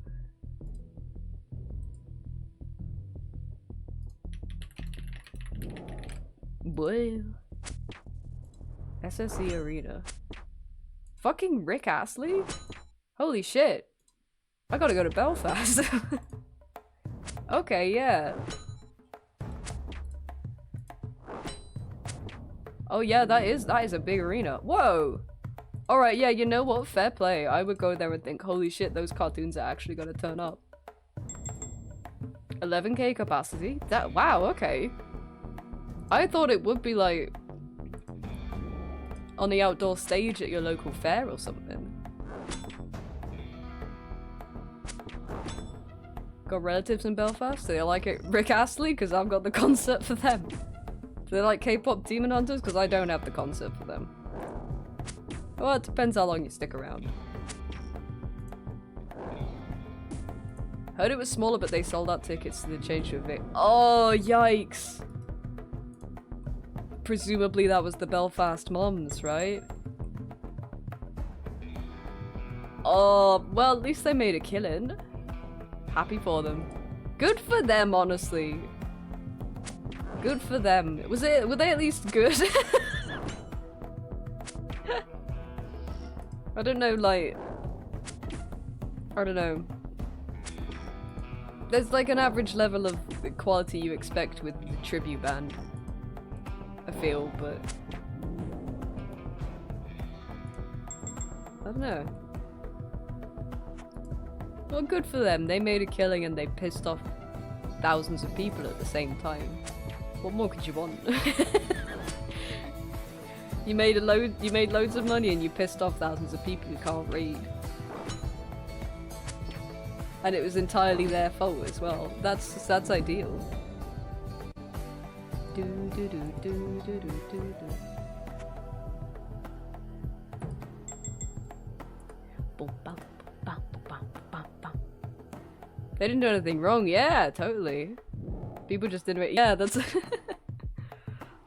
Boy. SSE arena. Fucking Rick Astley? Holy shit. I gotta go to Belfast. Okay, yeah. Oh yeah, that is a big arena. Whoa! Alright, yeah, you know what? Fair play. I would go there and think, holy shit, those cartoons are actually gonna turn up. 11k capacity? That, wow, okay. I thought it would be like on the outdoor stage at your local fair or something. Got relatives in Belfast? Do they like it Rick Astley? Because I've got the concert for them. Do they like K-pop Demon Hunters? Because I don't have the concert for them. Well, it depends how long you stick around. Heard it was smaller, but they sold out tickets, so they changed it a bit. Oh, yikes! Presumably that was the Belfast mums, right? Oh, well, at least they made a killing. Happy for them. Good for them, honestly. Good for them. Were they at least good? I don't know, like... I don't know. There's like an average level of quality you expect with the tribute band. I feel, but... I don't know. Well, good for them. They made a killing and they pissed off thousands of people at the same time. What more could you want? You made loads of money and you pissed off thousands of people who can't read. And it was entirely their fault as well. That's ideal. Do do do do do do do. Boom, bum, bum, bum, bum, bum. They didn't do anything wrong. Yeah, totally. People just didn't. Yeah, that's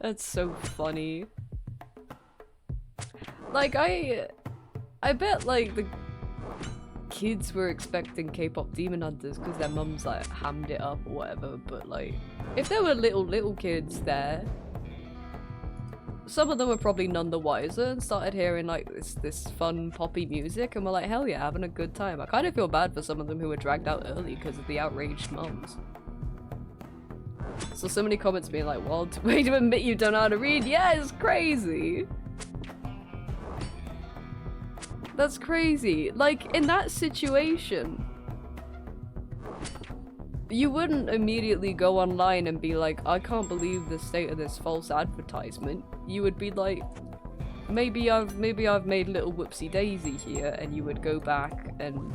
that's so funny. Like I bet like the kids were expecting K-pop Demon Hunters because their mums like hammed it up or whatever. But like, if there were little kids there, some of them were probably none the wiser and started hearing like this fun poppy music and were like, hell yeah, having a good time. I kind of feel bad for some of them who were dragged out early because of the outraged mums. So many comments being like, well, way to admit you don't know how to read. Yeah, it's crazy. That's crazy. Like, in that situation, you wouldn't immediately go online and be like, I can't believe the state of this false advertisement. You would be like, maybe I've made little whoopsie daisy here, and you would go back and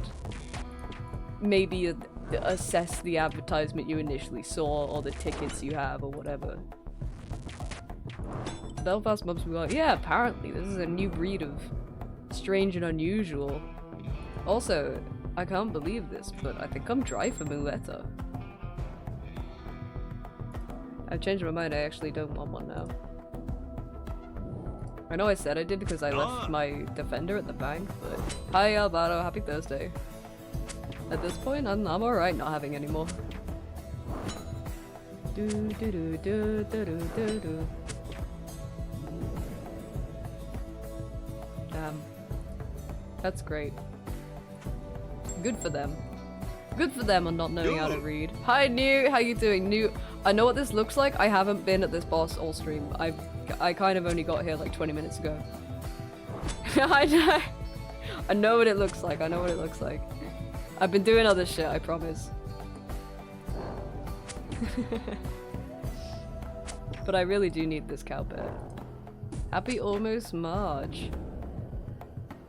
maybe assess the advertisement you initially saw or the tickets you have or whatever. Belfast mums would be like, yeah, apparently this is a new breed of strange and unusual. Also, I can't believe this, but I think I'm dry for Muleta. I've changed my mind, I actually don't want one now. I know I said I did because I left my Defender at the bank, but... Hi Alvaro, happy Thursday. At this point, I'm alright not having any more. Do do do do do do do do. Damn. That's great. Good for them. Good for them on not knowing how to read. Hi New, how you doing? New, I know what this looks like. I haven't been at this boss all stream. I kind of only got here like 20 minutes ago. I know what it looks like. I know what it looks like. I've been doing other shit, I promise. But I really do need this cowbell. Happy almost March.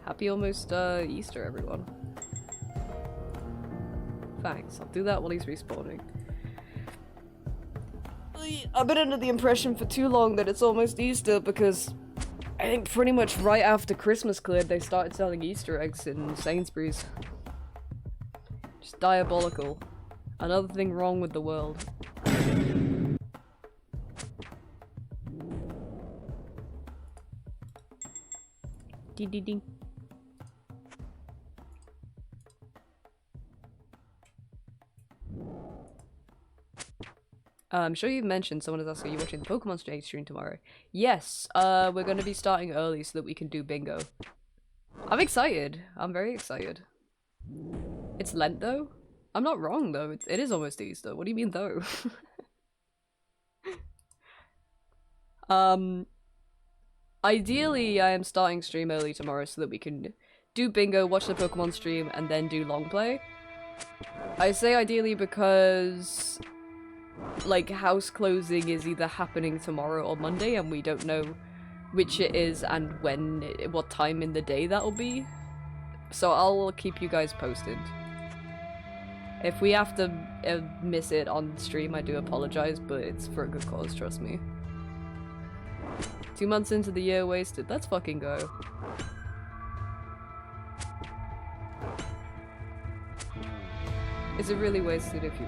Happy almost Easter, everyone. Thanks, I'll do that while he's respawning. I've been under the impression for too long that it's almost Easter because I think pretty much right after Christmas cleared they started selling Easter eggs in Sainsbury's. Just diabolical. Another thing wrong with the world. Ding ding ding. I'm sure you've mentioned someone is asking, are you watching the Pokemon stream tomorrow? Yes, we're gonna be starting early so that we can do bingo. I'm excited. I'm very excited. It's Lent though? I'm not wrong though. It is almost Easter. What do you mean though? Ideally I am starting stream early tomorrow so that we can do bingo, watch the Pokemon stream, and then do long play. I say ideally because like house closing is either happening tomorrow or Monday and we don't know which it is and when, what time in the day that'll be. So I'll keep you guys posted. If we have to miss it on stream, I do apologize, but it's for a good cause, trust me. 2 months into the year wasted. Let's fucking go. Is it really wasted if you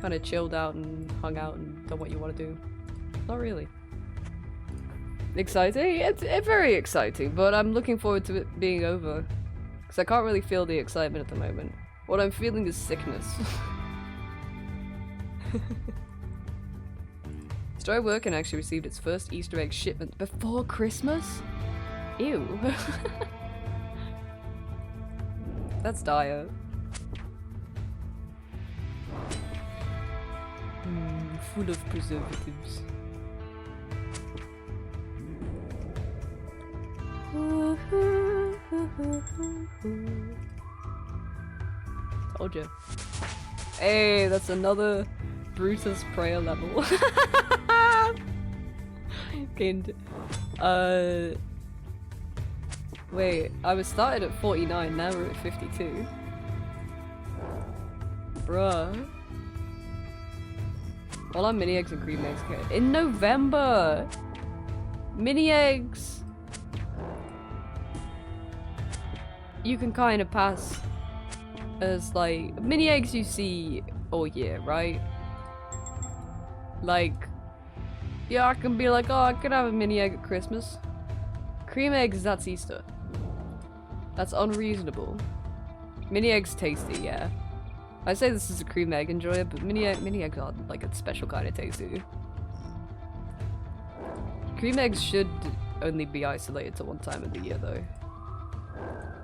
kind of chilled out and hung out and done what you want to do? Not really. Exciting? It's very exciting, but I'm looking forward to it being over. Because I can't really feel the excitement at the moment. What I'm feeling is sickness. Story Working actually received its first Easter egg shipment before Christmas? Ew. That's dire. Full of preservatives. Told you. Hey, that's another Brutus prayer level. Kind. Wait, I was started at 49, now we're at 52. Bruh. Well, I'm mini eggs and cream eggs. Okay. In November! Mini eggs! You can kind of pass as like mini eggs you see all year, right? Like, yeah, I can be like, oh, I could have a mini egg at Christmas. Cream eggs, that's Easter. That's unreasonable. Mini eggs tasty, yeah. I say this is a cream egg enjoyer, but mini eggs are like a special kind of tasty. Cream eggs should only be isolated to one time of the year, though.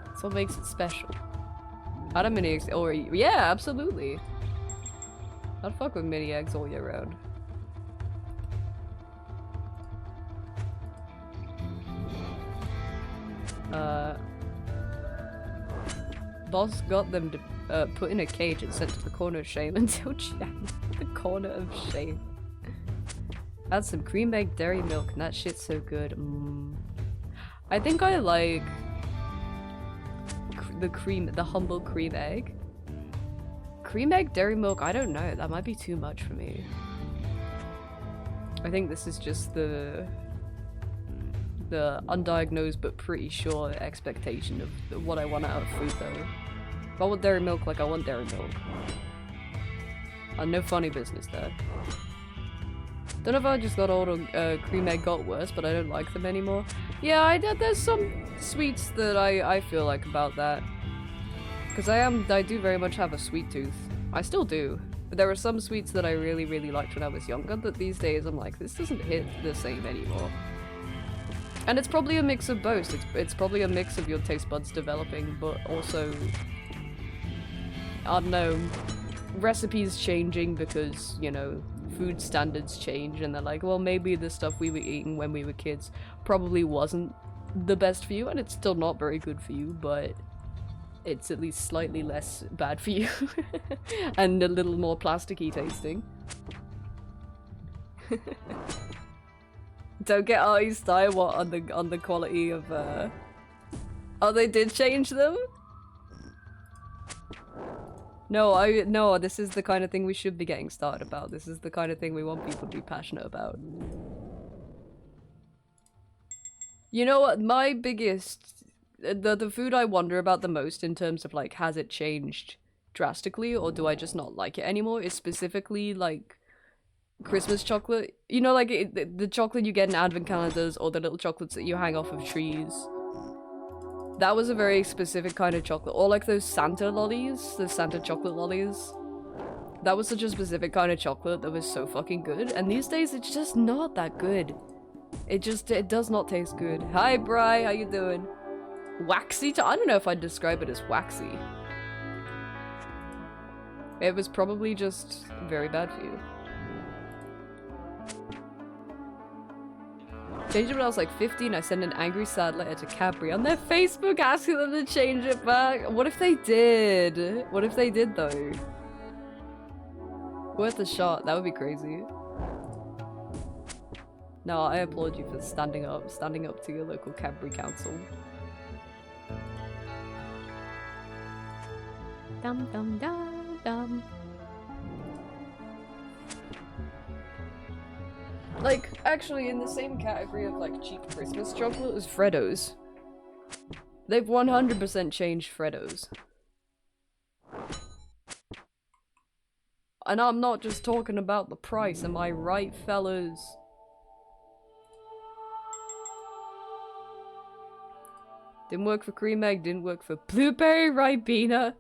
That's what makes it special. I'd have mini eggs, or yeah, absolutely. I'd fuck with mini eggs all year round. Boss got them to put in a cage and sent to the corner of shame until Jan. The corner of shame. Add some cream egg dairy milk and that shit's so good. I think I like the humble cream egg. Cream egg dairy milk, I don't know, that might be too much for me. I think this is just the undiagnosed but pretty sure expectation of what I want out of food though. If I want dairy milk, like I want dairy milk. No funny business there. Don't know if I just got old or cream egg got worse, but I don't like them anymore. Yeah, there's some sweets that I feel like about that. Because I do very much have a sweet tooth. I still do. But there are some sweets that I really, really liked when I was younger that these days I'm like, this doesn't hit the same anymore. And it's probably a mix of both. It's probably a mix of your taste buds developing, but also, I don't know, recipes changing because, you know, food standards change and they're like, well, maybe the stuff we were eating when we were kids probably wasn't the best for you, and it's still not very good for you, but it's at least slightly less bad for you and a little more plasticky tasting. Don't get Artie's style what on the quality of oh, they did change them? No, this is the kind of thing we should be getting started about. This is the kind of thing we want people to be passionate about. You know what, my biggest the food I wonder about the most in terms of like, has it changed drastically or do I just not like it anymore, is specifically like Christmas chocolate. You know, like the chocolate you get in advent calendars or the little chocolates that you hang off of trees. That was a very specific kind of chocolate. Or like those Santa lollies, the Santa chocolate lollies. That was such a specific kind of chocolate that was so fucking good. And these days it's just not that good. It does not taste good. Hi Bri, how you doing? Waxy? I don't know if I'd describe it as waxy. It was probably just very bad for you. Changed it when I was like 15. I sent an angry sad letter to Cadbury on their Facebook asking them to change it back. What if they did? What if they did though? Worth a shot. That would be crazy. No, I applaud you for standing up to your local Cadbury council. Dum dum dum dum. Like, actually, in the same category of, like, cheap Christmas chocolate is Freddos. They've 100% changed Freddos. And I'm not just talking about the price, am I right, fellas? Didn't work for cream egg, didn't work for blueberry ribena.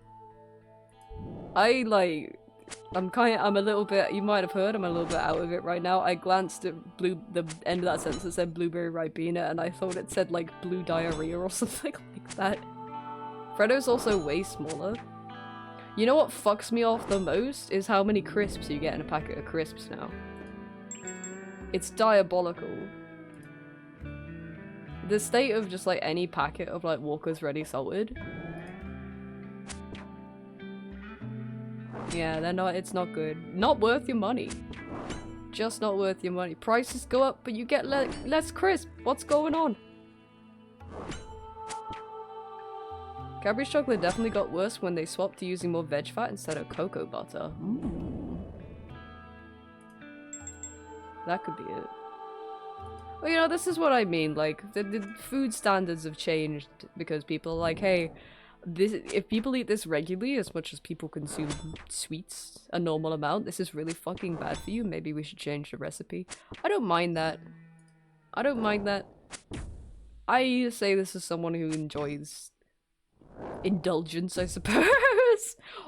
I'm a little bit, you might have heard, I'm a little bit out of it right now. I glanced at the end of that sentence that said blueberry ribena, and I thought it said like blue diarrhea or something like that. Freddo's also way smaller. You know what fucks me off the most is how many crisps you get in a packet of crisps now. It's diabolical. The state of just like any packet of like Walker's Ready Salted. Yeah, it's not good. Not worth your money. Just not worth your money. Prices go up, but you get less crisp. What's going on? Cadbury's chocolate definitely got worse when they swapped to using more veg fat instead of cocoa butter. That could be it. Well, you know, this is what I mean. Like, the food standards have changed because people are like, hey, if people eat this regularly, as much as people consume sweets a normal amount, this is really fucking bad for you. Maybe we should change the recipe. I don't mind that. I don't mind that. I say this as someone who enjoys indulgence, I suppose,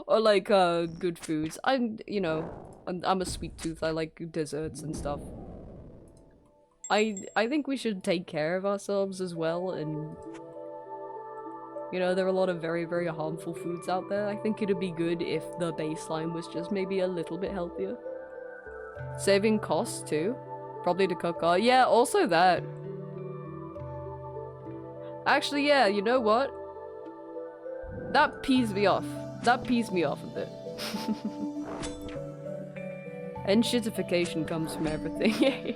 or like good foods. I'm a sweet tooth. I like desserts and stuff. I think we should take care of ourselves as well, and you know, there are a lot of very, very harmful foods out there. I think it'd be good if the baseline was just maybe a little bit healthier. Saving costs too. Probably to cook. Yeah, also that. Actually, yeah, you know what? That pees me off. That pees me off a bit. And shitification comes from everything. Yeah.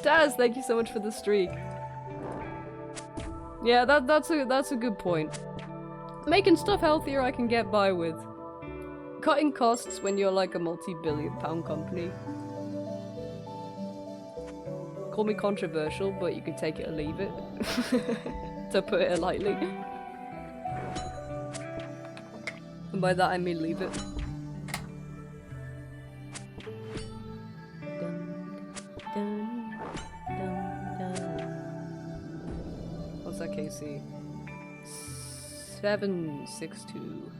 Daz, thank you so much for the streak. Yeah, that's a good point. Making stuff healthier I can get by with. Cutting costs when you're like a multi-billion-pound company. Call me controversial, but you can take it or leave it. To put it lightly. And by that I mean leave it. What's that, KC? 762.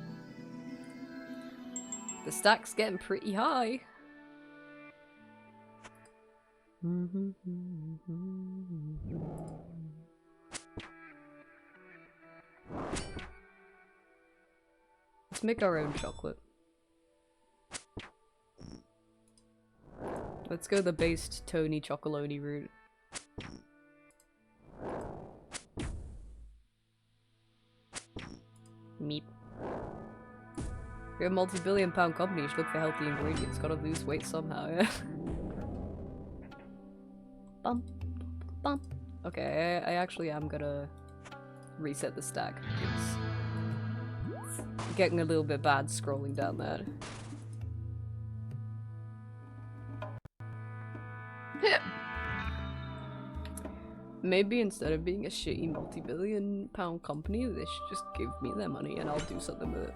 The stack's getting pretty high. Let's make our own chocolate. Let's go the based Tony Chocolonely route. Meep. You're a multi-billion-pound company, you should look for healthy ingredients. Gotta lose weight somehow, yeah? Bum, bum. Okay, I actually am gonna reset the stack. It's getting a little bit bad scrolling down that. Maybe instead of being a shitty multi-billion-pound company, they should just give me their money and I'll do something with it.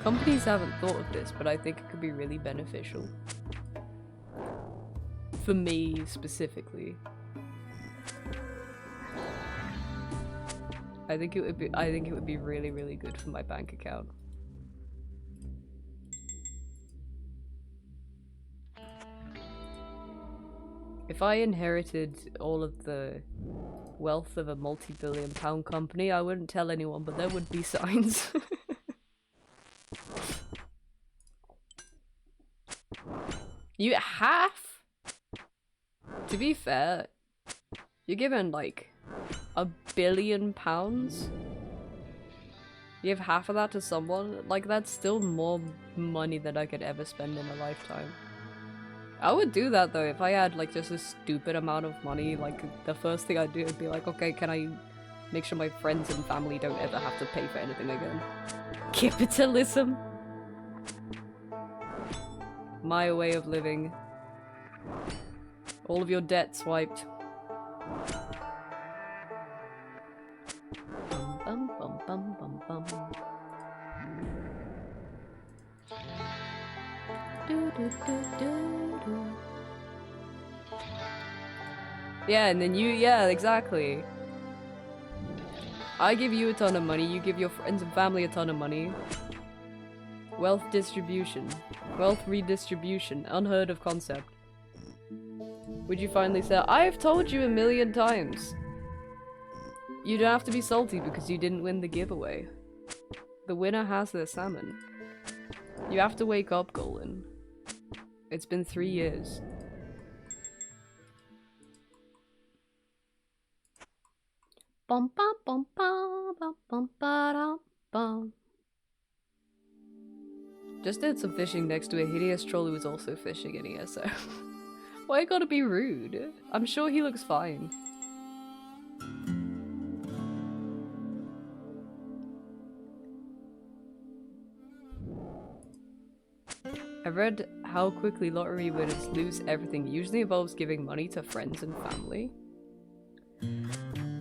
Companies haven't thought of this, but I think it could be really beneficial. For me, specifically. I think it would be really, really good for my bank account. If I inherited all of the wealth of a multi-billion-pound company, I wouldn't tell anyone, but there would be signs. You half? To be fair, you're given like £1 billion? You give half of that to someone? Like, that's still more money than I could ever spend in a lifetime. I would do that though, if I had like just a stupid amount of money. Like, the first thing I'd do would be like, okay, can I make sure my friends and family don't ever have to pay for anything again? Capitalism. My way of living. All of your debts wiped. Bum, bum, bum, bum, bum, bum. Do, do, do, do, do. Yeah, and then yeah, exactly. I give you a ton of money, you give your friends and family a ton of money. Wealth distribution. Wealth redistribution. Unheard of concept. Would you finally say, I've told you 1,000,000 times. You don't have to be salty because you didn't win the giveaway. The winner has their salmon. You have to wake up, Golan. It's been 3 years. Bum bum bum bum bum bum ba bum. Just did some fishing next to a hideous troll who was also fishing in here, so... Why you gotta be rude? I'm sure he looks fine. I've read how quickly lottery winners lose everything. It usually involves giving money to friends and family.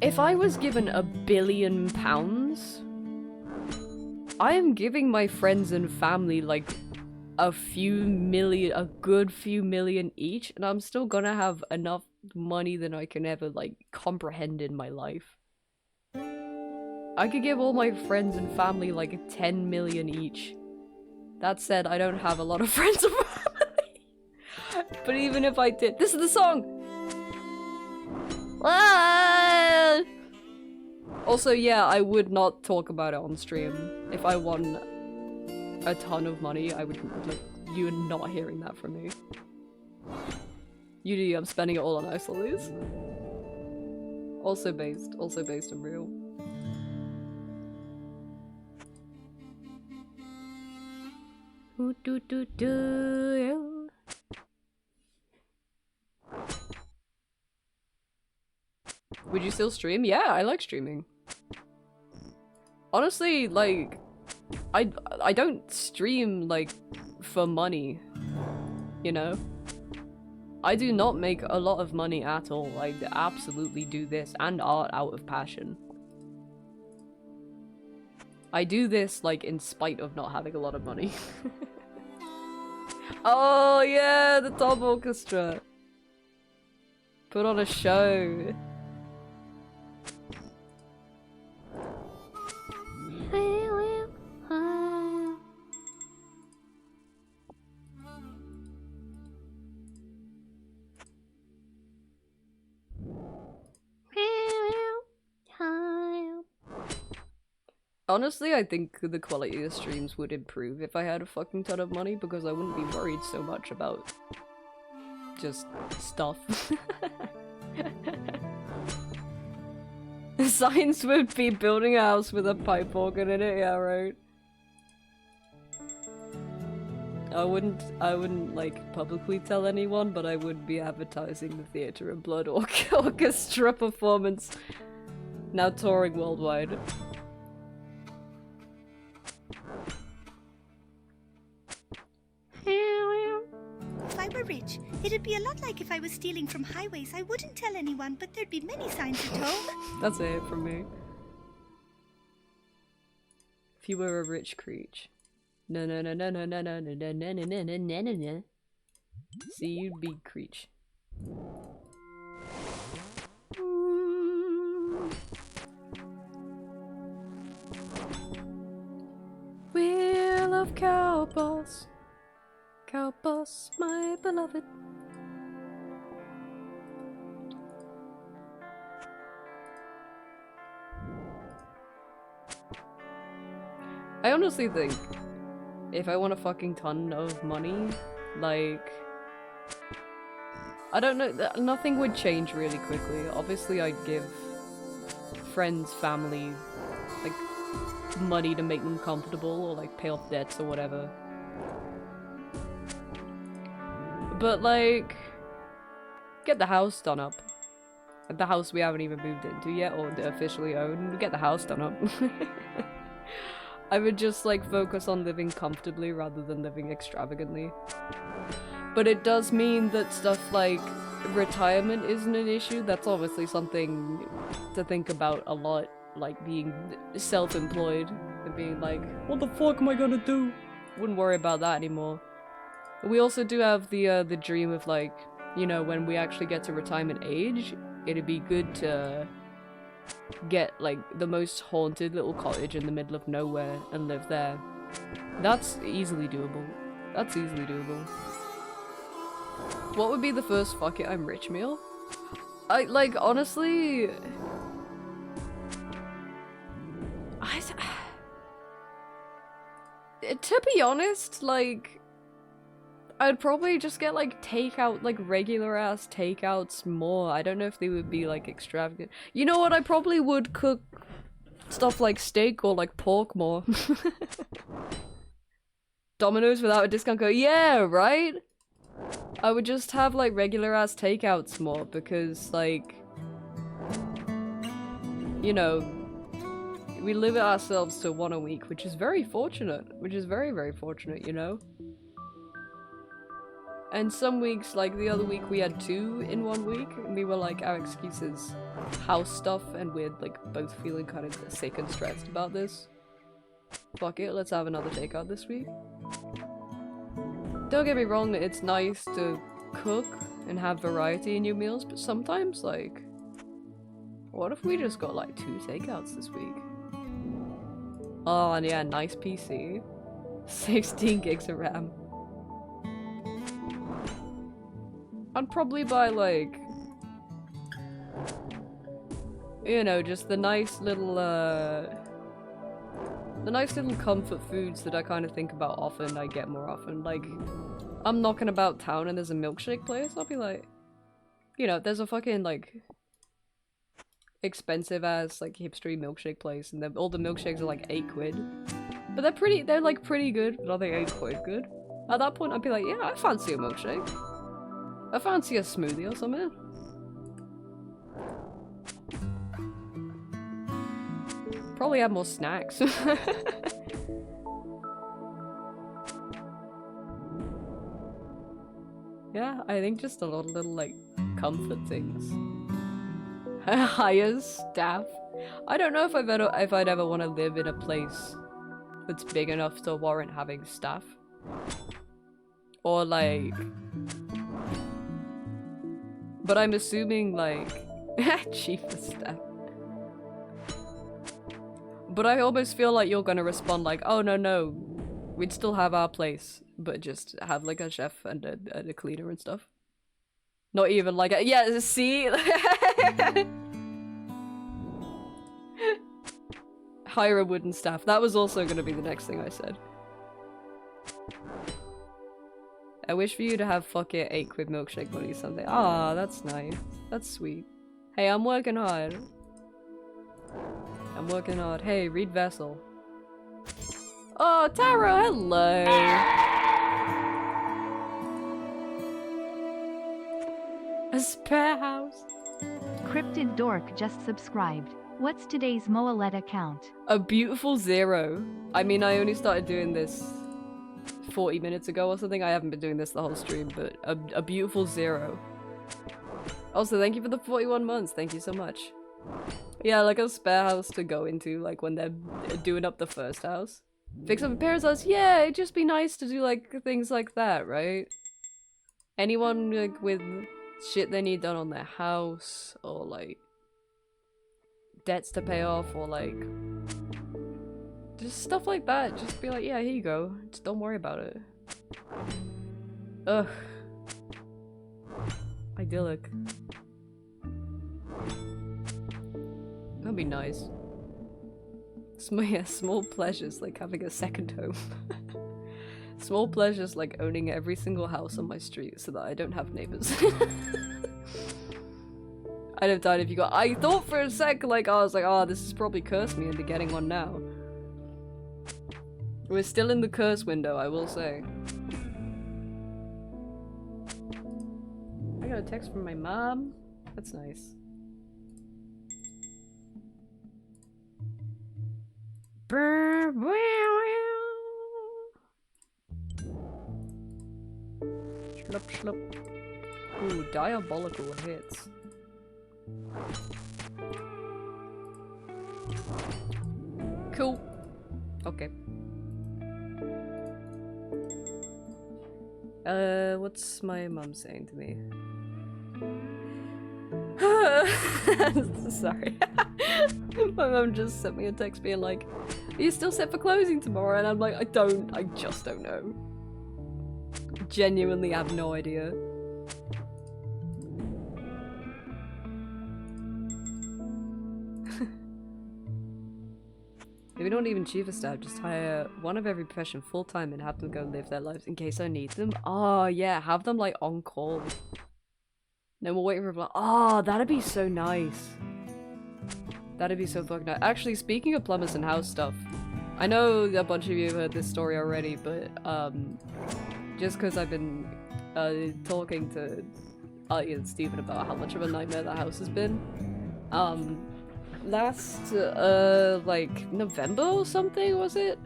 If I was given £1 billion, I am giving my friends and family like a good few million each, and I'm still gonna have enough money than I can ever like comprehend in my life. I could give all my friends and family like 10 million each. That said, I don't have a lot of friends and family. But even if I did, this is the song! Ah! Also, yeah, I would not talk about it on stream. If I won a ton of money, I would, like, you are not hearing that from me. I'm spending it all on ice lollies. Also based on real. Would you still stream? Yeah, I like streaming. Honestly, like, I don't stream, like, for money, you know? I do not make a lot of money at all. I absolutely do this and art out of passion. I do this, like, in spite of not having a lot of money. Oh, yeah, the top orchestra. Put on a show. Honestly, I think the quality of streams would improve if I had a fucking ton of money, because I wouldn't be worried so much about just stuff. Science would be building a house with a pipe organ in it, yeah, right? I wouldn't like publicly tell anyone, but I would be advertising the Theatre and Blood Orchestra performance, now touring worldwide. If I were rich, it'd be a lot like if I was stealing from highways. I wouldn't tell anyone, but there'd be many signs at home. That's it from me. If you were a rich creature. No. See, you'd be creech. Wheel of Cow Boss. Cow Boss, my beloved. I honestly think if I want a fucking ton of money, like, I don't know, nothing would change really quickly. Obviously I'd give friends, family, like, money to make them comfortable, or like pay off debts or whatever. But like, get the house done up. The house we haven't even moved into yet, or officially own. Get the house done up. I would just like focus on living comfortably rather than living extravagantly. But it does mean that stuff like retirement isn't an issue. That's obviously something to think about a lot, like being self-employed and being like, what the fuck am I gonna do? Wouldn't worry about that anymore. We also do have the dream of, like, you know, when we actually get to retirement age, it'd be good to get like the most haunted little cottage in the middle of nowhere and live there That's easily doable. That's easily doable. What would be the first fuck it, I'm rich meal? I, like, honestly... To be honest, like... I'd probably just get, like, takeout, like, regular-ass takeouts more. I don't know if they would be, like, extravagant. You know what? I probably would cook stuff like steak or, like, pork more. Domino's without a discount code? Yeah, right? I would just have, like, regular-ass takeouts more because, like... You know... We limit ourselves to one a week, which is very fortunate. Which is very, very fortunate, you know? And some weeks, like the other week, we had 2 in 1 week, and we were like, our excuse is house stuff, and we're like both feeling kind of sick and stressed about this. Fuck it, let's have another takeout this week. Don't get me wrong, it's nice to cook and have variety in your meals, but sometimes, like, what if we just got like 2 takeouts this week? Oh, and yeah, nice PC. 16 gigs of RAM. I'd probably buy, like, you know, just the nice little comfort foods that I kind of think about often, I get more often. Like, I'm knocking about town and there's a milkshake place, I'll be like, you know, there's a fucking, like, expensive-ass, like, hipstery milkshake place, and all the milkshakes are, like, 8 quid. But they're, like, pretty good, but are they 8 quid good? At that point, I'd be like, yeah, I fancy a milkshake. I fancy a smoothie or something. Probably have more snacks. Yeah, I think just a lot of little, like, comfort things. Hire staff. I don't know if I'd ever want to live in a place that's big enough to warrant having staff. Or, like... But I'm assuming, like, cheaper stuff. But I almost feel like you're gonna respond like, oh no, we'd still have our place, but just have like a chef and a cleaner and stuff. Not even like a— yeah, see? Hire a wooden staff. That was also gonna be the next thing I said. I wish for you to have fuck it 8 quid milkshake money someday. Ah, that's nice. That's sweet. Hey, I'm working hard. I'm working hard. Hey, read Vessel. Oh, Taro, hello! A spare house. Cryptid Dork just subscribed. What's today's Moalet account? A beautiful 0. I mean, I only started doing this 40 minutes ago or something. I haven't been doing this the whole stream, but a beautiful 0. Also, thank you for the 41 months. Thank you so much. Yeah, like a spare house to go into, like when they're doing up the first house. Fix up a parents' house. Yeah, it'd just be nice to do like things like that, right? Anyone like with shit they need done on their house, or like debts to pay off, or like just stuff like that. Just be like, yeah, here you go. Just don't worry about it. Ugh. Idyllic. That'd be nice. Yeah, small pleasures like having a second home. Small pleasures like owning every single house on my street so that I don't have neighbors. I'd have died if you got— I thought for a sec, like, I was like, oh, this has probably cursed me into getting one now. We're still in the curse window, I will say. I got a text from my mom. That's nice. Schlup, schlup. Ooh, diabolical hits. Cool. Okay. What's my mom saying to me? Sorry. My mom just sent me a text being like, Are you still set for closing tomorrow? And I'm like, I just don't know. Genuinely have no idea. Maybe not even chief of staff, just hire one of every profession full-time and have them go live their lives in case I need them. Oh yeah, have them like on call. No more waiting for oh, that'd be so nice. That'd be so fucking nice. Actually, speaking of plumbers and house stuff, I know a bunch of you have heard this story already, but just because I've been talking to Ali and Steven about how much of a nightmare the house has been, last like November or something, was it?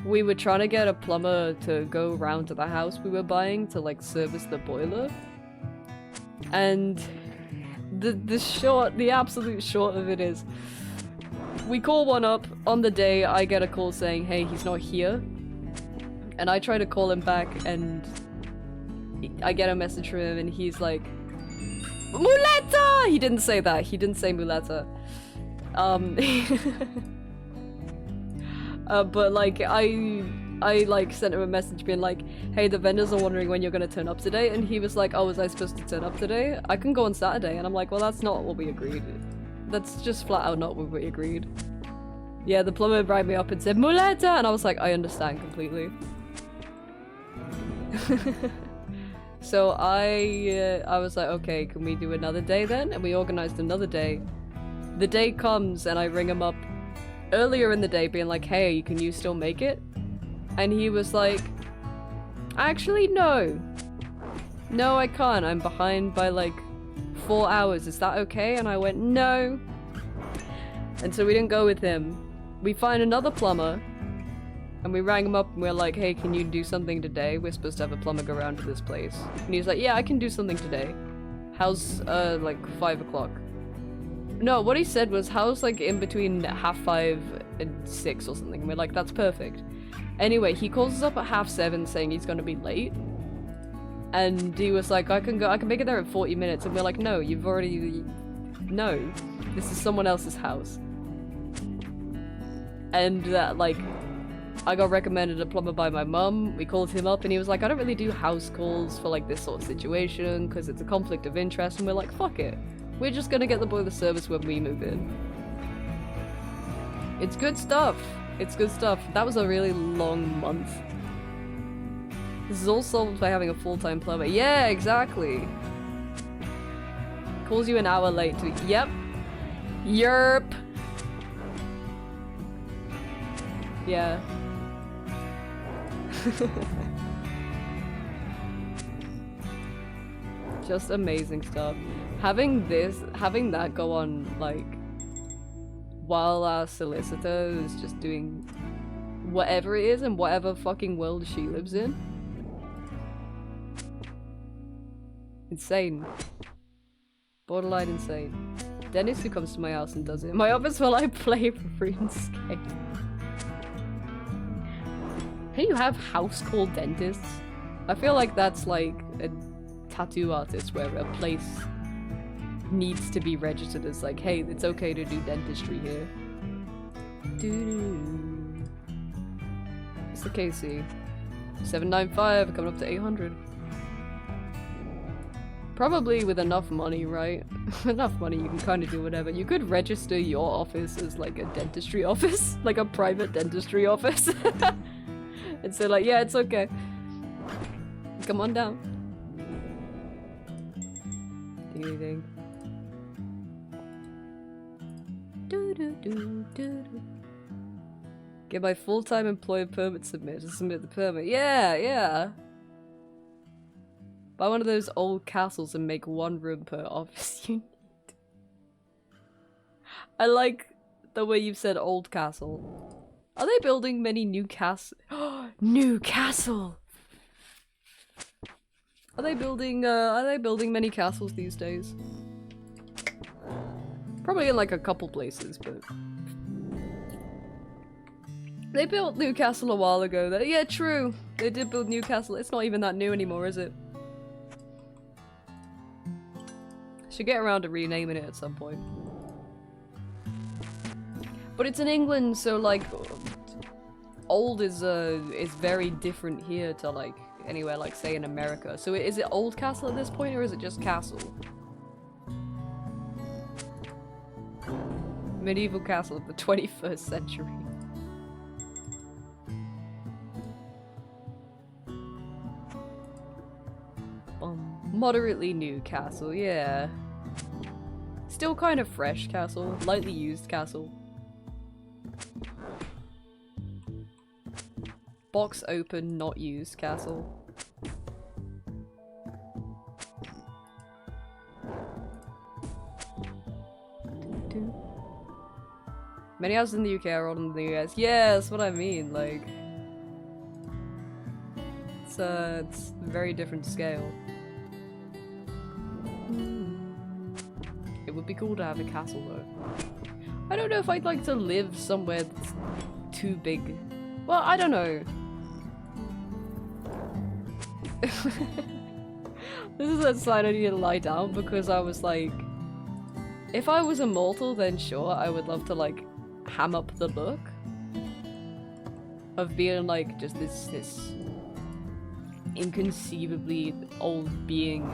We were trying to get a plumber to go round to the house we were buying to like service the boiler, and the absolute short of it is, we call one up on the day. I get a call saying, hey, he's not here, and I try to call him back and I get a message from him and he's like, Muleta! He didn't say that. He didn't say Muleta. But like I like sent him a message being like, hey, the vendors are wondering when you're gonna turn up today, and he was like, oh, was I supposed to turn up today? I can go on Saturday. And I'm like, well, that's not what we agreed. That's just flat out not what we agreed. Yeah, the plumber rang me up and said Muleta, and I was like, I understand completely. So I was like, okay, can we do another day then? And we organized another day. The day comes and I ring him up earlier in the day being like, hey, can you still make it? And he was like, actually, no. No, I can't. I'm behind by like 4 hours. Is that okay? And I went, no. And so we didn't go with him. We find another plumber. And we rang him up and we're like, hey, can you do something today? We're supposed to have a plumber go around to this place. And he's like, yeah, I can do something today. How's, like, 5 o'clock? No, what he said was, how's, like, in between 5:30 and 6 or something? And we're like, that's perfect. Anyway, he calls us up at 7:30 saying he's gonna be late. And he was like, I can make it there in 40 minutes. And we're like, no, you've already... No. This is someone else's house. And that, like... I got recommended a plumber by my mum. We called him up and he was like, I don't really do house calls for like this sort of situation because it's a conflict of interest. And we're like, fuck it. We're just gonna get the boiler service when we move in. It's good stuff. It's good stuff. That was a really long month. This is all solved by having a full-time plumber. Yeah, exactly. Calls you an hour late to... Yep. Yerp. Yeah. Just amazing stuff. Having that go on, like, while our solicitor is just doing whatever it is in whatever fucking world she lives in. Insane. Borderline insane. Dennis who comes to my house and does it in my office while I play RuneScape. Can you have house call dentists? I feel like that's like a tattoo artist where a place needs to be registered as like, hey, it's okay to do dentistry here. It's the KC. 795 coming up to 800. Probably with enough money, right? Enough money, you can kind of do whatever. You could register your office as like a dentistry office, like a private dentistry office. And so like, yeah, it's okay. Come on down. Ding ding ding. Get my full-time employer permit submitted. Submit the permit. Yeah, yeah. Buy one of those old castles and make 1 room per office you need. I like the way you've said old castle. Are they building many new castles? New castle! Are they building many castles these days? Probably in like a couple places, but... They built Newcastle a while ago. Yeah, true. They did build Newcastle. It's not even that new anymore, is it? Should get around to renaming it at some point. But it's in England, so like old is very different here to like anywhere like say in America. So is it old castle at this point or is it just castle? Medieval castle of the 21st century. Moderately new castle, yeah. Still kind of fresh castle, lightly used castle. Box open, not used castle. Many houses in the UK are older than the US. Yeah, that's what I mean, like... It's a very different scale. It would be cool to have a castle though. I don't know if I'd like to live somewhere that's too big. Well, I don't know. This is that sign I need to lie down because I was like, if I was immortal, then sure, I would love to like ham up the look of being like just this inconceivably old being.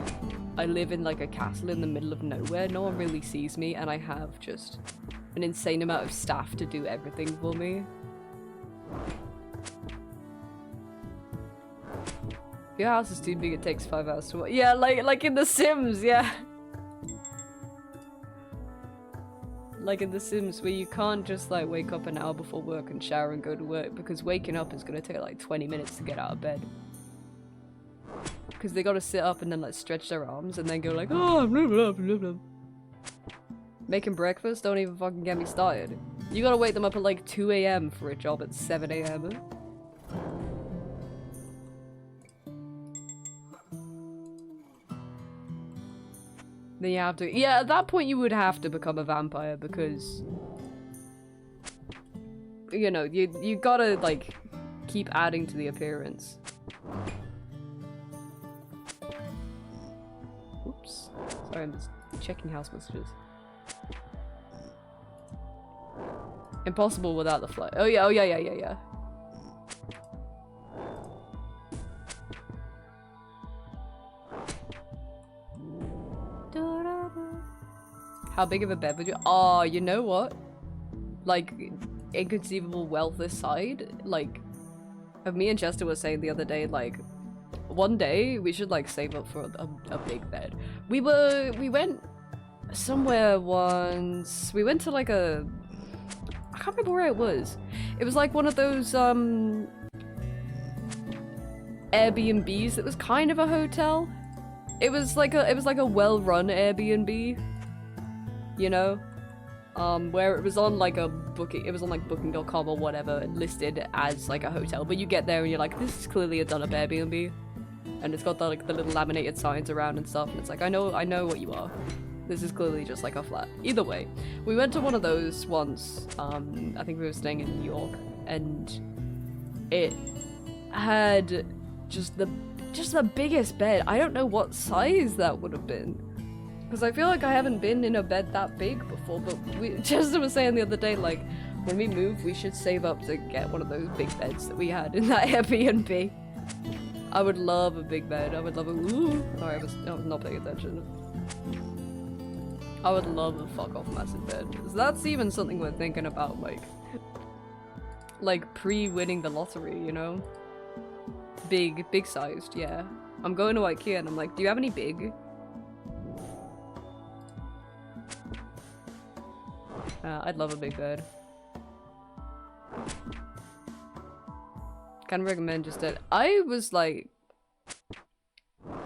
I live in like a castle in the middle of nowhere, no one really sees me, and I have just an insane amount of staff to do everything for me. Your house is too big, it takes 5 hours to work. Yeah, like in The Sims, yeah. Like in The Sims, where you can't just like wake up an hour before work and shower and go to work, because waking up is gonna take like 20 minutes to get out of bed. Because they gotta sit up and then like stretch their arms and then go like, oh, blah, blah, blah, blah. Making breakfast? Don't even fucking get me started. You gotta wake them up at like 2 AM for a job at 7 AM. Then you have to- yeah, at that point you would have to become a vampire because... You know, you gotta like keep adding to the appearance. Oops. Sorry, I'm just checking house messages. Impossible without the fly. Oh yeah, yeah. How big of a bed would you- oh, you know what? Like, inconceivable wealth aside, like, me and Chester were saying the other day, like, one day we should like save up for a big bed. We went somewhere once. We went to like a, I can't remember where it was. It was like one of those Airbnbs that was kind of a hotel. It was like a well-run Airbnb, you know, where it was on like a booking. It was on like booking.com or whatever, listed as like a hotel. But you get there and you're like, this is clearly a done-up Airbnb. And it's got the, like, the little laminated signs around and stuff, and it's like, I know what you are. This is clearly just like a flat. Either way, we went to one of those once, I think we were staying in New York, and it had just the biggest bed. I don't know what size that would have been, because I feel like I haven't been in a bed that big before, but Chester was saying the other day, like, when we move, we should save up to get one of those big beds that we had in that Airbnb. I would love a big bed. I would love a- ooh! Sorry, I was not paying attention. I would love a fuck off massive bed. So that's even something we're thinking about, like pre-winning the lottery, you know? Big sized, yeah. I'm going to IKEA and I'm like, do you have any big? I'd love a big bed. Can recommend just that. I was like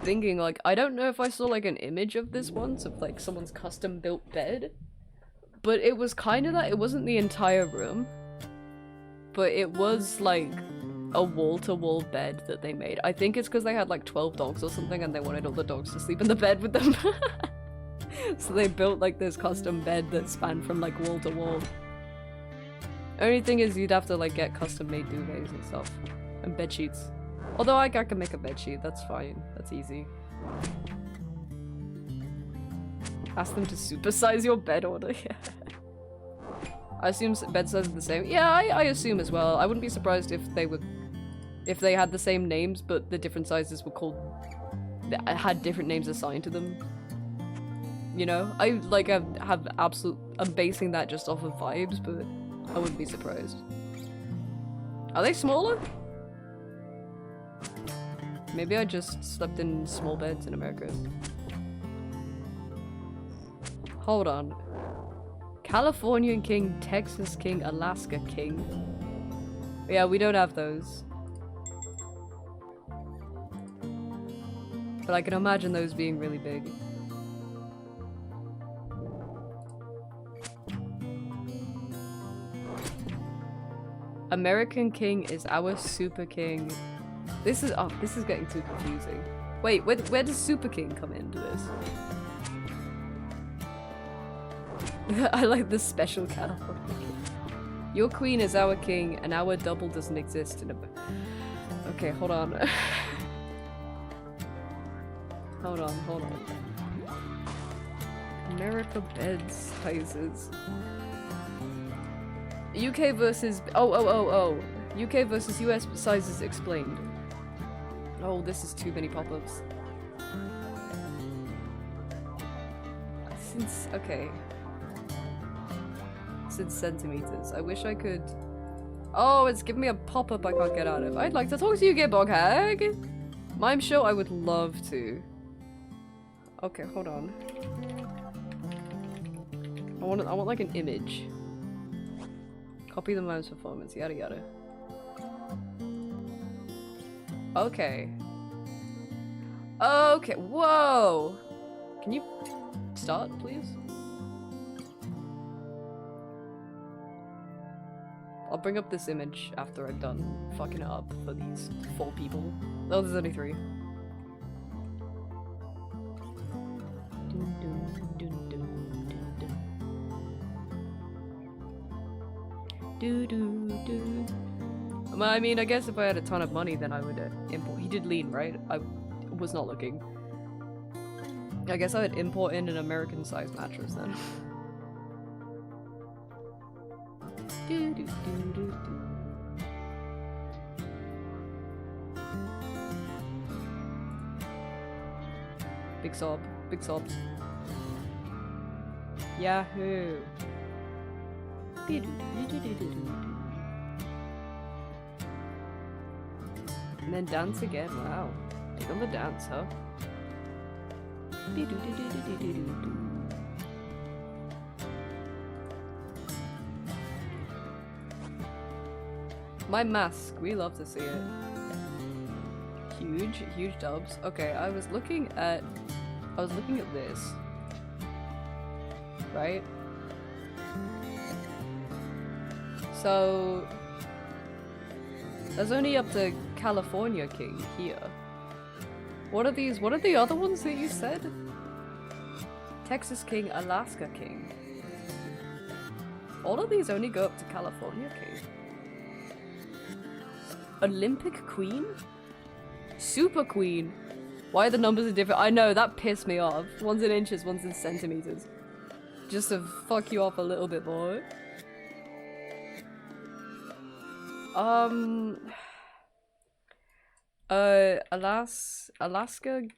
thinking like, I don't know if I saw like an image of this once of like someone's custom built bed, but it was kind of that. It wasn't the entire room, but it was like a wall-to-wall bed that they made. I think it's because they had like 12 dogs or something and they wanted all the dogs to sleep in the bed with them. So they built like this custom bed that spanned from like wall to wall. Only thing is you'd have to like get custom made duvets and stuff. And bed sheets. Although I can make a bed sheet, that's fine. That's easy. Ask them to supersize your bed order. Yeah. I assume bed sizes are the same. Yeah, I assume as well. I wouldn't be surprised if they had the same names, but the different sizes were called, had different names assigned to them. You know, I'm basing that just off of vibes, but I wouldn't be surprised. Are they smaller? Maybe I just slept in small beds in America. Hold on. Californian king, Texas king, Alaska king. Yeah, we don't have those. But I can imagine those being really big. American king is our super king. This is getting too confusing. Wait, where does super king come into this? I like the special California king. Your queen is our king, and our double doesn't exist in a. Okay, hold on. hold on. America bed sizes. UK versus UK versus US sizes explained. Oh, this is too many pop-ups. Okay. Since centimeters. I wish I could. Oh, it's giving me a pop-up I can't get out of. I'd like to talk to you again, Boghag. Mime show, I would love to. Okay, hold on. I want like an image. Copy the mime's performance, yada yada. Okay. Okay, whoa! Can you start, please? I'll bring up this image after I've done fucking it up for these 4 people. Oh, there's only 3. I mean, I guess if I had a ton of money, then I would import. He did lean, right? I was not looking. I guess I would import in an American-sized mattress then. Big sob. Big sobs. Yahoo! And then dance again, wow. Big on the dance, huh? My mask, we love to see it. Huge dubs. Okay, I was looking at this. Right? So there's only up to California king here. What are these? What are the other ones that you said? Texas king, Alaska king. All of these only go up to California king. Olympic queen? Super queen? Why are the numbers are different? I know, that pissed me off. One's in inches, one's in centimeters. Just to fuck you up a little bit more. Alaskan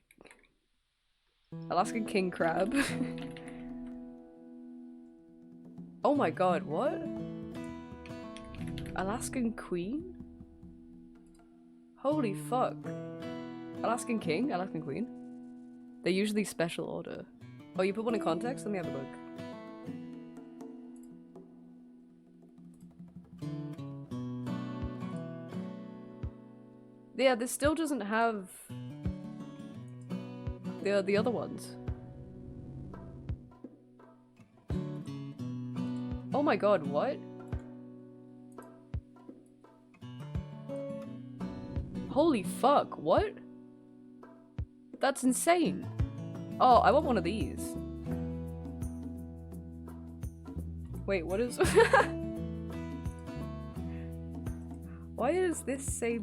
king crab. Oh my god, what? Alaskan queen? Holy fuck. Alaskan king? Alaskan queen? They're usually special order. Oh, you put one in context? Let me have a look. Yeah, this still doesn't have the other ones. Oh my god, what? Holy fuck, what? That's insane. Oh, I want one of these. Wait, what is... Why does this say...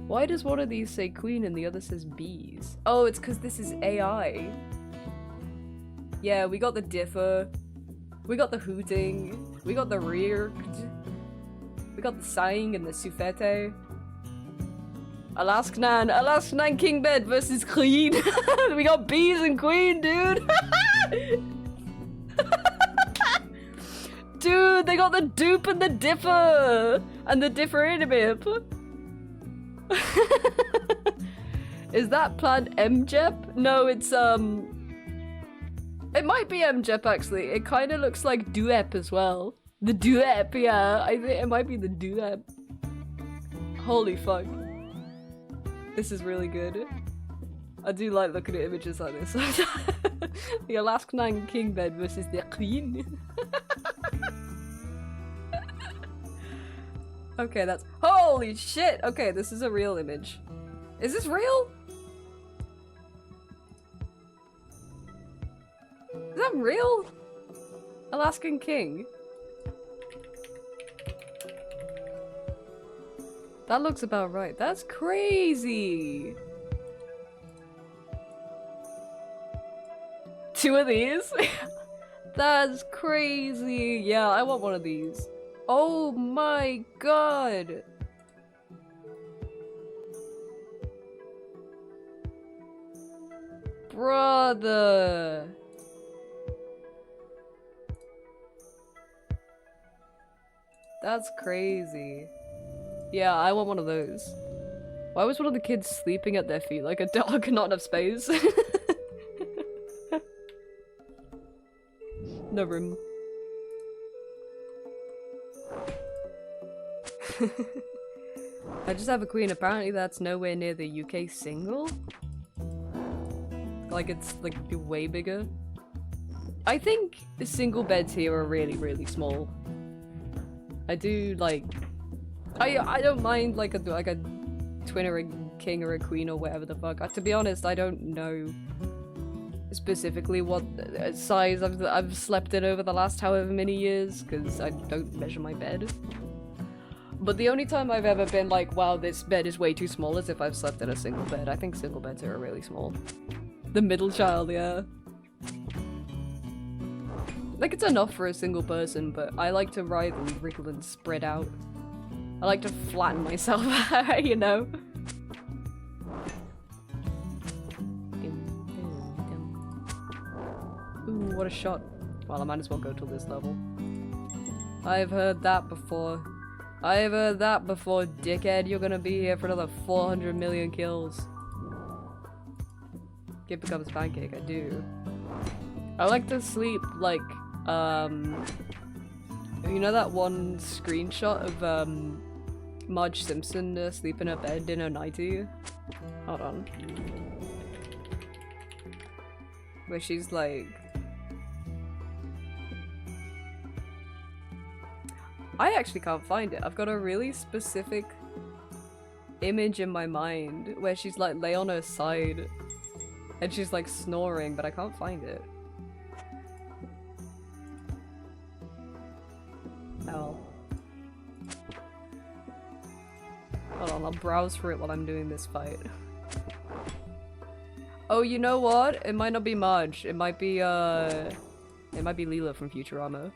Why does one of these say queen and the other says bees? Oh, it's because this is AI. Yeah, we got the differ. We got the hooting. We got the rear. We got the sighing and the souffete. Alasknan king bed versus queen. We got bees and queen, dude. Dude, they got the dupe and the differ and the differinibip. Is that plant MJEP? No, it's it might be MJEP actually. It kind of looks like duep as well. The duep, yeah. I think it might be the duep. Holy fuck. This is really good. I do like looking at images like this. The Alasknan king bed versus the queen. Okay, that's- holy shit! Okay, this is a real image. Is this real? Is that real? Alaskan king? That looks about right. That's crazy! 2 of these? That's crazy! Yeah, I want one of these. Oh my god! Brother! That's crazy. Yeah, I want one of those. Why was one of the kids sleeping at their feet like a dog? Not enough space. No room. I just have a queen. Apparently that's nowhere near the UK single. Like it's like way bigger. I think the single beds here are really, really small. I do like I don't mind like a twin or a king or a queen or whatever the fuck. To be honest, I don't know specifically what size I've slept in over the last however many years because I don't measure my bed. But the only time I've ever been like, wow, this bed is way too small is if I've slept in a single bed. I think single beds are really small. The middle child, yeah. Like, it's enough for a single person, but I like to writhe and wriggle and spread out. I like to flatten myself out, you know? Ooh, what a shot. Well, I might as well go to this level. I've heard that before. I've heard that before, dickhead. You're gonna be here for another 400 million kills. Kid becomes pancake, I do. I like to sleep like, you know that one screenshot of, Marge Simpson sleeping in her bed in her nightie? Hold on. Where she's like... I actually can't find it. I've got a really specific image in my mind where she's like lay on her side and she's like snoring, but I can't find it. Oh. Hold on, I'll browse for it while I'm doing this fight. Oh, you know what? It might not be Marge. It might be Leela from Futurama.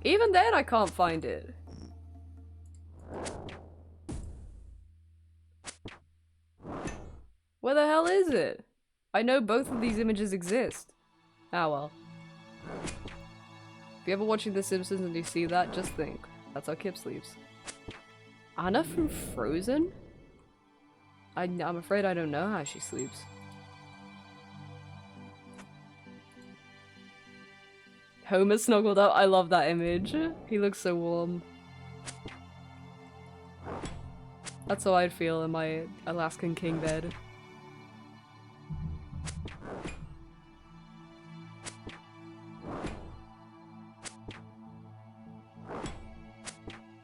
Even then, I can't find it. Where the hell is it? I know both of these images exist. Ah well. If you're ever watching The Simpsons and you see that, just think. That's how Kip sleeps. Anna from Frozen? I'm afraid I don't know how she sleeps. Homer snuggled up. I love that image. He looks so warm. That's how I'd feel in my Alaskan king bed.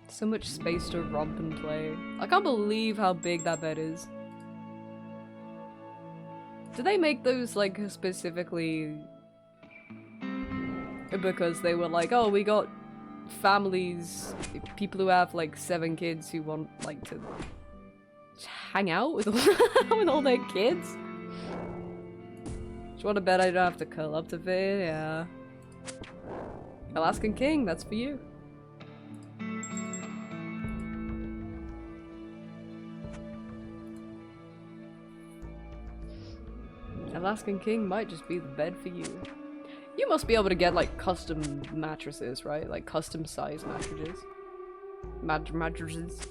So much space to romp and play. I can't believe how big that bed is. Do they make those like specifically because they were like, oh, we got families, people who have like 7 kids who want like to hang out with all, with all their kids? you want to bet I don't have to curl up to fit? Yeah. Alaskan King, that's for you. Alaskan King might just be the bed for you. You must be able to get like custom mattresses, right? Like custom size mattresses. Mattresses.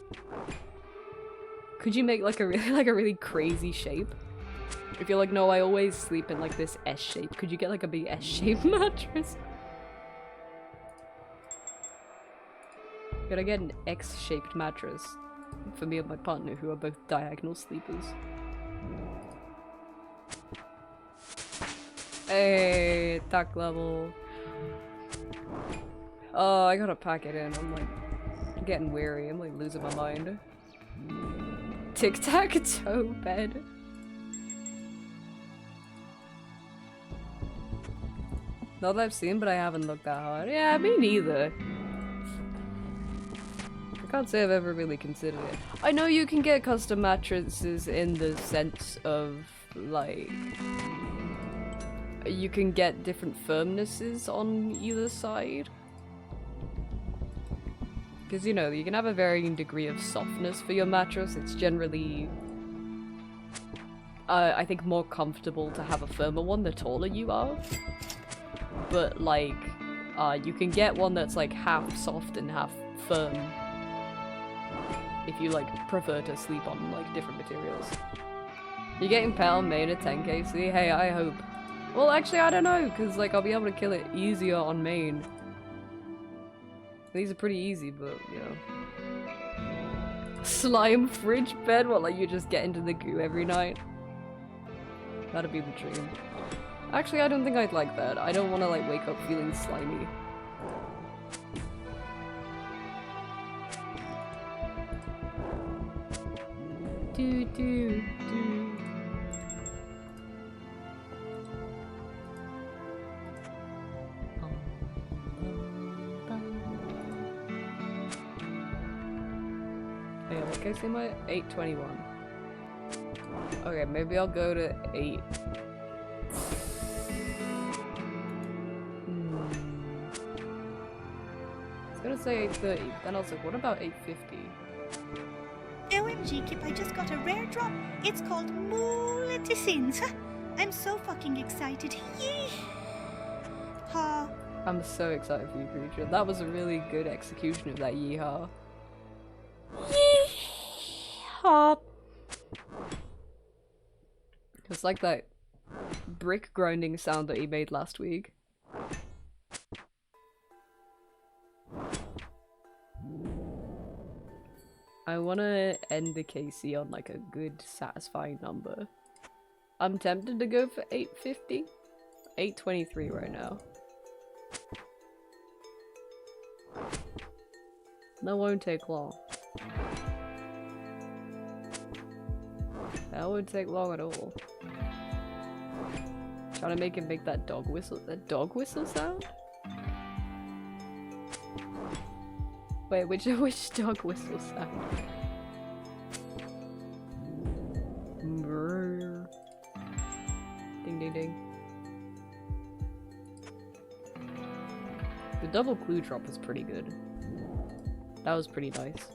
Could you make like a really crazy shape? If you're like, no, I always sleep in like this S shape. Could you get like a big S shaped mattress? Could I get an X shaped mattress for me and my partner, who are both diagonal sleepers? Hey, attack level. Oh, I gotta pack it in. I'm like getting weary. I'm like losing my mind. Tic-tac-toe bed. Not that I've seen, but I haven't looked that hard. Yeah, me neither. I can't say I've ever really considered it. I know you can get custom mattresses in the sense of like you can get different firmnesses on either side. Because, you know, you can have a varying degree of softness for your mattress. It's generally, I think, more comfortable to have a firmer one the taller you are. But, like, you can get one that's, like, half soft and half firm. If you, like, prefer to sleep on, like, different materials. You're getting pet on main at 10k, see? Hey, I hope. Well, actually, I don't know, because, like, I'll be able to kill it easier on main. These are pretty easy, but, you know. Slime fridge bed? What, like, you just get into the goo every night? That'd be the dream. Actually, I don't think I'd like that. I don't want to, like, wake up feeling slimy. Do. Yeah, like I say my 8:21. Okay, maybe I'll go to 8. I was gonna say 8:30, but then I was like, what about 8:50? OMG, Kip, I just got a rare drop. It's called Muleticins. I'm so fucking excited. Yee! Ha. I'm so excited for you, Creature. That was a really good execution of that yeehaw. Yeehaw! It's like that brick grinding sound that he made last week. I wanna end the KC on like a good, satisfying number. I'm tempted to go for 8:50. 8:23 right now. That won't take long. That won't take long at all. Trying to make him make that dog whistle sound? Wait, which dog whistle sound? Brrr. Ding ding ding. The double clue drop was pretty good. That was pretty nice.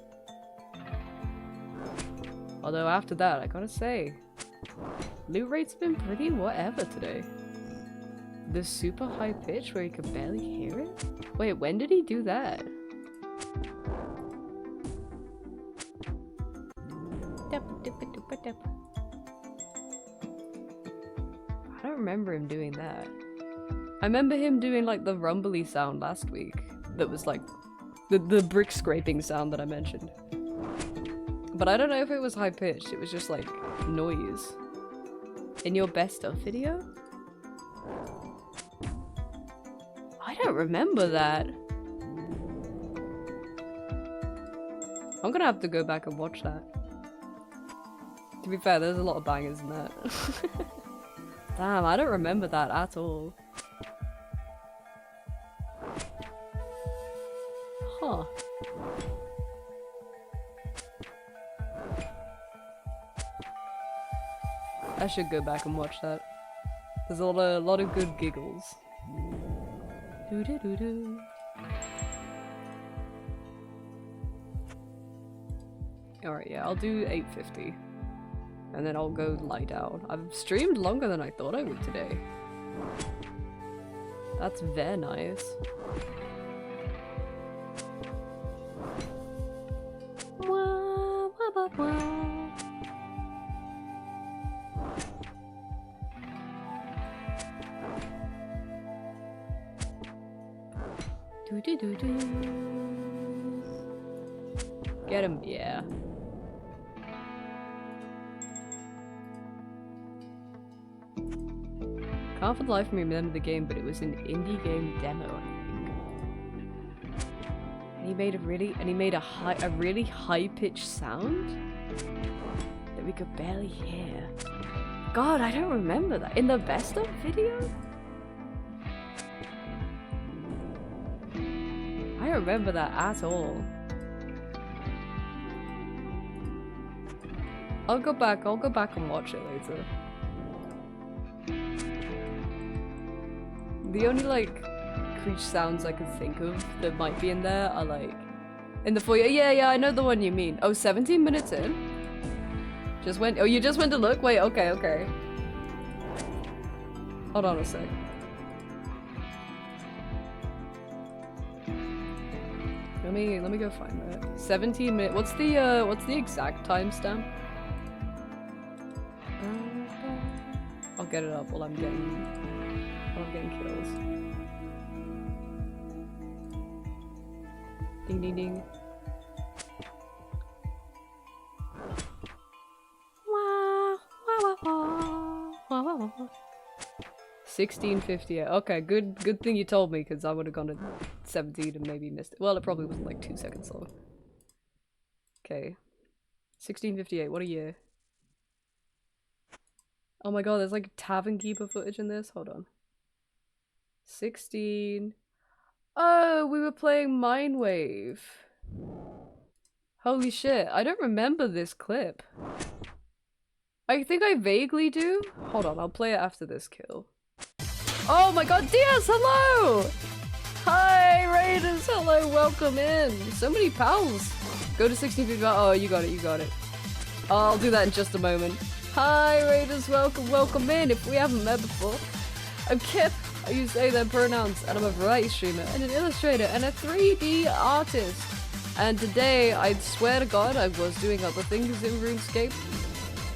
Although after that, I gotta say, loot rate's been pretty whatever today. The super high pitch where you could barely hear it? Wait, when did he do that? I don't remember him doing that. I remember him doing like the rumbly sound last week. That was like the brick scraping sound that I mentioned. But I don't know if it was high pitched, it was just like noise. In your best of video? I don't remember that. I'm gonna have to go back and watch that. To be fair, there's a lot of bangers in that. Damn, I don't remember that at all. Huh. I should go back and watch that. There's a lot of good giggles. Doo -doo -doo -doo. Alright, yeah, I'll do 8:50. And then I'll go lie down. I've streamed longer than I thought I would today. That's very nice. Wah, wah, wah, wah. Do do do do. Get him, yeah. Can't for the life of me remember the game, but it was an indie game demo, I think. And he made a really high pitched sound that we could barely hear. God, I don't remember that in the best of video. I don't remember that at all. I'll go back and watch it later. The only like creature sounds I can think of that might be in there are like in the foyer. Yeah, I know the one you mean. Oh, 17 minutes in? You just went to look? Wait, okay. Hold on a sec. Let me go find that. 17 minutes. What's the exact timestamp? I'll get it up while I'm getting kills. Ding ding ding. Wah, wah, wah, wah, wah, wah, wah. 16:58. Okay, good thing you told me, because I would have gone to 17 and maybe missed it. Well, it probably wasn't like 2 seconds long. Okay. 16:58, what a year. Oh my god, there's like tavern keeper footage in this. Hold on. 16. Oh, we were playing Mindwave. Holy shit, I don't remember this clip. I think I vaguely do. Hold on, I'll play it after this kill. Oh my god, Diaz, hello! Hi, Raiders, hello, welcome in. So many pals. Go to 16:55. Oh, you got it. I'll do that in just a moment. Hi, Raiders, welcome in. If we haven't met before, I'm Kip. I use they, their pronouns, and I'm a variety streamer, and an illustrator, and a 3D artist. And today, I swear to God, I was doing other things in RuneScape,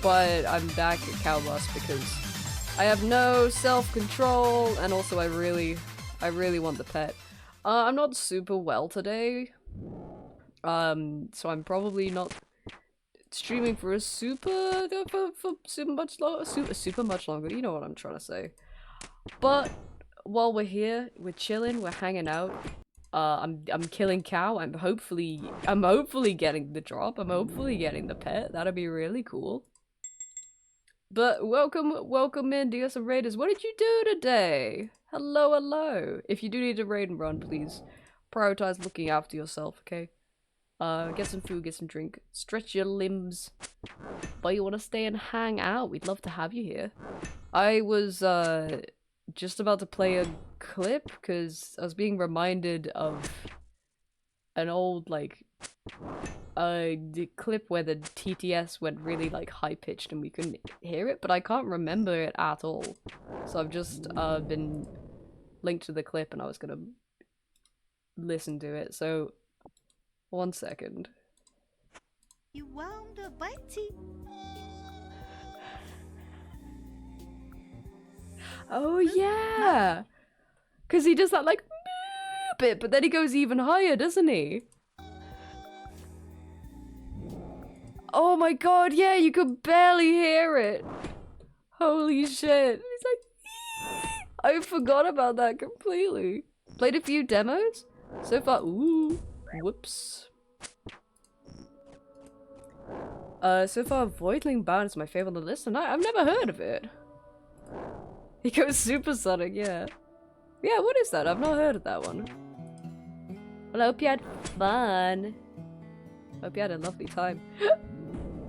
but I'm back at Cowboss because I have no self-control, and also I really want the pet. I'm not super well today, so I'm probably not streaming for super much longer. You know what I'm trying to say. But while we're here, we're chilling, we're hanging out. I'm killing cow. I'm hopefully getting the drop. I'm hopefully getting the pet. That'd be really cool. But welcome in, DS of Raiders. What did you do today? Hello. If you do need to raid and run, please prioritize looking after yourself, okay? Get some food, get some drink, stretch your limbs. But you want to stay and hang out, we'd love to have you here. I was just about to play a clip because I was being reminded of an old like the clip where the TTS went really like high pitched and we couldn't hear it, but I can't remember it at all. So I've just been linked to the clip and I was gonna listen to it. So 1 second. You wound a bitey. Oh yeah, because he does that like bit, but then he goes even higher, doesn't he? Oh my god, yeah, you could barely hear it. Holy shit. He's like, I forgot about that completely. Played a few demos so far. Ooh, whoops. So far, Voidling Bound is my favorite on the list, and I've never heard of it. He goes supersonic, yeah. Yeah, what is that? I've not heard of that one. Well, I hope you had fun. Hope you had a lovely time.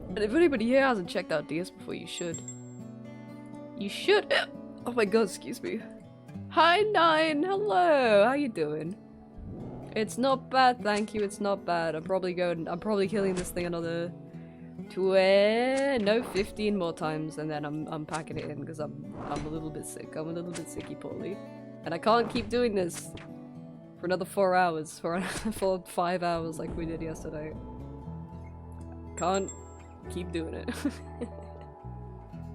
And if anybody here hasn't checked out DS before, you should. You should. Oh my god, excuse me. Hi, Nine. Hello. How you doing? It's not bad, thank you. It's not bad. I'm probably killing this thing another 15 more times, and then I'm packing it in because I'm a little bit sick. I'm a little bit sicky poorly, and I can't keep doing this for another 4 hours, for 5 hours like we did yesterday. Can't keep doing it.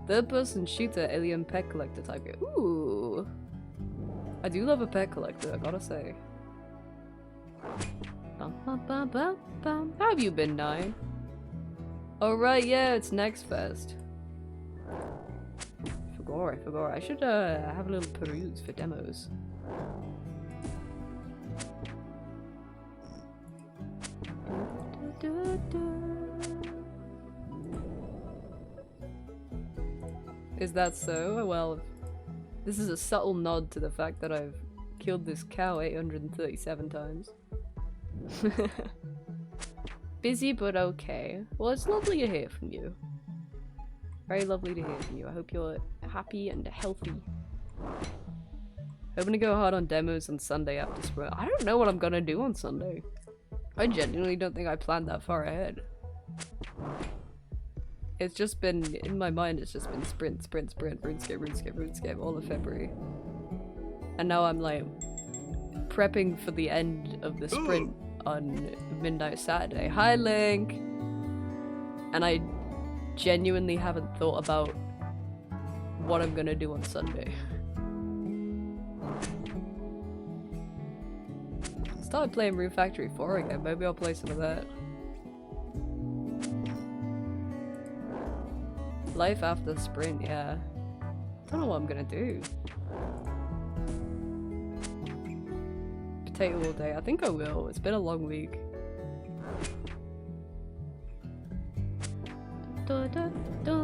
Third person shooter, alien pet collector type. Ooh, I do love a pet collector, I gotta say. Bum, bum, bum, bum, bum. How have you been, Nine? Oh right, yeah, it's Next Fest. Forgot. I should have a little peruse for demos. Is that so? Well, this is a subtle nod to the fact that I've killed this cow 837 times. Busy but okay. Well, it's lovely to hear from you. Very lovely to hear from you. I hope you're happy and healthy. Hoping to go hard on demos on Sunday after sprint. I don't know what I'm gonna do on Sunday. I genuinely don't think I planned that far ahead. It's just been, in my mind, it's just been sprint, RuneScape all of February. And now I'm like, prepping for the end of the sprint on midnight Saturday. Hi, Link! And I genuinely haven't thought about what I'm gonna do on Sunday. Started playing Rune Factory 4 again, maybe I'll play some of that. Life after sprint, yeah. Don't know what I'm gonna do. Potato all day. I think I will. It's been a long week. Da, da, da.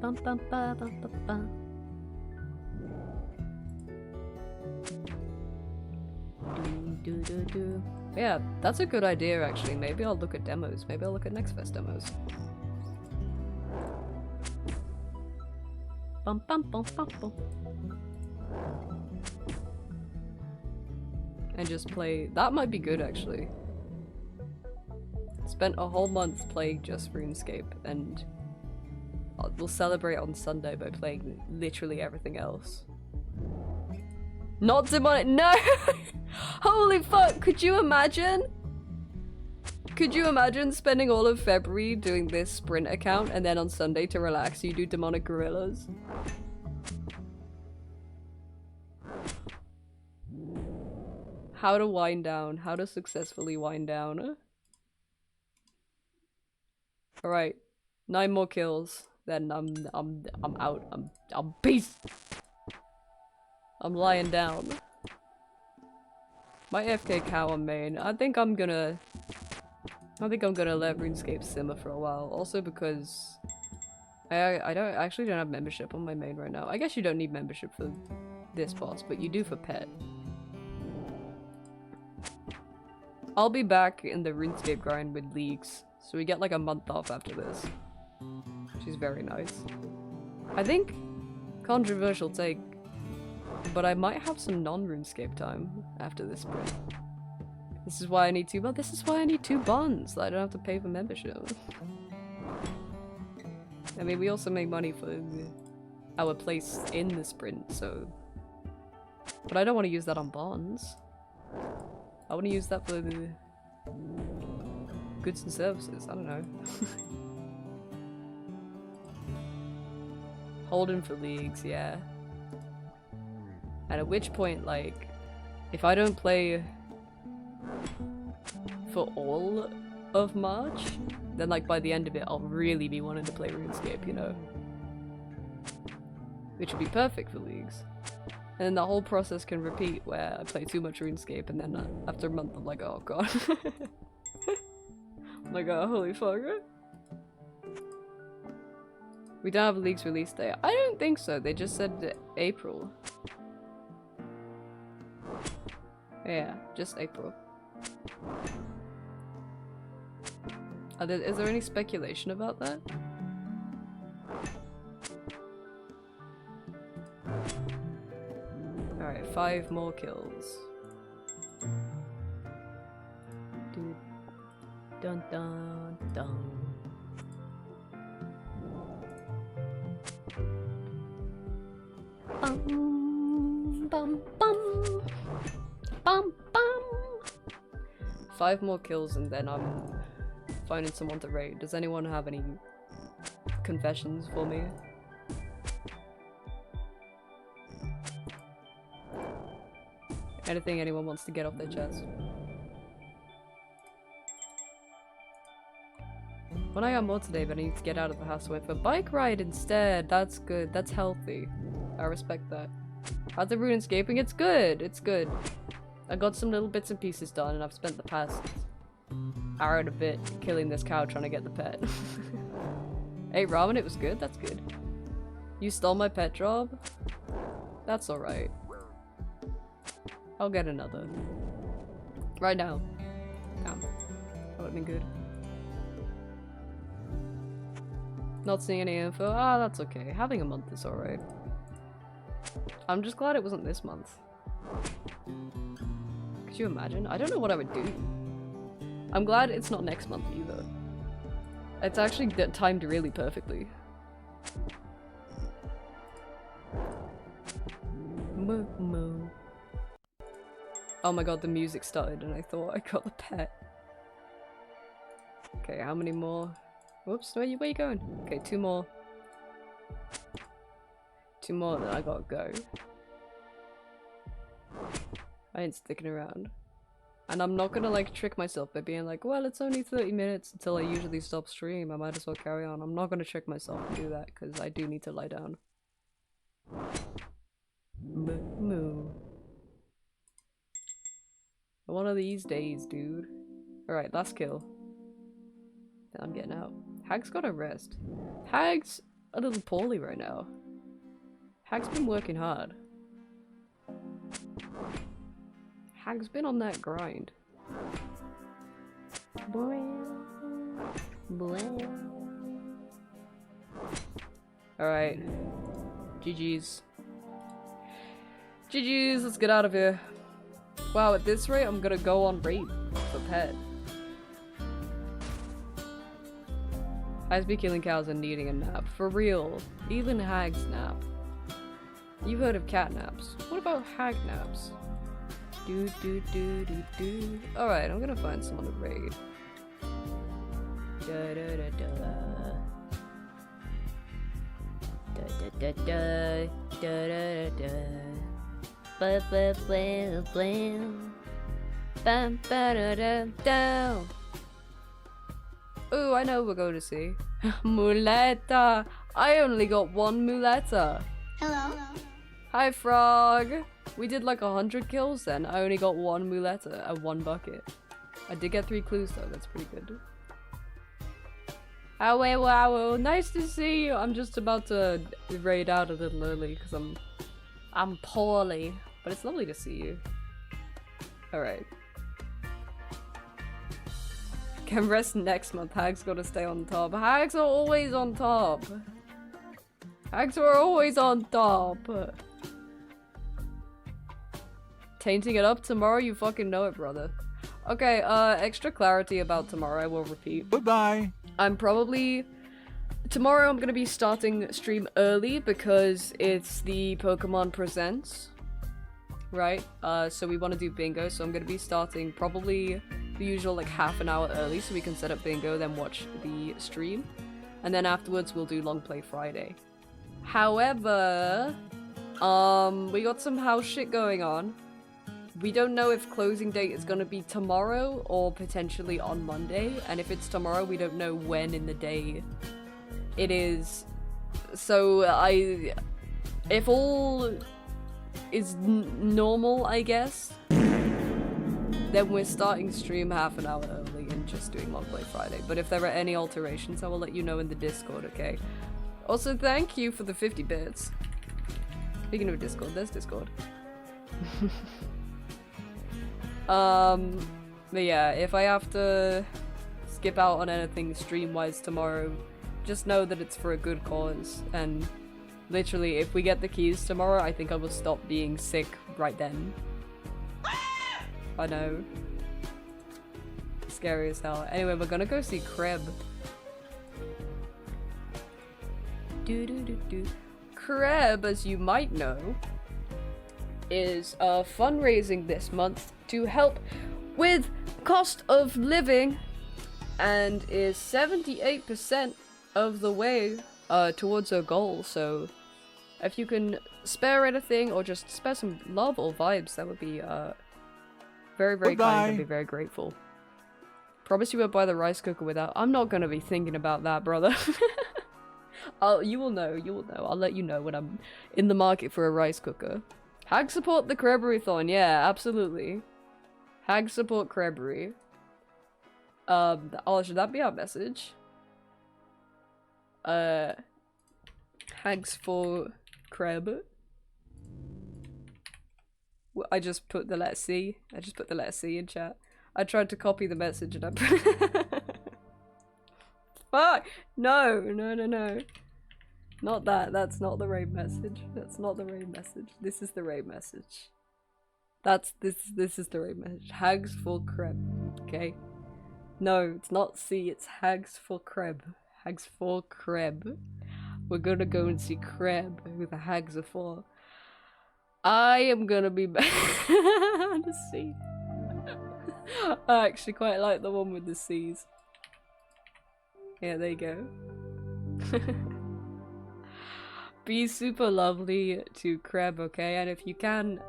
Bum, bum, ba, bum, bum, bum. Do, do, do. Yeah, that's a good idea actually. Maybe I'll look at demos. Maybe I'll look at Next Fest demos. Bum, bum, bum, bum, bum. And just play. That might be good actually. Spent a whole month playing just RuneScape, and we'll celebrate on Sunday by playing literally everything else. Not demonic. No! Holy fuck, could you imagine? Could you imagine spending all of February doing this sprint account and then on Sunday to relax you do demonic gorillas? How to wind down, how to successfully wind down. Alright, 9 more kills, then I'm out. I'm beast. I'm lying down. My AFK cow on main. I think I'm gonna let RuneScape simmer for a while. Also because I actually don't have membership on my main right now. I guess you don't need membership for this boss, but you do for pet. I'll be back in the RuneScape grind with leagues, so we get like a month off after this, which is very nice. I think controversial take, but I might have some non-RuneScape time after this sprint. This is why I need 2 bonds. This is why I need 2 bonds, so I don't have to pay for membership. I mean, we also make money for our place in the sprint, so... But I don't want to use that on bonds. I want to use that for the goods and services, I don't know. Holding for leagues, yeah. And at which point, like, if I don't play for all of March, then like by the end of it I'll really be wanting to play RuneScape, you know? Which would be perfect for leagues. And then the whole process can repeat where I play too much RuneScape and then after a month I'm like, oh god. I'm like, oh holy fuck. We don't have a league's release day. I don't think so, they just said April. Yeah, just April. Is there any speculation about that? Alright, 5 more kills. Dude. Dun dun dun. Bum bum bum. Bum bum. 5 more kills and then I'm finding someone to raid. Does anyone have any confessions for me? Anything anyone wants to get off their chest? When I got more today, but I need to get out of the house, I went for a bike ride instead. That's good. That's healthy. I respect that. How's the RuneScaping? It's good. It's good. I got some little bits and pieces done, and I've spent the past hour and a bit killing this cow trying to get the pet. Ate ramen, it was good. That's good. You stole my pet job? That's alright. I'll get another. Right now. Damn. That would've been good. Not seeing any info? Ah, that's okay. Having a month is alright. I'm just glad it wasn't this month. Could you imagine? I don't know what I would do. I'm glad it's not next month either. It's actually timed really perfectly. Moo moo. Oh my god, the music started and I thought I got the pet. Okay, how many more? Whoops, where you going? Okay, 2 more. 2 more, then I gotta go. I ain't sticking around. And I'm not gonna like trick myself by being like, well, it's only 30 minutes until I usually stop stream. I might as well carry on. I'm not gonna trick myself and do that because I do need to lie down. Moo. One of these days, dude. Alright, last kill. Then I'm getting out. Hag's gotta rest. Hag's a little poorly right now. Hag's been working hard. Hag's been on that grind. Alright. GG's. GG's, let's get out of here. Wow, at this rate, I'm gonna go on raid for pet. Hags be killing cows and needing a nap. For real. Even hags nap. You've heard of cat naps. What about hag naps? Do do do do do. Alright, I'm gonna find someone to raid. Da da da da. Da da da da. Da da da da. Ba ba ba ba. Bam ba da da da. Ooh, I know we're going to see. Muleta! I only got 1 muleta. Hello. Hi, Frog! We did like 100 kills then. I only got 1 muleta and 1 bucket. I did get 3 clues though, that's pretty good. Oh, wait, wow, nice to see you! I'm just about to raid out a little early because I'm poorly. But it's lovely to see you. Alright. Can rest next month. Hags gotta stay on top. Hags are always on top. Hags are always on top. Tainting it up tomorrow? You fucking know it, brother. Okay, extra clarity about tomorrow. I will repeat. Goodbye. Tomorrow I'm gonna be starting stream early because it's the Pokemon Presents. Right? So we want to do bingo, so I'm gonna be starting probably the usual like half an hour early so we can set up bingo, then watch the stream. And then afterwards we'll do Long Play Friday. However, we got some house shit going on. We don't know if closing date is gonna be tomorrow or potentially on Monday. And if it's tomorrow, we don't know when in the day it is. So if all is normal, I guess, then we're starting stream half an hour early and just doing Long Play Friday. But if there are any alterations, I will let you know in the Discord, okay? Also, thank you for the 50 bits. Speaking of Discord, there's Discord. But yeah, if I have to skip out on anything stream-wise tomorrow, just know that it's for a good cause, and literally, if we get the keys tomorrow, I think I will stop being sick right then. I know. Scary as hell. Anyway, we're gonna go see Kreb. Kreb, as you might know, is fundraising this month to help with cost of living and is 78% of the way towards her goal. So if you can spare anything or just spare some love or vibes, that would be very, very kind. I'd be very grateful. Promise you won't buy the rice cooker without. I'm not gonna be thinking about that, brother. You will know, I'll let you know when I'm in the market for a rice cooker. Hag support the Crebery-thon, yeah, absolutely. Hag support Crebery. Oh, should that be our message? Hags for Creb. I just put the letter C. I just put the letter C in chat. I tried to copy the message and I Fuck! No, no, no, no. Not that. That's not the raid message. That's not the raid message. This is the raid message. This is the raid message. Hags for Creb. Okay? No, it's not C, it's Hags for Creb. Hags for Creb. We're gonna go and see Creb, who the hags are for. I am gonna be back to C. I actually quite like the one with the C's. Yeah, there you go. Be super lovely to Creb, okay? And if you can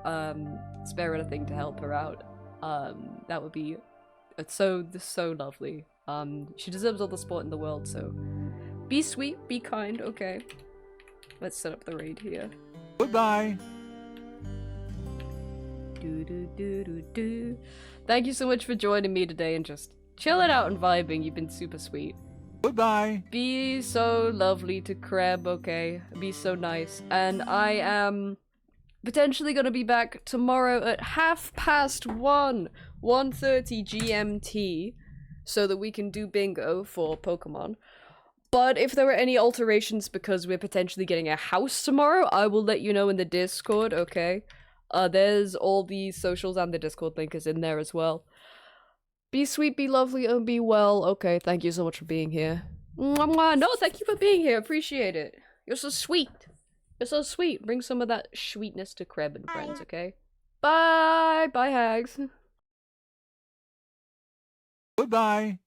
spare anything to help her out, that would be so lovely. She deserves all the support in the world, so be sweet, be kind, okay? Let's set up the raid here. Goodbye. Thank you so much for joining me today and just chilling out and vibing. You've been super sweet. Goodbye. Be so lovely to Creb, okay? Be so nice. And I am potentially gonna be back tomorrow at 1:30 GMT, so that we can do bingo for Pokemon. But if there are any alterations because we're potentially getting a house tomorrow, I will let you know in the Discord, okay? There's all the socials and the Discord link is in there as well. Be sweet, be lovely, and be well. Okay, thank you so much for being here. Mwah, mwah. No, thank you for being here. Appreciate it. You're so sweet. You're so sweet. Bring some of that sweetness to Creb and friends, okay? Bye! Bye, hags. Goodbye.